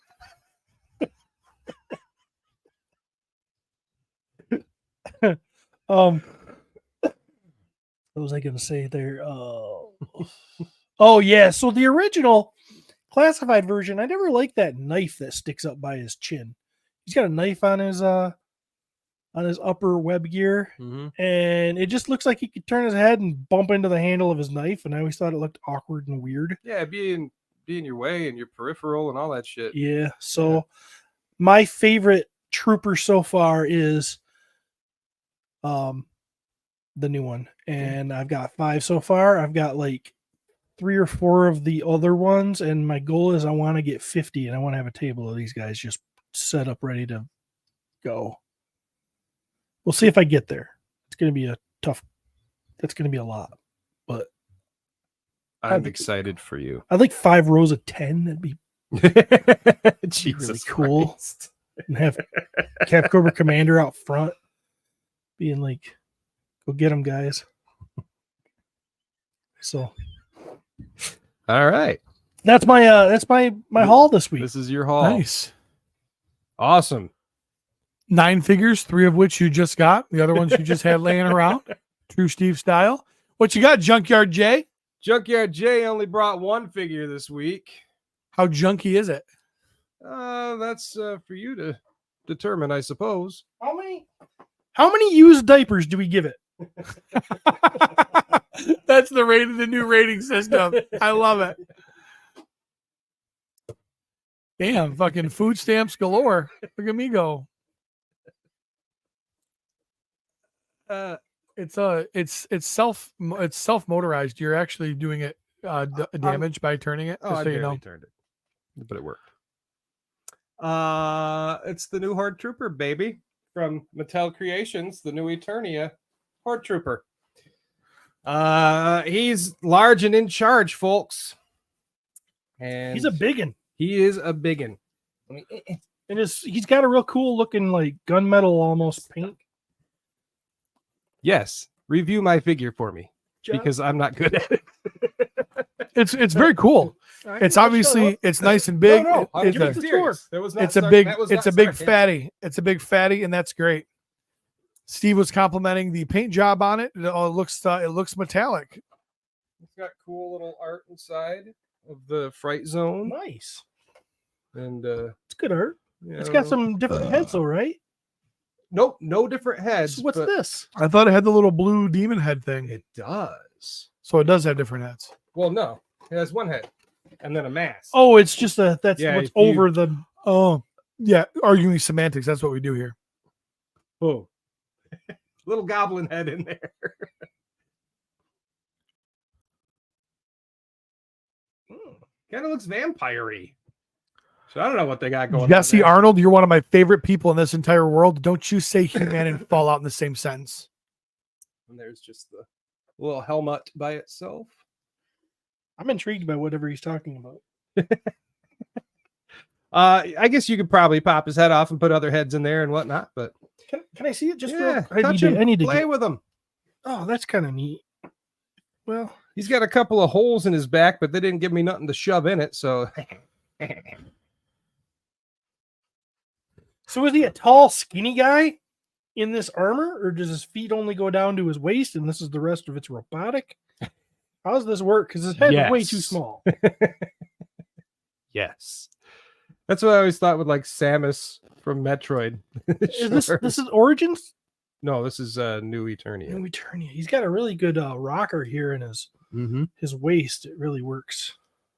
What was I going to say there? Oh yeah. So the original classified version, I never liked that knife that sticks up by his chin. He's got a knife on his upper web gear, and it just looks like he could turn his head and bump into the handle of his knife. And I always thought it looked awkward and weird. Yeah, be in your way and your peripheral and all that shit. Yeah. So my favorite trooper so far is the new one, and I've got 5 so far. I've got like 3 or 4 of the other ones, and my goal is I want to get 50, and I want to have a table of these guys just set up ready to go. We'll see if I get there. It's going to be that's going to be a lot, but I'm excited for you. I'd like 5 rows of 10. That'd be Jesus really cool. Christ. And have Cap Cobra Commander out front being like, go get them, guys. So all right, that's my haul this week. This is your haul. Nice. Awesome. 9 figures, 3 of which you just got. The other ones you just had laying around. True Steve style. What you got, Junkyard J? Junkyard J only brought 1 figure this week. How junky is it? That's for you to determine, I suppose. How many used diapers do we give it? That's the new rating system. I love it. Damn, fucking food stamps galore. Look at me go. It's self motorized. You're actually doing it damage by turning it. Oh, I so you barely know. turned it, but it worked. It's the new Horde Trooper, baby, from Mattel Creations, the new Eternia Horde Trooper. He's large and in charge, folks. And He's a biggin. He is a biggin. And he's got a real cool looking like gunmetal almost paint. Yes, review my figure for me because I'm not good at it. It's very cool. It's obviously it's nice and big. No, It's a big fatty. It's a big fatty, and that's great. Steve was complimenting the paint job on it. It looks metallic. It's got cool little art inside of the fright zone. Nice. And it's good art. It's got some different heads though, right? Nope, no different heads. So what's this? I thought it had the little blue demon head thing. It does. So it does have different heads. Well, no. It has 1 head and then a mask. Oh, it's just what's over the. Oh, yeah. Arguing semantics. That's what we do here. Oh, little goblin head in there. Kind of looks vampire-y. So I don't know what they got going Jesse on there. Arnold, you're one of my favorite people in this entire world. Don't you say He-Man and Fallout in the same sentence. And there's just the little helmet by itself. I'm intrigued by whatever he's talking about. I guess you could probably pop his head off and put other heads in there and whatnot, but Can I see it? Just yeah, I touch need to, him, I need to play get, with him. Oh, that's kind of neat. Well, He's got a couple of holes in his back, but they didn't give me nothing to shove in it, so so is he a tall, skinny guy in this armor, or does his feet only go down to his waist and this is the rest of it's robotic? How does this work? Because his head is way too Yes. small. yes. That's what I always thought with like Samus from Metroid. Is Sure. this is Origins? No, this is New Eternia. New Eternia. He's got a really good rocker here in his waist. It really works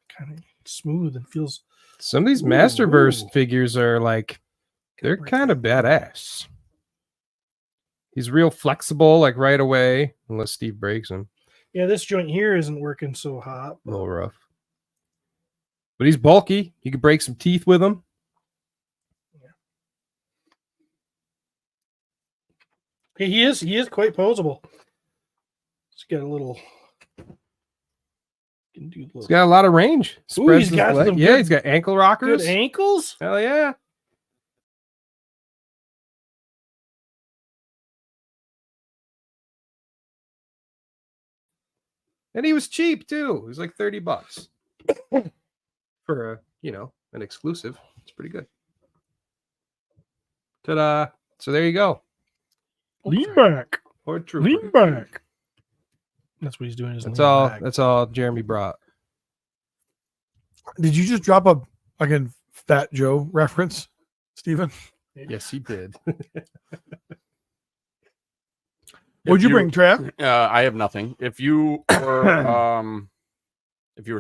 kind of smooth and feels. Some of these Ooh, Masterverse ooh. figures are like they're break kind of badass. He's real flexible, like right away, unless Steve breaks him. Yeah, this joint here isn't working so hot. A little rough. But he's bulky. You could break some teeth with him. He is quite posable. He's got a little. Can do He's got a lot of range. Ooh, Spreads he's his got leg. some Yeah, good- he's got ankle rockers. good ankles. Hell yeah. And he was cheap too. He was like $30 for a, an exclusive. It's pretty good. Ta-da. So there you go. Lean back. Horde Trooper. Lean back. That's what he's doing. Is That's leaning all. back. That's all Jeremy brought. Did you just drop a again Fat Joe reference, Steven? Yes, he did. What'd you bring, Trav? I have nothing. If you were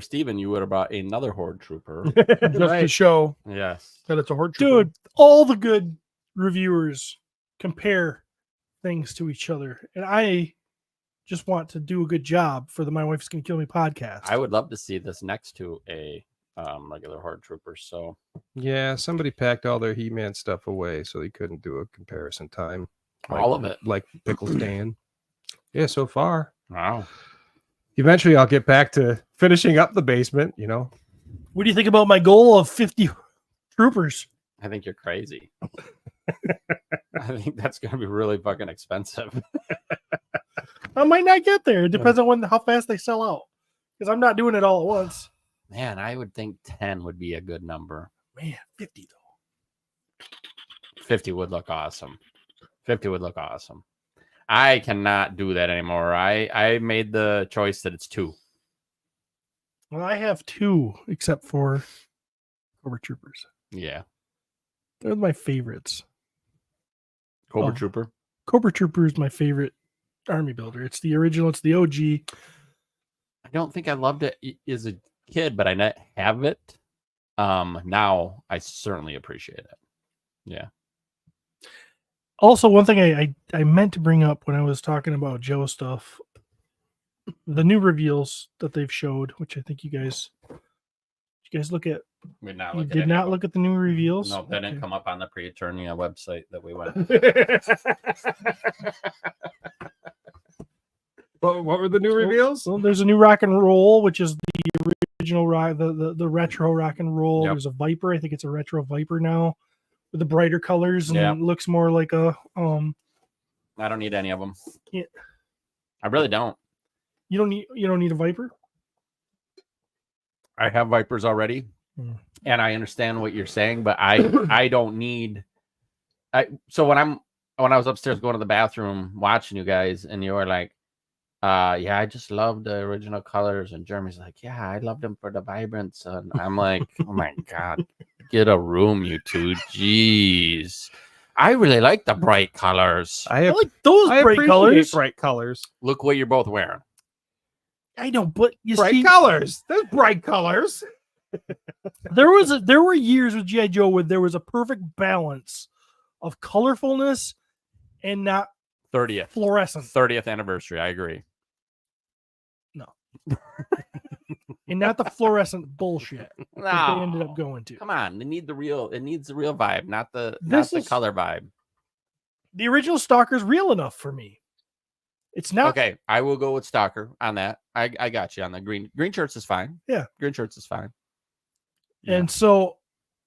Steven, you would have brought another Horde Trooper. Just to show Yes. that it's a horde trooper. Dude, all the good reviewers compare things to each other, and I just want to do a good job for the My Wife's Gonna Kill Me podcast. I would love to see this next to a regular Horde Trooper. So Yeah, somebody packed all their He-Man stuff away, so they couldn't do a comparison time. all of it. Like Pickle Stand. Yeah, so far. Wow. Eventually, I'll get back to finishing up the basement. What do you think about my goal of 50 troopers? I think you're crazy. I think that's going to be really fucking expensive. I might not get there. It depends on how fast they sell out. Because I'm not doing it all at once. Man, I would think 10 would be a good number. Man, 50 though. 50 would look awesome. 50 would look awesome. I cannot do that anymore. I made the choice that it's 2. Well, I have 2, except for Cobra Troopers. Yeah. They're my favorites. Cobra Oh. Trooper. Cobra Trooper is my favorite army builder. It's the original. It's the OG. I don't think I loved it as a kid, but I not have it. Now I certainly appreciate it. Yeah. Also, one thing I meant to bring up when I was talking about Joe stuff, the new reveals that they've showed, which I think you guys look at. We not You look at did any not of look at the new reveals. them. No, that didn't come up on the Pre-Eternia website that we went. What were the new reveals? So there's a new rock and roll, which is the original rock, the retro rock and roll. Yep. There's a Viper. I think it's a retro Viper now, with the brighter colors and Yeah. it looks more like a I don't need any of them. Yeah. I really don't. You don't need a Viper. I have Vipers already, and I understand what you're saying, but I don't need. So when I was upstairs going to the bathroom watching you guys, and you were like, yeah, I just love the original colors, and Jeremy's like, yeah, I love them for the vibrance, and I'm like, oh my god, get a room, you two, jeez. I really like the bright colors. I like those I bright appreciate colors. bright colors. Look what you're both wearing. I know, but you Bright see, colors. There's bright colors. there were years with G.I. Joe where there was a perfect balance of colorfulness and not 30th fluorescent. 30th anniversary. I agree. No. and not the fluorescent bullshit that they ended No. up going to. Come on, it needs the real vibe, not the This not is- the color vibe. The original Stalker's real enough for me. It's not. Okay, I will go with Stalker on that. I got you on the green shirts is fine. Yeah. Green shirts is fine. And so,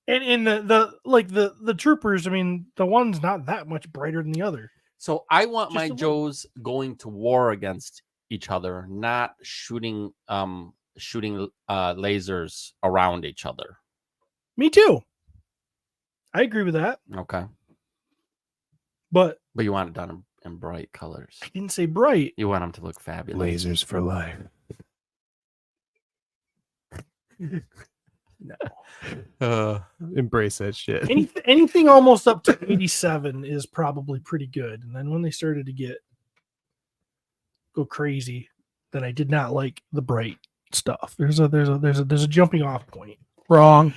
and in the troopers, I mean, the one's not that much brighter than the other. So I want Just my a little. Joes going to war against each other, not shooting lasers around each other. Me too. I agree with that, Okay. but But you want it done in bright colors. I didn't say bright. You want them to look fabulous. Lasers for life. Embrace that shit. Anything almost up to 87 is probably pretty good. And then when they started to go crazy, then I did not like the bright stuff. There's a jumping off point. Wrong.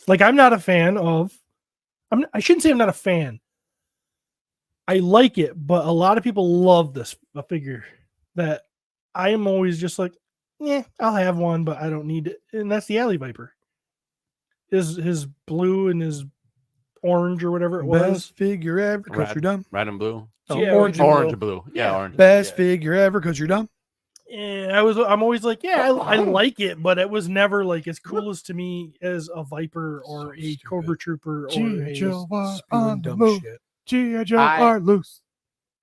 Like I'm not a fan of. I shouldn't say I'm not a fan. I like it, but a lot of people love this a figure that I am always just like, yeah, I'll have one, but I don't need it. And that's the Alley Viper. His blue and his orange or whatever it was. Best figure ever because you're dumb. Red and blue. Oh, Yeah, orange Orange and blue. and blue. Yeah, orange. Best yeah. figure ever because you're dumb. And I'm always like, yeah, I like it, but it was never like as cool as to me as a Viper or a stupid. Cobra Trooper or G.I. a Joe are Spewing on the dumb move. shit. G.I. Joe I- are loose.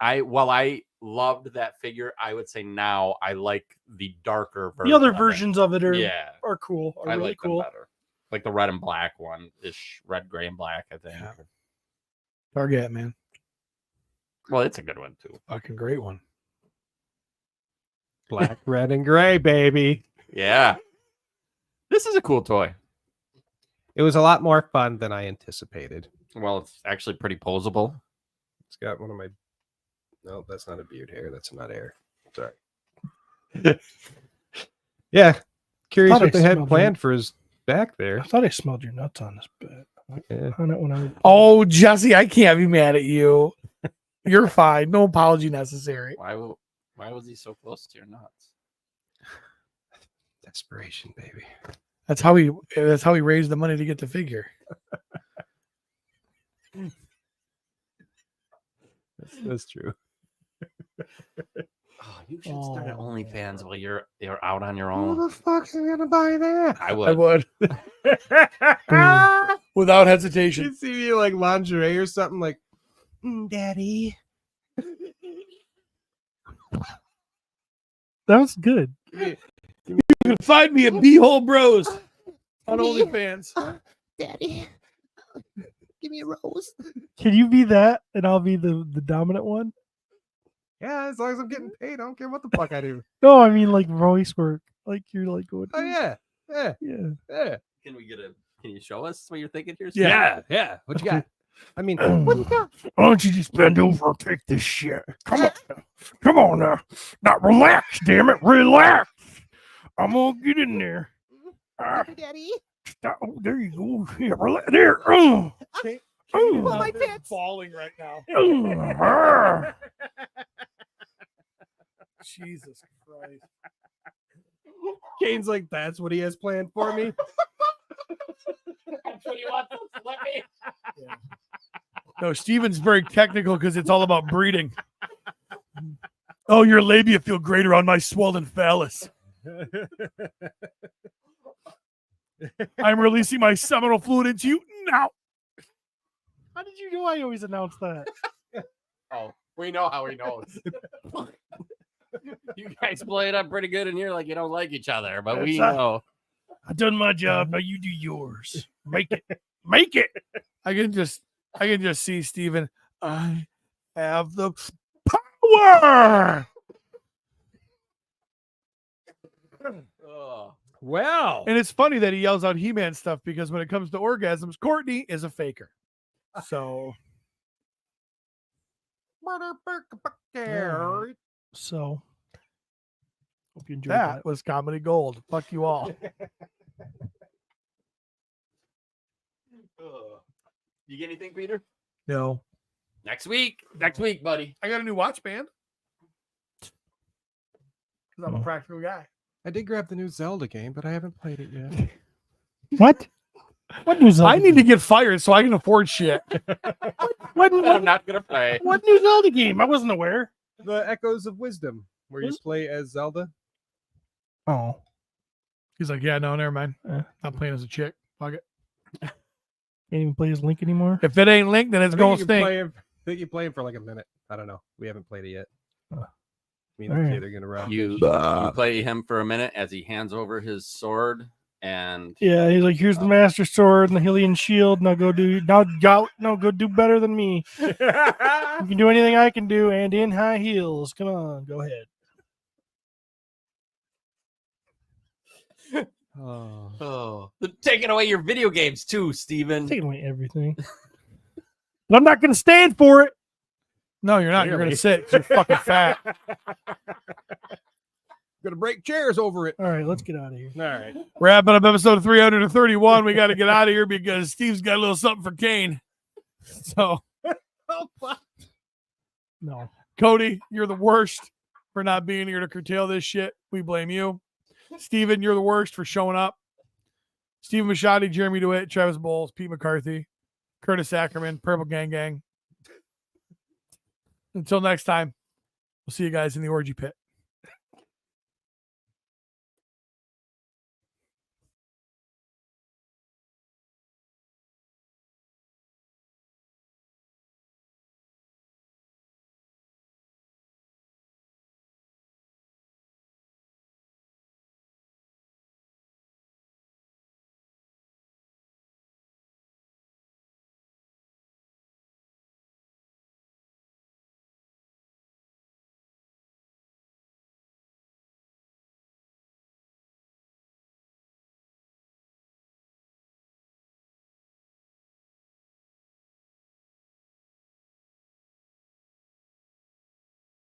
I loved that figure. I would say now I like the darker version. the other of it. versions of it Yeah. are cool. Are I really like cool. them better. Like the red and black one ish, red, gray, and black, I think. Yeah. Target, man. Well, it's a good one too. Fucking great one. Black, red, and gray, baby. Yeah. This is a cool toy. It was a lot more fun than I anticipated. Well, it's actually pretty posable. It's got one of my. No, that's not a beard hair. That's not hair. Sorry. Yeah. Curious Thought I what they had smelled planned for his back there. I thought I smelled your nuts on this bed. Yeah. On it when I was... Oh, Jesse, I can't be mad at you. You're fine. No apology necessary. Why was he so close to your nuts? Desperation, baby. That's how he raised the money to get the figure. That's true. Oh, you should start at Oh. OnlyFans while you're out on your Who own. the fuck's gonna buy that? I would. I would. Without hesitation. You see me like lingerie or something like, Daddy. That was good. You can find me at Beehole Bros on OnlyFans. Daddy, give me a rose. Can you be that and I'll be the dominant one? Yeah, as long as I'm getting paid, I don't care what the fuck I do. No, I mean like voice work. Like you're like going. Oh yeah, yeah, Yeah. yeah, Can you show us what you're thinking here? yeah. What you got? I mean, what you got? Why don't you just bend over and take this shit? Come on, now. Come on now. Now relax, damn it, relax. I'm gonna get in there. Daddy. Oh, there you go. Yeah, relax. There. My tits falling right now. Jesus Christ. Kane's like, that's what he has planned for me. That's what you want to flip me. No, Steven's very technical because it's all about breeding. Oh, your labia feel greater on my swollen phallus. I'm releasing my seminal fluid into you now. How did you know I always announce that? Oh, we know how he knows. You guys play it up pretty good in here like you don't like each other, but we That's know. I've done my job. Now you do yours. Make it. Make it. I can just see Steven. I have the power. Oh. Well, And it's funny that he yells out He-Man stuff because when it comes to orgasms, Courtney is a faker. So So, hope you enjoyed that that. was comedy gold. Fuck you all. You get anything, Peter? No. Next week, buddy. I got a new watch band. 'Cause I'm a practical guy. I did grab the new Zelda game, but I haven't played it yet. What? What new Zelda? I need to get fired so I can afford shit. I'm not gonna play. What new Zelda game? I wasn't aware. The Echoes of Wisdom, where you play as Zelda. Oh. He's like, yeah, no, never mind. Not playing as a chick. Fuck it. Can't even play as Link anymore. If it ain't Link, then it's going to stink. I think you play him for like a minute. I don't know. We haven't played it yet. Me and the Alright. kid are gonna run. You play him for a minute as he hands over his sword, and Yeah, he's like, here's the Master Sword and the Hylian Shield. Now go do better than me. You can do anything I can do, and in high heels. Come on, go ahead. they're taking away your video games too, Steven. Taking away everything. But I'm not going to stand for it. No, you're not. You're going to sit 'cause you're fucking fat. Gonna break chairs over it. All right, let's get out of here. All right. Wrapping up episode 331. We got to get out of here because Steve's got a little something for Kane. So, No. Cody, you're the worst for not being here to curtail this shit. We blame you. Steven, you're the worst for showing up. Steve Machado, Jeremy DeWitt, Travis Bowles, Pete McCarthy, Curtis Ackerman, Purple Gang Gang. Until next time, we'll see you guys in the orgy pit.